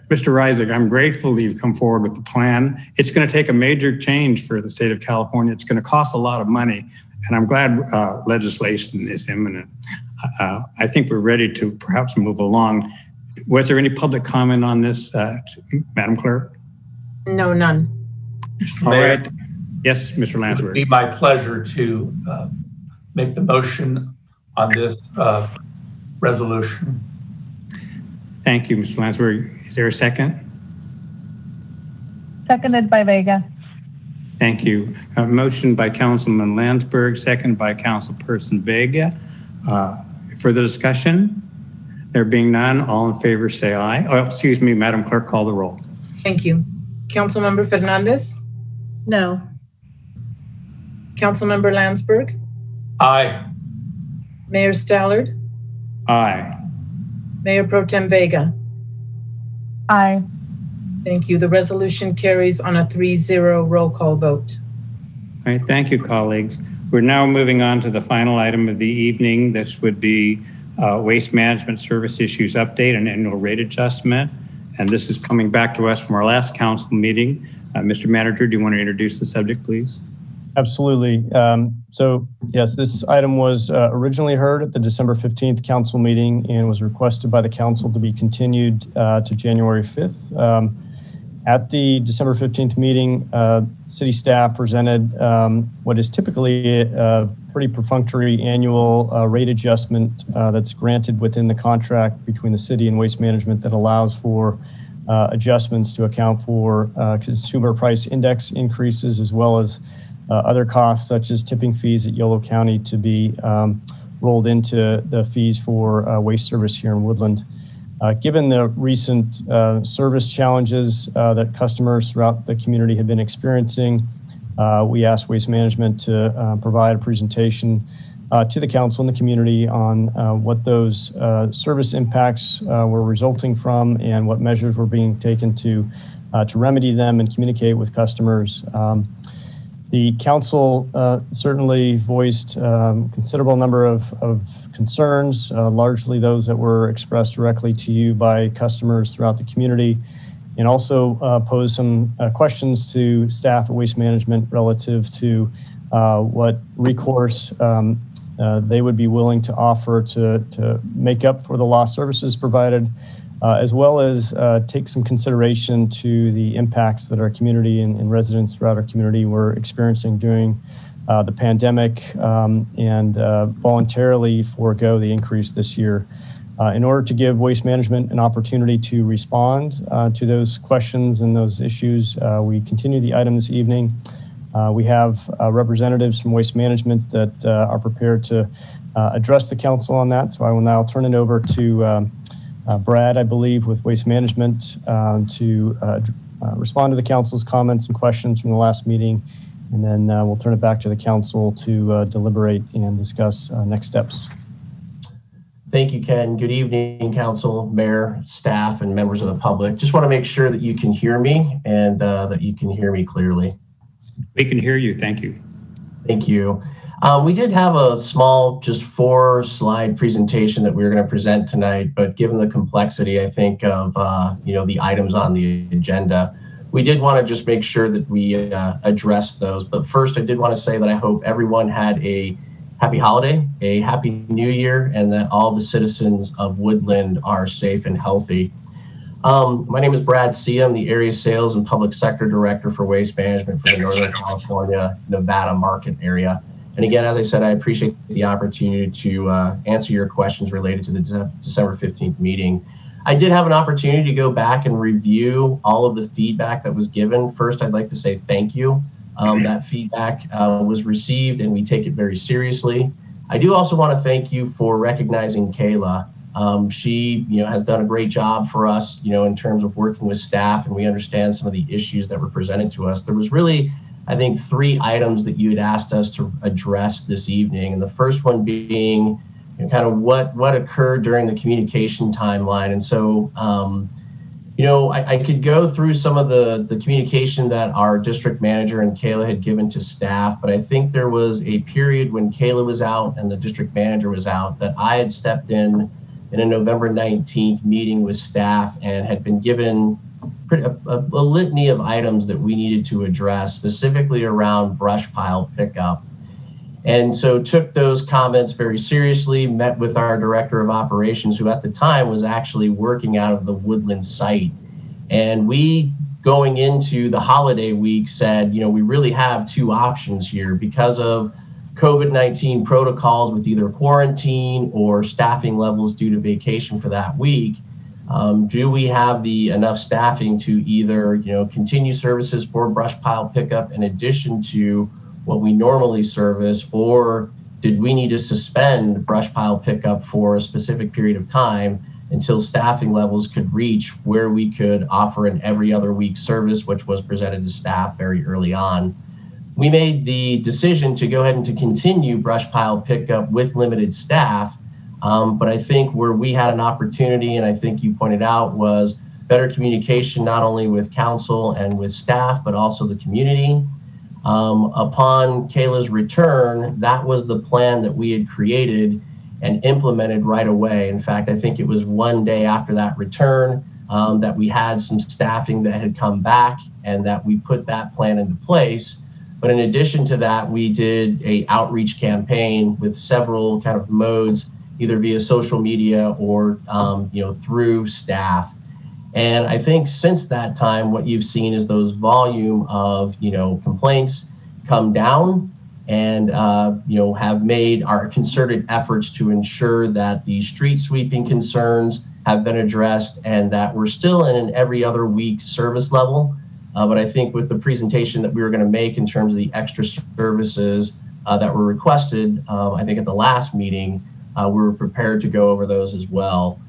Reisig, I'm grateful that you've come forward with the plan. It's going to take a major change for the state of California. It's going to cost a lot of money, and I'm glad legislation is imminent. I think we're ready to perhaps move along. Was there any public comment on this, Madam Clerk? No, none. All right. Yes, Mr. Landsberg. It would be my pleasure to make the motion on this resolution. Thank you, Mr. Landsberg. Is there a second? Seconded by Vega. Thank you. A motion by Councilman Landsberg, second by Councilperson Vega. Further discussion? There being none, all in favor say aye. Oh, excuse me, Madam Clerk, call the roll. Thank you. Councilmember Fernandez? No. Councilmember Landsberg? Aye. Mayor Stallard? Aye. Mayor Pro Tem Vega? Aye. Thank you. The resolution carries on a 3-0 roll call vote. All right, thank you, colleagues. We're now moving on to the final item of the evening. This would be Waste Management Service Issues Update and Annual Rate Adjustment. And this is coming back to us from our last council meeting. Mr. Manager, do you want to introduce the subject, please? Absolutely. So yes, this item was originally heard at the December 15th council meeting and was requested by the council to be continued to January 5th. At the December 15th meeting, city staff presented what is typically a pretty perfunctory annual rate adjustment that's granted within the contract between the city and Waste Management that allows for adjustments to account for consumer price index increases, as well as other costs such as tipping fees at Yolo County to be rolled into the fees for waste service here in Woodland. Given the recent service challenges that customers throughout the community have been experiencing, we asked Waste Management to provide a presentation to the council and the community on what those service impacts were resulting from and what measures were being taken to remedy them and communicate with customers. The council certainly voiced considerable number of concerns, largely those that were expressed directly to you by customers throughout the community, and also posed some questions to staff at Waste Management relative to what recourse they would be willing to offer to make up for the lost services provided, as well as take some consideration to the impacts that our community and residents throughout our community were experiencing during the pandemic, and voluntarily forego the increase this year. In order to give Waste Management an opportunity to respond to those questions and those issues, we continue the item this evening. We have representatives from Waste Management that are prepared to address the council on that. So I will now turn it over to Brad, I believe, with Waste Management to respond to the council's comments and questions from the last meeting. And then we'll turn it back to the council to deliberate and discuss next steps. Thank you, Ken. Good evening, council, mayor, staff, and members of the public. Just want to make sure that you can hear me and that you can hear me clearly. We can hear you. Thank you. Thank you. We did have a small, just 4-slide presentation that we were going to present tonight, but given the complexity, I think, of the items on the agenda, we did want to just make sure that we address those. But first, I did want to say that I hope everyone had a happy holiday, a happy new year, and that all the citizens of Woodland are safe and healthy. My name is Brad C. I'm the Area Sales and Public Sector Director for Waste Management for the Northern California, Nevada market area. And again, as I said, I appreciate the opportunity to answer your questions related to the December 15th meeting. I did have an opportunity to go back and review all of the feedback that was given. First, I'd like to say thank you. That feedback was received and we take it very seriously. I do also want to thank you for recognizing Kayla. She, has done a great job for us, in terms of working with staff, and we understand some of the issues that were presented to us. There was really, I think, 3 items that you had asked us to address this evening. And the first one being kind of what occurred during the communication timeline. And so, I could go through some of the communication that our district manager and Kayla had given to staff, but I think there was a period when Kayla was out and the district manager was out that I had stepped in a November 19th meeting with staff and had been given a litany of items that we needed to address, specifically around brush pile pickup. And so took those comments very seriously, met with our director of operations, who at the time was actually working out of the Woodland site. And we, going into the holiday week, said, we really have 2 options here because of COVID-19 protocols with either quarantine or staffing levels due to vacation for that week. Do we have enough staffing to either, continue services for brush pile pickup in addition to what we normally service, or did we need to suspend brush pile pickup for a specific period of time until staffing levels could reach where we could offer an every other week service, which was presented to staff very early on. We made the decision to go ahead and to continue brush pile pickup with limited staff. But I think where we had an opportunity, and I think you pointed out, was better communication, not only with council and with staff, but also the community. Upon Kayla's return, that was the plan that we had created and implemented right away. In fact, I think it was 1 day after that return that we had some staffing that had come back and that we put that plan into place. But in addition to that, we did a outreach campaign with several kind of modes, either via social media or through staff. And I think since that time, what you've seen is those volume of complaints come down, and have made our concerted efforts to ensure that the street sweeping concerns have been addressed and that we're still in an every other week service level. But I think with the presentation that we were going to make in terms of the extra services that were requested, I think at the last meeting, we were prepared to go over those as well.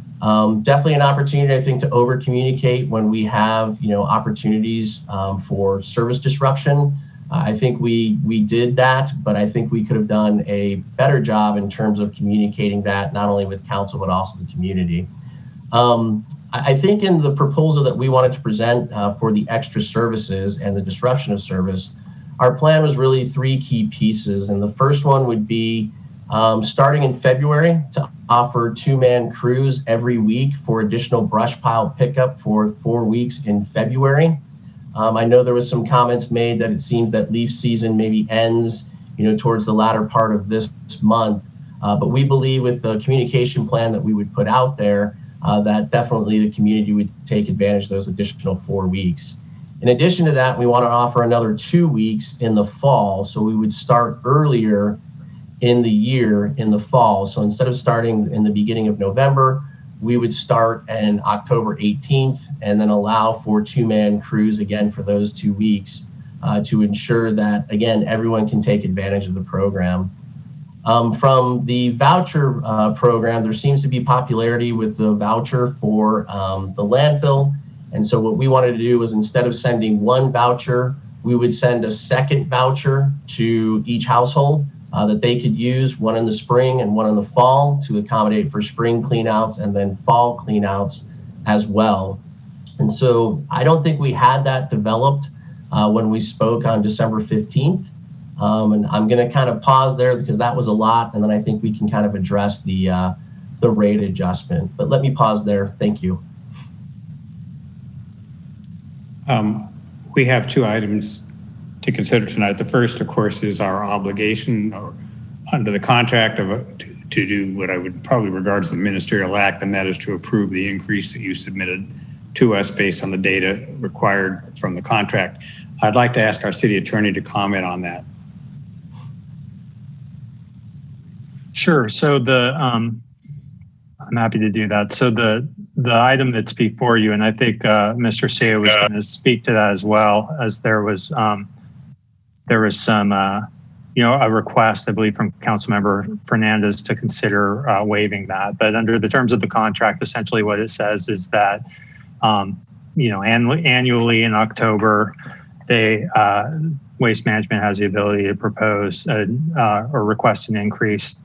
Definitely an opportunity, I think, to over communicate when we have opportunities for service disruption. I think we did that, but I think we could have done a better job in terms of communicating that not only with council but also the community. I think in the proposal that we wanted to present for the extra services and the disruption of service, our plan was really 3 key pieces. And the first one would be starting in February to offer 2-man crews every week for additional brush pile pickup for 4 weeks in February. I know there was some comments made that it seems that leaf season maybe ends, towards the latter part of this month. But we believe with the communication plan that we would put out there, that definitely the community would take advantage of those additional 4 weeks. In addition to that, we want to offer another 2 weeks in the fall. So we would start earlier in the year in the fall. So instead of starting in the beginning of November, we would start on October 18th and then allow for 2-man crews again for those 2 weeks to ensure that, again, everyone can take advantage of the program. From the voucher program, there seems to be popularity with the voucher for the landfill. And so what we wanted to do was, instead of sending 1 voucher, we would send a second voucher to each household that they could use, one in the spring and one in the fall, to accommodate for spring cleanouts and then fall cleanouts as well. And so I don't think we had that developed when we spoke on December 15th. And I'm going to kind of pause there because that was a lot. And then I think we can kind of address the rate adjustment. But let me pause there. Thank you. We have 2 items to consider tonight. The first, of course, is our obligation or under the contract to do what I would probably regard as a ministerial act, and that is to approve the increase that you submitted to us based on the data required from the contract. I'd like to ask our city attorney to comment on that. Sure. So I'm happy to do that. So the item that's before you, and I think Mr. Seo was going to speak to that as well, as there was some, a request, I believe, from Councilmember Fernandez to consider waiving that. But under the terms of the contract, essentially what it says is that, annually in October, Waste Management has the ability to propose or request an increase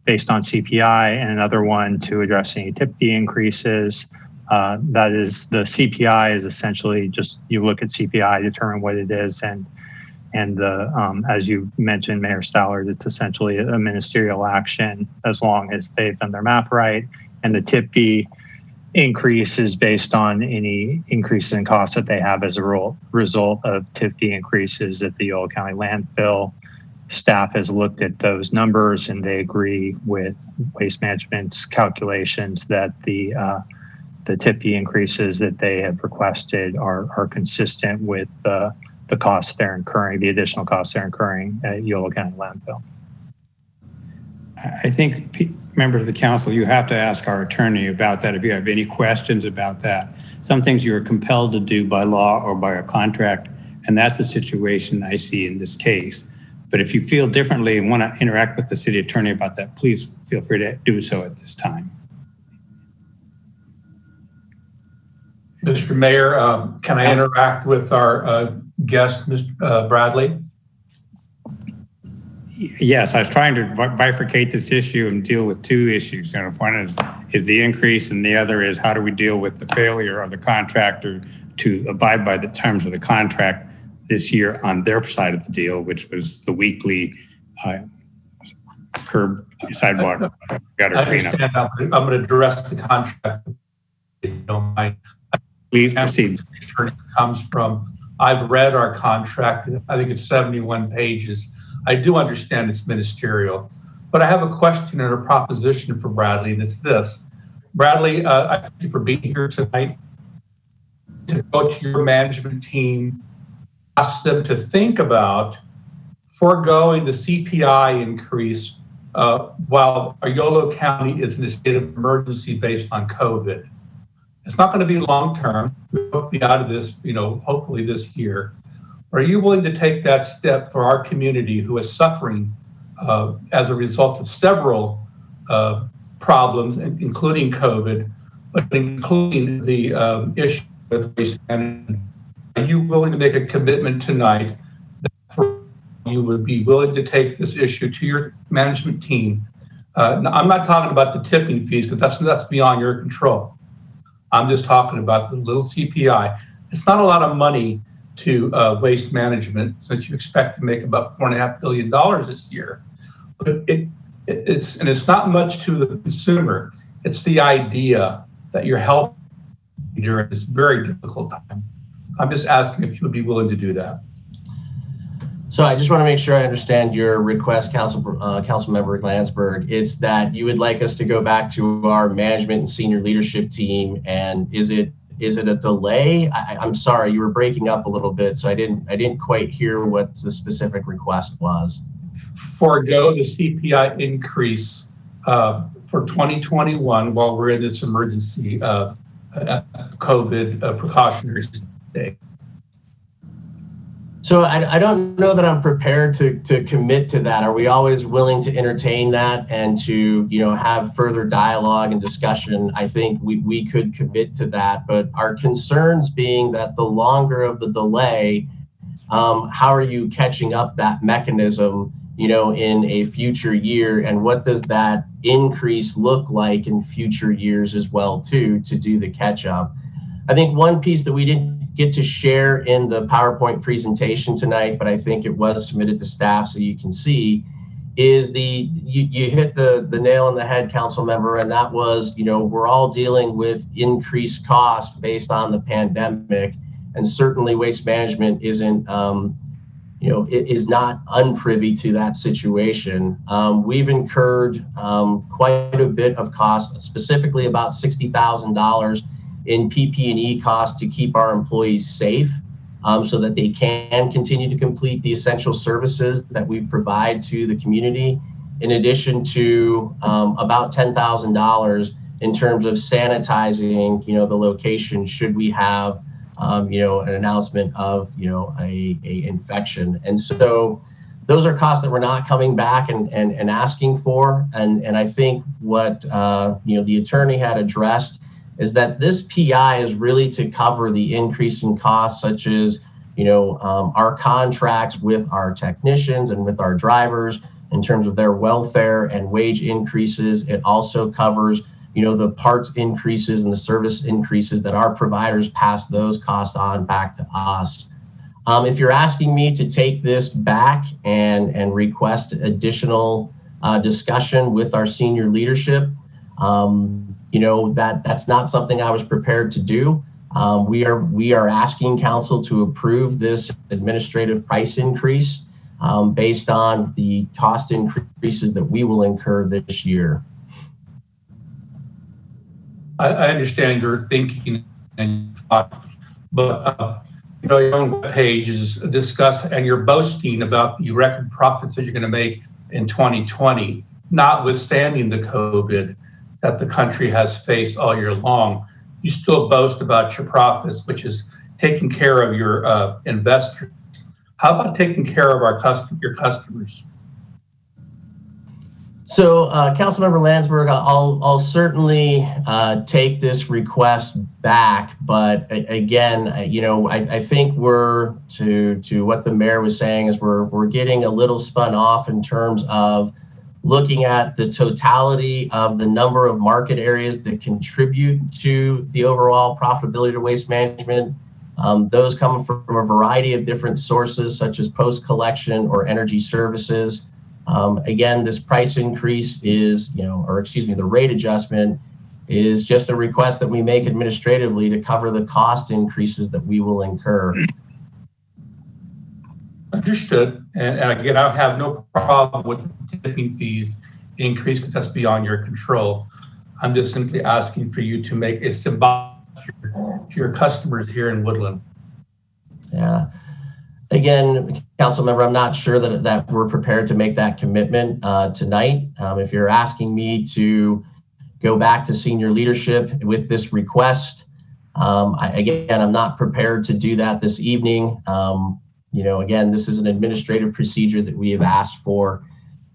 based on CPI, and another one to address any tip fee increases. That is, the CPI is essentially just, you look at CPI, determine what it is, and as you mentioned, Mayor Stallard, it's essentially a ministerial action as long as they've done their math right. And the tip fee increase is based on any increase in costs that they have as a result of tip fee increases at the Yolo County landfill. Staff has looked at those numbers and they agree with Waste Management's calculations that the tip fee increases that they have requested are consistent with the costs they're incurring, the additional costs they're incurring at Yolo County landfill. I think, members of the council, you have to ask our attorney about that if you have any questions about that. Some things you are compelled to do by law or by a contract, and that's the situation I see in this case. But if you feel differently and want to interact with the city attorney about that, please feel free to do so at this time. Mr. Mayor, can I interact with our guest, Mr. Bradley? Yes, I was trying to bifurcate this issue and deal with 2 issues. One is the increase, and the other is how do we deal with the failure of the contractor to abide by the terms of the contract this year on their side of the deal, which was the weekly curb sidewalk gutter cleanup. I'm going to address the contract. If you don't mind. Please proceed. Comes from, I've read our contract. I think it's 71 pages. I do understand it's ministerial, but I have a question and a proposition for Bradley, and it's this. Bradley, I thank you for being here tonight. To go to your management team, ask them to think about foregoing the CPI increase while our Yolo County is in a state of emergency based on COVID. It's not going to be long-term. We hope to be out of this, hopefully this year. Are you willing to take that step for our community who is suffering as a result of several problems, including COVID, but including the issue with waste management? Are you willing to make a commitment tonight that you would be willing to take this issue to your management team? Now, I'm not talking about the tipping fees because that's beyond your control. I'm just talking about the little CPI. It's not a lot of money to waste management, since you expect to make about $4.5 billion this year. But it's not much to the consumer. It's the idea that you're helping during this very difficult time. I'm just asking if you would be willing to do that. So I just want to make sure I understand your request, Councilmember Landsberg. It's that you would like us to go back to our management and senior leadership team, and is it a delay? I'm sorry, you were breaking up a little bit, so I didn't quite hear what the specific request was. Forego the CPI increase for 2021 while we're in this emergency COVID precautionary state. So I don't know that I'm prepared to commit to that. Are we always willing to entertain that and to have further dialogue and discussion? I think we could commit to that, but our concerns being that the longer of the delay, how are you catching up that mechanism in a future year, and what does that increase look like in future years as well too, to do the catch up? I think one piece that we didn't get to share in the PowerPoint presentation tonight, but I think it was submitted to staff so you can see, is you hit the nail on the head, council member, and that was, we're all dealing with increased cost based on the pandemic, and certainly waste management isn't, it is not unprivy to that situation. We've incurred quite a bit of cost, specifically about $60,000 in PP&E costs to keep our employees safe, so that they can continue to complete the essential services that we provide to the community, in addition to about $10,000 in terms of sanitizing, the location should we have, an announcement of, a infection. And so those are costs that we're not coming back and asking for. And I think what, the attorney had addressed is that this PI is really to cover the increase in costs, such as, our contracts with our technicians and with our drivers in terms of their welfare and wage increases. It also covers, the parts increases and the service increases that our providers pass those costs on back to us. If you're asking me to take this back and request additional discussion with our senior leadership, that's not something I was prepared to do. We are asking council to approve this administrative price increase based on the cost increases that we will incur this year. I understand your thinking and thought, but your own page is discuss, and you're boasting about the record profits that you're going to make in 2020, notwithstanding the COVID that the country has faced all year long. You still boast about your profits, which is taking care of your investors. How about taking care of your customers? So, Councilmember Landsberg, I'll certainly take this request back, but again, I think we're to what the mayor was saying is we're getting a little spun off in terms of looking at the totality of the number of market areas that contribute to the overall profitability to waste management. Those come from a variety of different sources, such as post-collection or energy services. Again, this price increase is, the rate adjustment is just a request that we make administratively to cover the cost increases that we will incur. Understood. And again, I have no problem with the tipping fee increase because that's beyond your control. I'm just simply asking for you to make a symbolic to your customers here in Woodland. Yeah. Again, council member, I'm not sure that we're prepared to make that commitment tonight. If you're asking me to go back to senior leadership with this request, I'm not prepared to do that this evening. Again, this is an administrative procedure that we have asked for,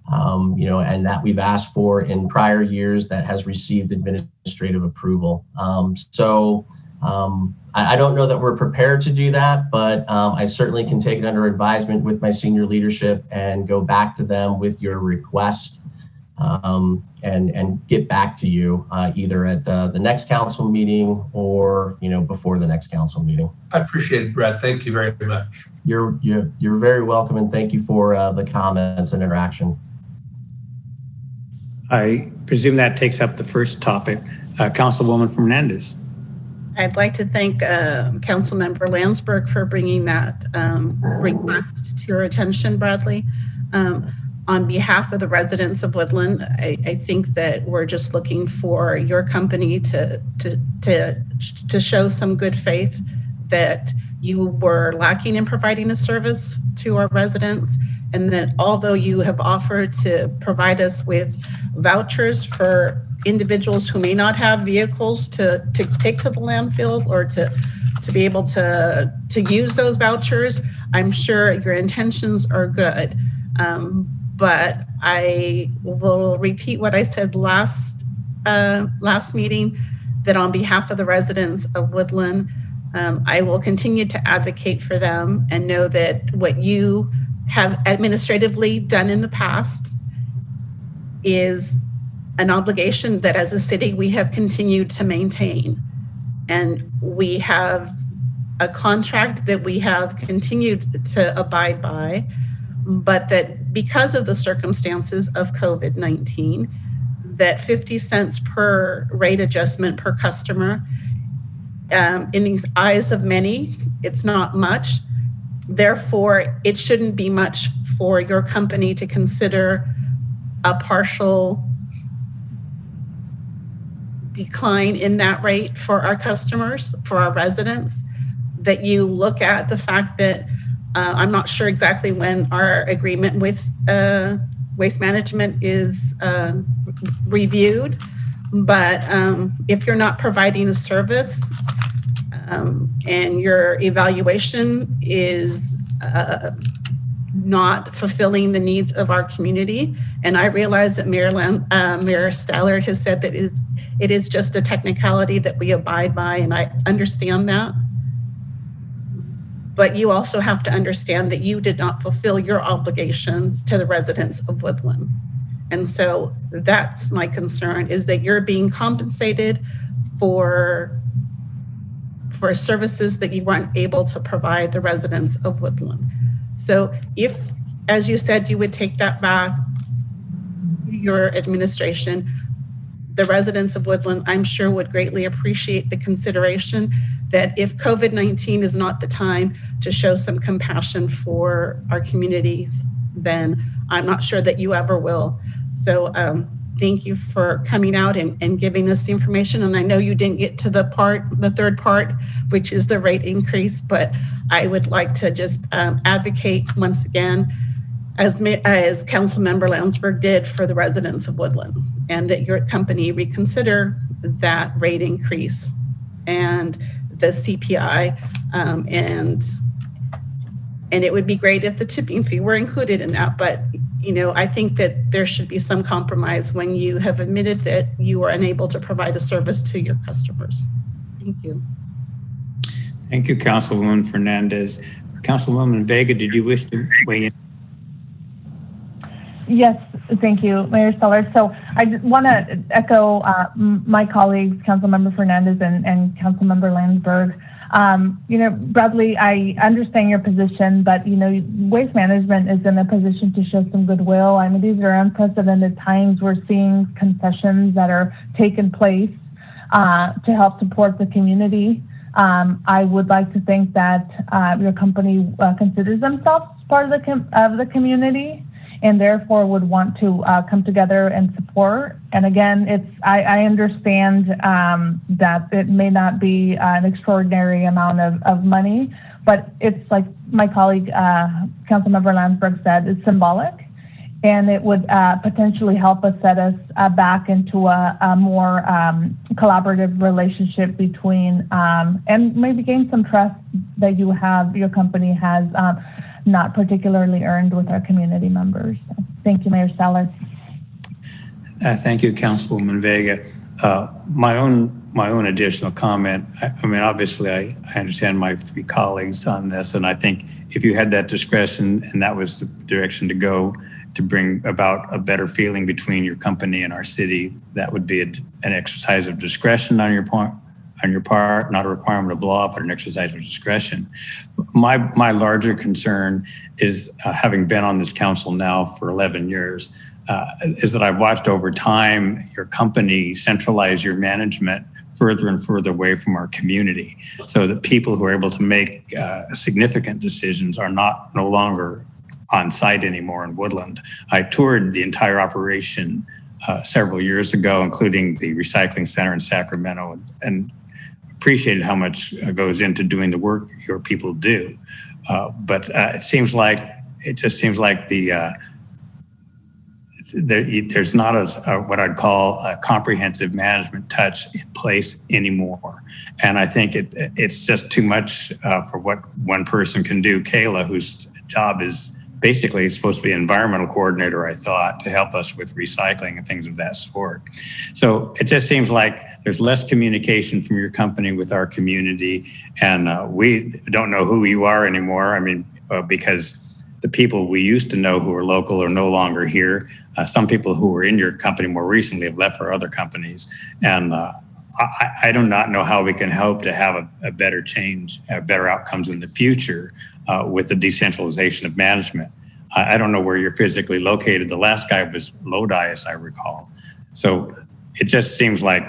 and that we've asked for in prior years that has received administrative approval. I don't know that we're prepared to do that, but I certainly can take it under advisement with my senior leadership and go back to them with your request. and get back to you either at the next council meeting or before the next council meeting. I appreciate it, Brett. Thank you very much. You're very welcome, and thank you for the comments and interaction. I presume that takes up the first topic. Councilwoman Fernandez. I'd like to thank Councilmember Landsberg for bringing that request to your attention, Bradley. On behalf of the residents of Woodland, I think that we're just looking for your company to show some good faith that you were lacking in providing a service to our residents, and that although you have offered to provide us with vouchers for individuals who may not have vehicles to take to the landfill or to be able to use those vouchers, I'm sure your intentions are good. But I will repeat what I said last meeting, that on behalf of the residents of Woodland, I will continue to advocate for them and know that what you have administratively done in the past is an obligation that as a city we have continued to maintain. And we have a contract that we have continued to abide by, but that because of the circumstances of COVID-19, that 50 cents per rate adjustment per customer, in the eyes of many, it's not much. Therefore, it shouldn't be much for your company to consider a partial decline in that rate for our customers, for our residents, that you look at the fact that I'm not sure exactly when our agreement with Waste Management is reviewed, but if you're not providing a service and your evaluation is not fulfilling the needs of our community, and I realize that Mayor Stallard has said that it is just a technicality that we abide by, and I understand that. But you also have to understand that you did not fulfill your obligations to the residents of Woodland. And so that's my concern, is that you're being compensated for services that you weren't able to provide the residents of Woodland. So if, as you said, you would take that back, your administration, the residents of Woodland, I'm sure, would greatly appreciate the consideration that if COVID-19 is not the time to show some compassion for our communities, then I'm not sure that you ever will. So thank you for coming out and giving us the information. And I know you didn't get to the third part, which is the rate increase, but I would like to just advocate once again, as Councilmember Landsberg did, for the residents of Woodland, and that your company reconsider that rate increase and the CPI, and it would be great if the tipping fee were included in that. But I think that there should be some compromise when you have admitted that you are unable to provide a service to your customers. Thank you. Thank you, Councilwoman Fernandez. Councilwoman Vega, did you wish to weigh in? Yes, thank you, Mayor Stallard. So I just want to echo my colleagues, Councilmember Fernandez and Councilmember Landsberg. Bradley, I understand your position, but Waste Management is in a position to show some goodwill. I mean, these are unprecedented times. We're seeing concessions that are taking place to help support the community. I would like to think that your company considers themselves part of the community, and therefore would want to come together and support. And again, I understand that it may not be an extraordinary amount of money, but it's like my colleague, Councilmember Landsberg said, it's symbolic, and it would potentially help us set us back into a more collaborative relationship between, and maybe gain some trust that your company has not particularly earned with our community members. So, thank you, Mayor Stallard. Thank you, Councilwoman Vega. My own additional comment. I mean, obviously, I understand my three colleagues on this, and I think if you had that discretion and that was the direction to go, to bring about a better feeling between your company and our city, that would be an exercise of discretion on your part, not a requirement of law, but an exercise of discretion. My larger concern is, having been on this council now for 11 years, is that I've watched over time your company centralize your management further and further away from our community, so that people who are able to make significant decisions are no longer on site anymore in Woodland. I toured the entire operation several years ago, including the recycling center in Sacramento, and appreciated how much goes into doing the work your people do. But it just seems like there's not what I'd call a comprehensive management touch in place anymore. And I think it's just too much for what one person can do. Kayla, whose job is basically supposed to be an environmental coordinator, I thought, to help us with recycling and things of that sort. So it just seems like there's less communication from your company with our community, and we don't know who you are anymore. I mean, because the people we used to know who are local are no longer here. Some people who were in your company more recently have left for other companies. And I do not know how we can hope to have a better change, better outcomes in the future with the decentralization of management. I don't know where you're physically located. The last guy was Lodi, as I recall. So it just seems like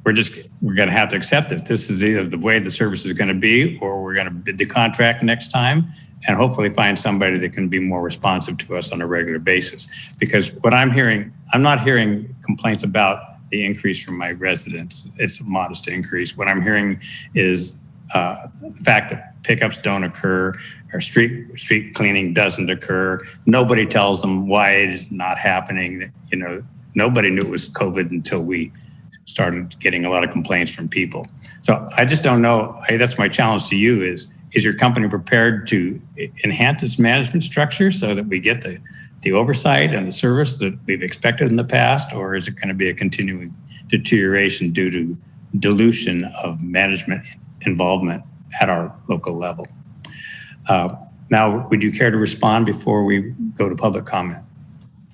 we're going to have to accept this. This is either the way the service is going to be, or we're going to bid the contract next time and hopefully find somebody that can be more responsive to us on a regular basis. Because what I'm hearing, I'm not hearing complaints about the increase from my residents. It's a modest increase. What I'm hearing is the fact that pickups don't occur, or street cleaning doesn't occur. Nobody tells them why it is not happening. You know, nobody knew it was COVID until we started getting a lot of complaints from people. So I just don't know. That's my challenge to you is your company prepared to enhance its management structure so that we get the oversight and the service that we've expected in the past, or is it going to be a continuing deterioration due to dilution of management involvement at our local level? Now, would you care to respond before we go to public comment?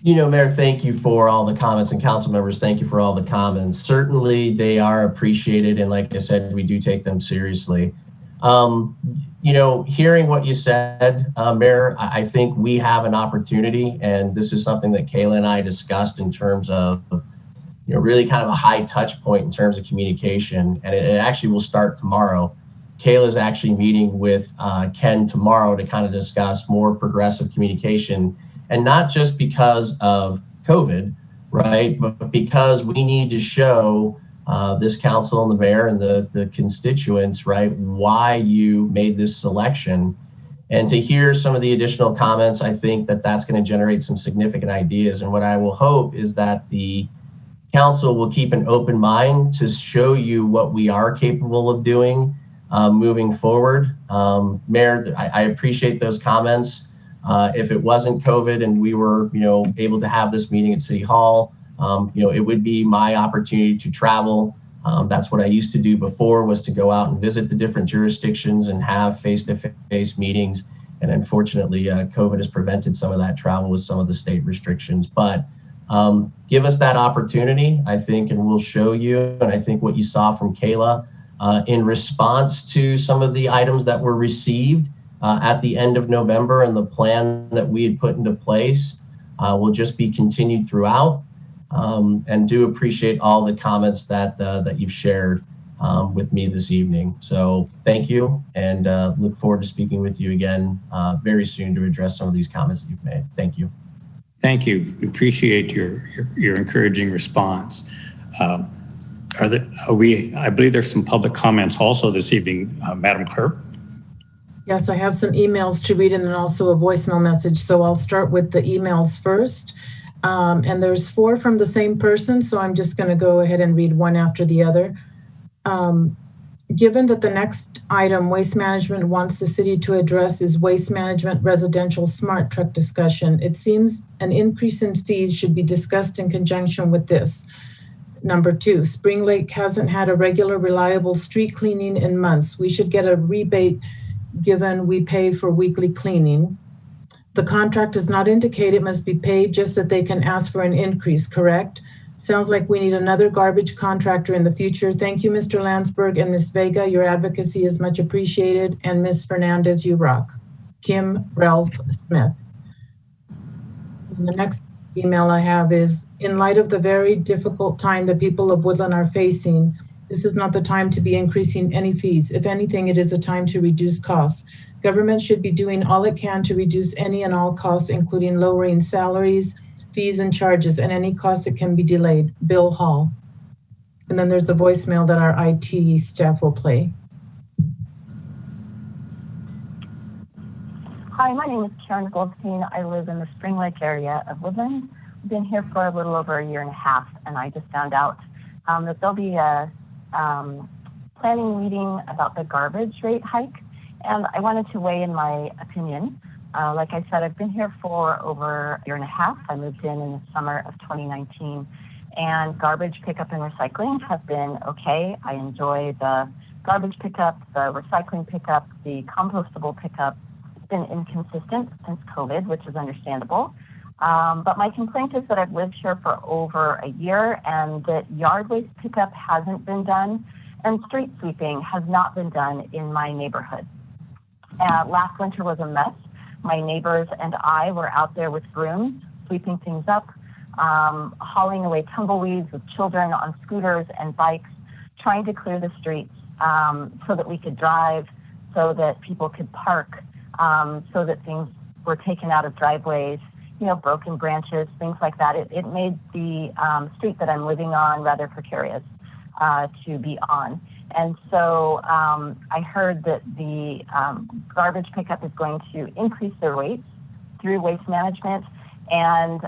You know, Mayor, thank you for all the comments, and council members, thank you for all the comments. Certainly they are appreciated, and like I said, we do take them seriously. You know, hearing what you said, Mayor, I think we have an opportunity, and this is something that Kayla and I discussed in terms of, you know, really kind of a high touch point in terms of communication, and it actually will start tomorrow. Kayla's actually meeting with Ken tomorrow to kind of discuss more progressive communication, and not just because of COVID, right, but because we need to show this council and the mayor and the constituents, right, why you made this selection. And to hear some of the additional comments, I think that that's going to generate some significant ideas. And what I will hope is that the council will keep an open mind to show you what we are capable of doing moving forward. Mayor, I appreciate those comments. If it wasn't COVID and we were, you know, able to have this meeting at City Hall, you know, it would be my opportunity to travel. That's what I used to do before, was to go out and visit the different jurisdictions and have face-to-face meetings. And unfortunately, COVID has prevented some of that travel with some of the state restrictions. But give us that opportunity, I think, and we'll show you. And I think what you saw from Kayla in response to some of the items that were received at the end of November and the plan that we had put into place will just be continued throughout. And do appreciate all the comments that you've shared with me this evening. So thank you, and look forward to speaking with you again very soon to address some of these comments that you've made. Thank you. Thank you. We appreciate your encouraging response. I believe there's some public comments also this evening, Madam Clerk. Yes, I have some emails to read and then also a voicemail message. So I'll start with the emails first. And there's 4 from the same person, so I'm just going to go ahead and read one after the other. Given that the next item Waste Management wants the city to address is Waste Management Residential Smart Truck discussion, it seems an increase in fees should be discussed in conjunction with this. Number 2, Spring Lake hasn't had a regular, reliable street cleaning in months. We should get a rebate given we pay for weekly cleaning. The contract does not indicate it must be paid, just that they can ask for an increase, correct? Sounds like we need another garbage contractor in the future. Thank you, Mr. Landsberg and Ms. Vega. Your advocacy is much appreciated. And Ms. Fernandez, you rock. Kim Ralph Smith. And the next email I have is, in light of the very difficult time the people of Woodland are facing, this is not the time to be increasing any fees. If anything, it is a time to reduce costs. Government should be doing all it can to reduce any and all costs, including lowering salaries, fees and charges, and any costs that can be delayed. Bill Hall. And then there's a voicemail that our IT staff will play. Hi, my name is Karen Goldstein. I live in the Spring Lake area of Woodland. I've been here for a little over a year and a half, and I just found out that there'll be a planning meeting about the garbage rate hike, and I wanted to weigh in my opinion. Like I said, I've been here for over a year and a half. I moved in the summer of 2019, and garbage pickup and recycling have been okay. I enjoy the garbage pickup, the recycling pickup, the compostable pickup. It's been inconsistent since COVID, which is understandable. But my complaint is that I've lived here for over a year and that yard waste pickup hasn't been done and street sweeping has not been done in my neighborhood. Last winter was a mess. My neighbors and I were out there with brooms, sweeping things up, hauling away tumbleweeds with children on scooters and bikes, trying to clear the streets so that we could drive, so that people could park, so that things were taken out of driveways, you know, broken branches, things like that. It made the street that I'm living on rather precarious to be on. And so I heard that the garbage pickup is going to increase their rates through waste management, and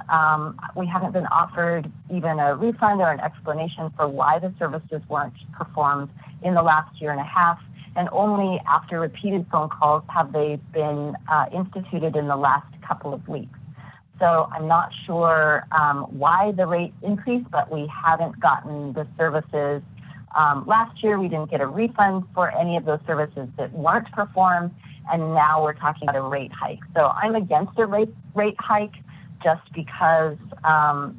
we haven't been offered even a refund or an explanation for why the services weren't performed in the last year and a half, and only after repeated phone calls have they been instituted in the last couple of weeks. So I'm not sure why the rate increased, but we haven't gotten the services. Last year, we didn't get a refund for any of those services that weren't performed, and now we're talking about a rate hike. So I'm against a rate hike just because,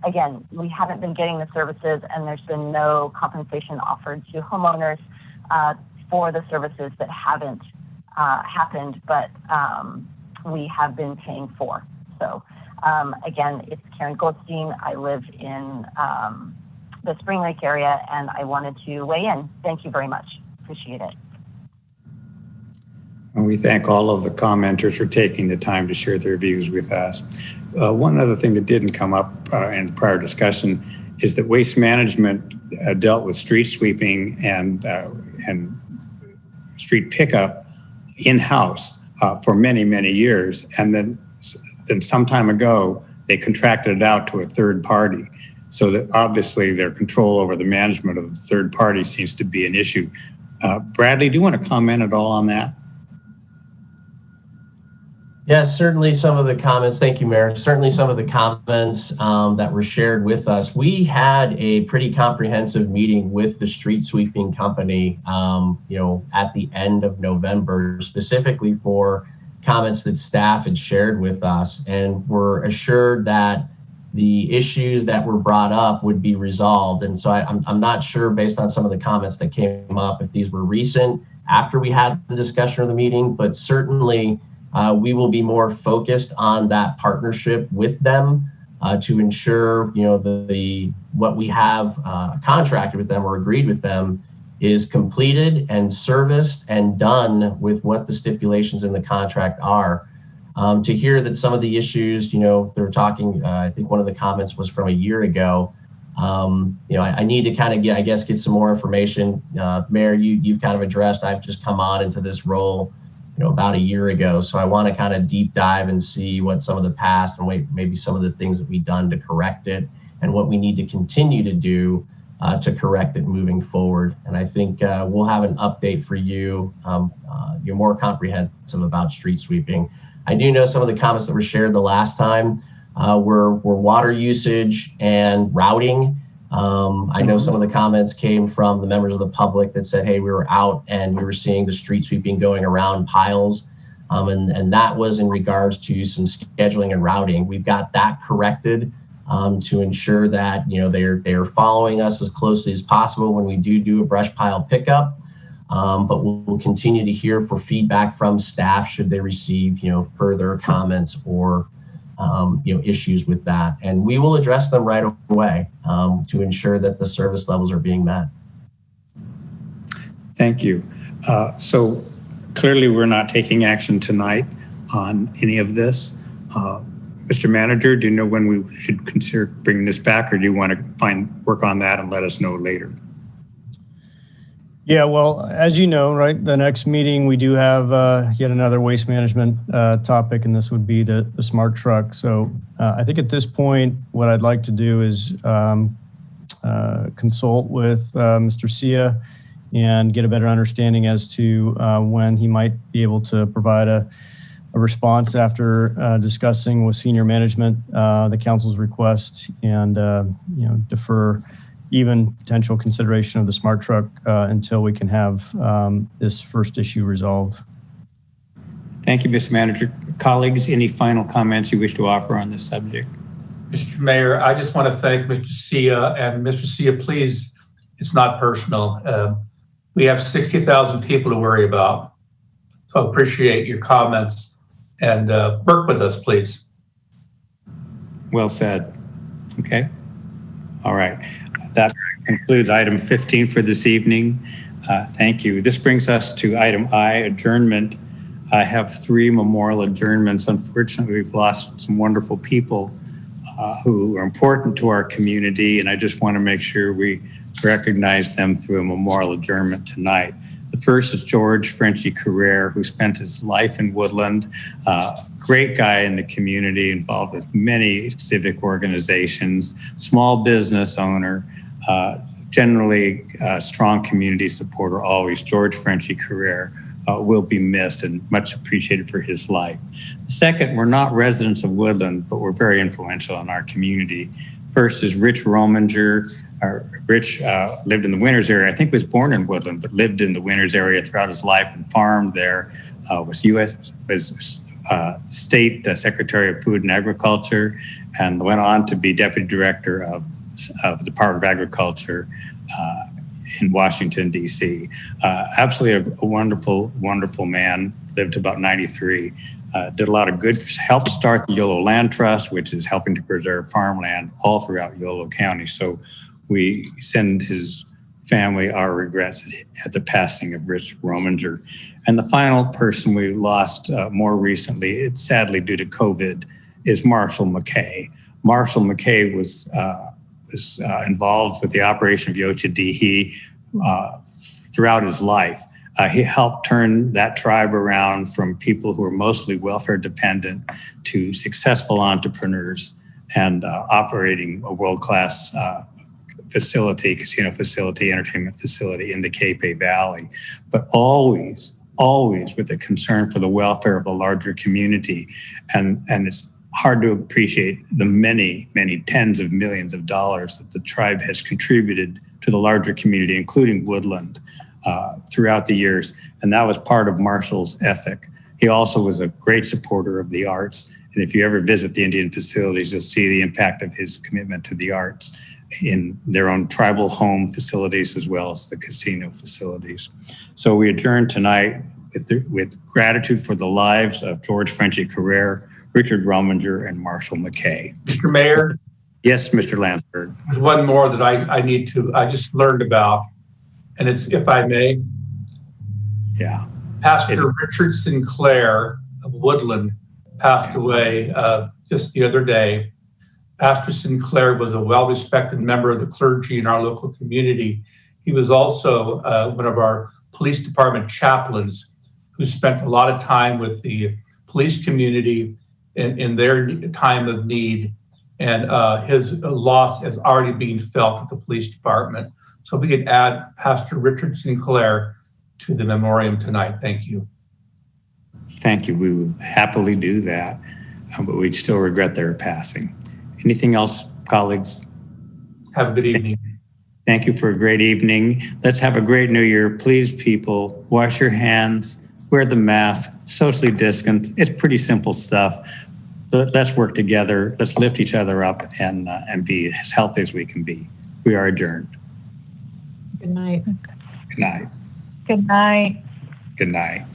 again, we haven't been getting the services and there's been no compensation offered to homeowners for the services that haven't happened, but we have been paying for. So again, it's Karen Goldstein. I live in the Spring Lake area, and I wanted to weigh in. Thank you very much. Appreciate it. And we thank all of the commenters for taking the time to share their views with us. One other thing that didn't come up in the prior discussion is that waste management dealt with street sweeping and street pickup in-house for many, many years. And then some time ago, they contracted it out to a third party. So that obviously their control over the management of the third party seems to be an issue. Bradley, do you want to comment at all on that? Yes, certainly some of the comments, thank you, Mayor. Certainly some of the comments that were shared with us. We had a pretty comprehensive meeting with the street sweeping company, at the end of November, specifically for comments that staff had shared with us, and were assured that the issues that were brought up would be resolved. And so I'm not sure, based on some of the comments that came up, if these were recent after we had the discussion of the meeting, but certainly we will be more focused on that partnership with them to ensure, what we have contracted with them or agreed with them is completed and serviced and done with what the stipulations in the contract are. To hear that some of the issues, they're talking, I think one of the comments was from a year ago. I need to kind of get some more information. Mayor, you've kind of addressed, I've just come on into this role, about a year ago. So I want to kind of deep dive and see what some of the past and maybe some of the things that we've done to correct it and what we need to continue to do to correct it moving forward. And I think we'll have an update for you. You're more comprehensive about street sweeping. I do know some of the comments that were shared the last time were water usage and routing. I know some of the comments came from the members of the public that said, hey, we were out and we were seeing the street sweeping going around piles. And that was in regards to some scheduling and routing. We've got that corrected to ensure that, you know, they're following us as closely as possible when we do a brush pile pickup. But we'll continue to hear for feedback from staff should they receive, you know, further comments or, you know, issues with that. And we will address them right away to ensure that the service levels are being met. Thank you. So clearly we're not taking action tonight on any of this. Mr. Manager, do you know when we should consider bringing this back, or do you want to work on that and let us know later? Yeah, well, as you know, right, the next meeting we do have yet another waste management topic, and this would be the smart truck. So I think at this point, what I'd like to do is consult with Mr. Sia and get a better understanding as to when he might be able to provide a response after discussing with senior management the council's request, and you know, defer even potential consideration of the smart truck until we can have this first issue resolved. Thank you, Mr. Manager. Colleagues, any final comments you wish to offer on this subject? Mr. Mayor, I just want to thank Mr. Sia, and Mr. Sia, please, it's not personal. We have 60,000 people to worry about. So I appreciate your comments, and work with us, please. Well said. Okay. All right. That concludes item 15 for this evening. Thank you. This brings us to item I, adjournment. I have 3 memorial adjournments. Unfortunately, we've lost some wonderful people who are important to our community, and I just want to make sure we recognize them through a memorial adjournment tonight. The first is George Frenchy Carrere, who spent his life in Woodland. Great guy in the community, involved with many civic organizations, small business owner, generally strong community supporter always. George Frenchy Carrere will be missed and much appreciated for his life. Second, we're not residents of Woodland, but we're very influential in our community. First is Rich Rominger. Rich lived in the Winters area. I think was born in Woodland, but lived in the Winters area throughout his life and farmed there. Was State Secretary of Food and Agriculture, and went on to be Deputy Director of the Department of Agriculture in Washington, D.C. Absolutely a wonderful, wonderful man. Lived to about 93. Did a lot of good, helped start the Yolo Land Trust, which is helping to preserve farmland all throughout Yolo County. So we send his family our regrets at the passing of Rich Rominger. And the final person we lost more recently, it's sadly due to COVID, is Marshall McKay. Marshall McKay was involved with the operation of Yochadihi throughout his life. He helped turn that tribe around from people who were mostly welfare dependent to successful entrepreneurs and operating a world-class facility, casino facility, entertainment facility in the Capay Valley, but always with a concern for the welfare of the larger community. And it's hard to appreciate the many, many tens of millions of dollars that the tribe has contributed to the larger community, including Woodland, throughout the years. And that was part of Marshall's ethic. He also was a great supporter of the arts. And if you ever visit the Indian facilities, you'll see the impact of his commitment to the arts in their own tribal home facilities as well as the casino facilities. So we adjourn tonight with gratitude for the lives of George Frenchy Carrere, Richard Rominger, and Marshall McKay. Mr. Mayor? Yes, Mr. Lansberg. There's one more that I just learned about, and it's, if I may. Yeah. Pastor Richard Sinclair of Woodland passed away just the other day. Pastor Sinclair was a well-respected member of the clergy in our local community. He was also one of our police department chaplains who spent a lot of time with the police community in their time of need. And his loss is already being felt at the police department. So we could add Pastor Richard Sinclair to the memoriam tonight. Thank you. Thank you. We will happily do that, but we'd still regret their passing. Anything else, colleagues? Have a good evening. Thank you for a great evening. Let's have a great new year. Please, people, wash your hands, wear the mask, socially distance. It's pretty simple stuff. But let's work together. Let's lift each other up and be as healthy as we can be. We are adjourned. Good night. Good night. Good night. Good night.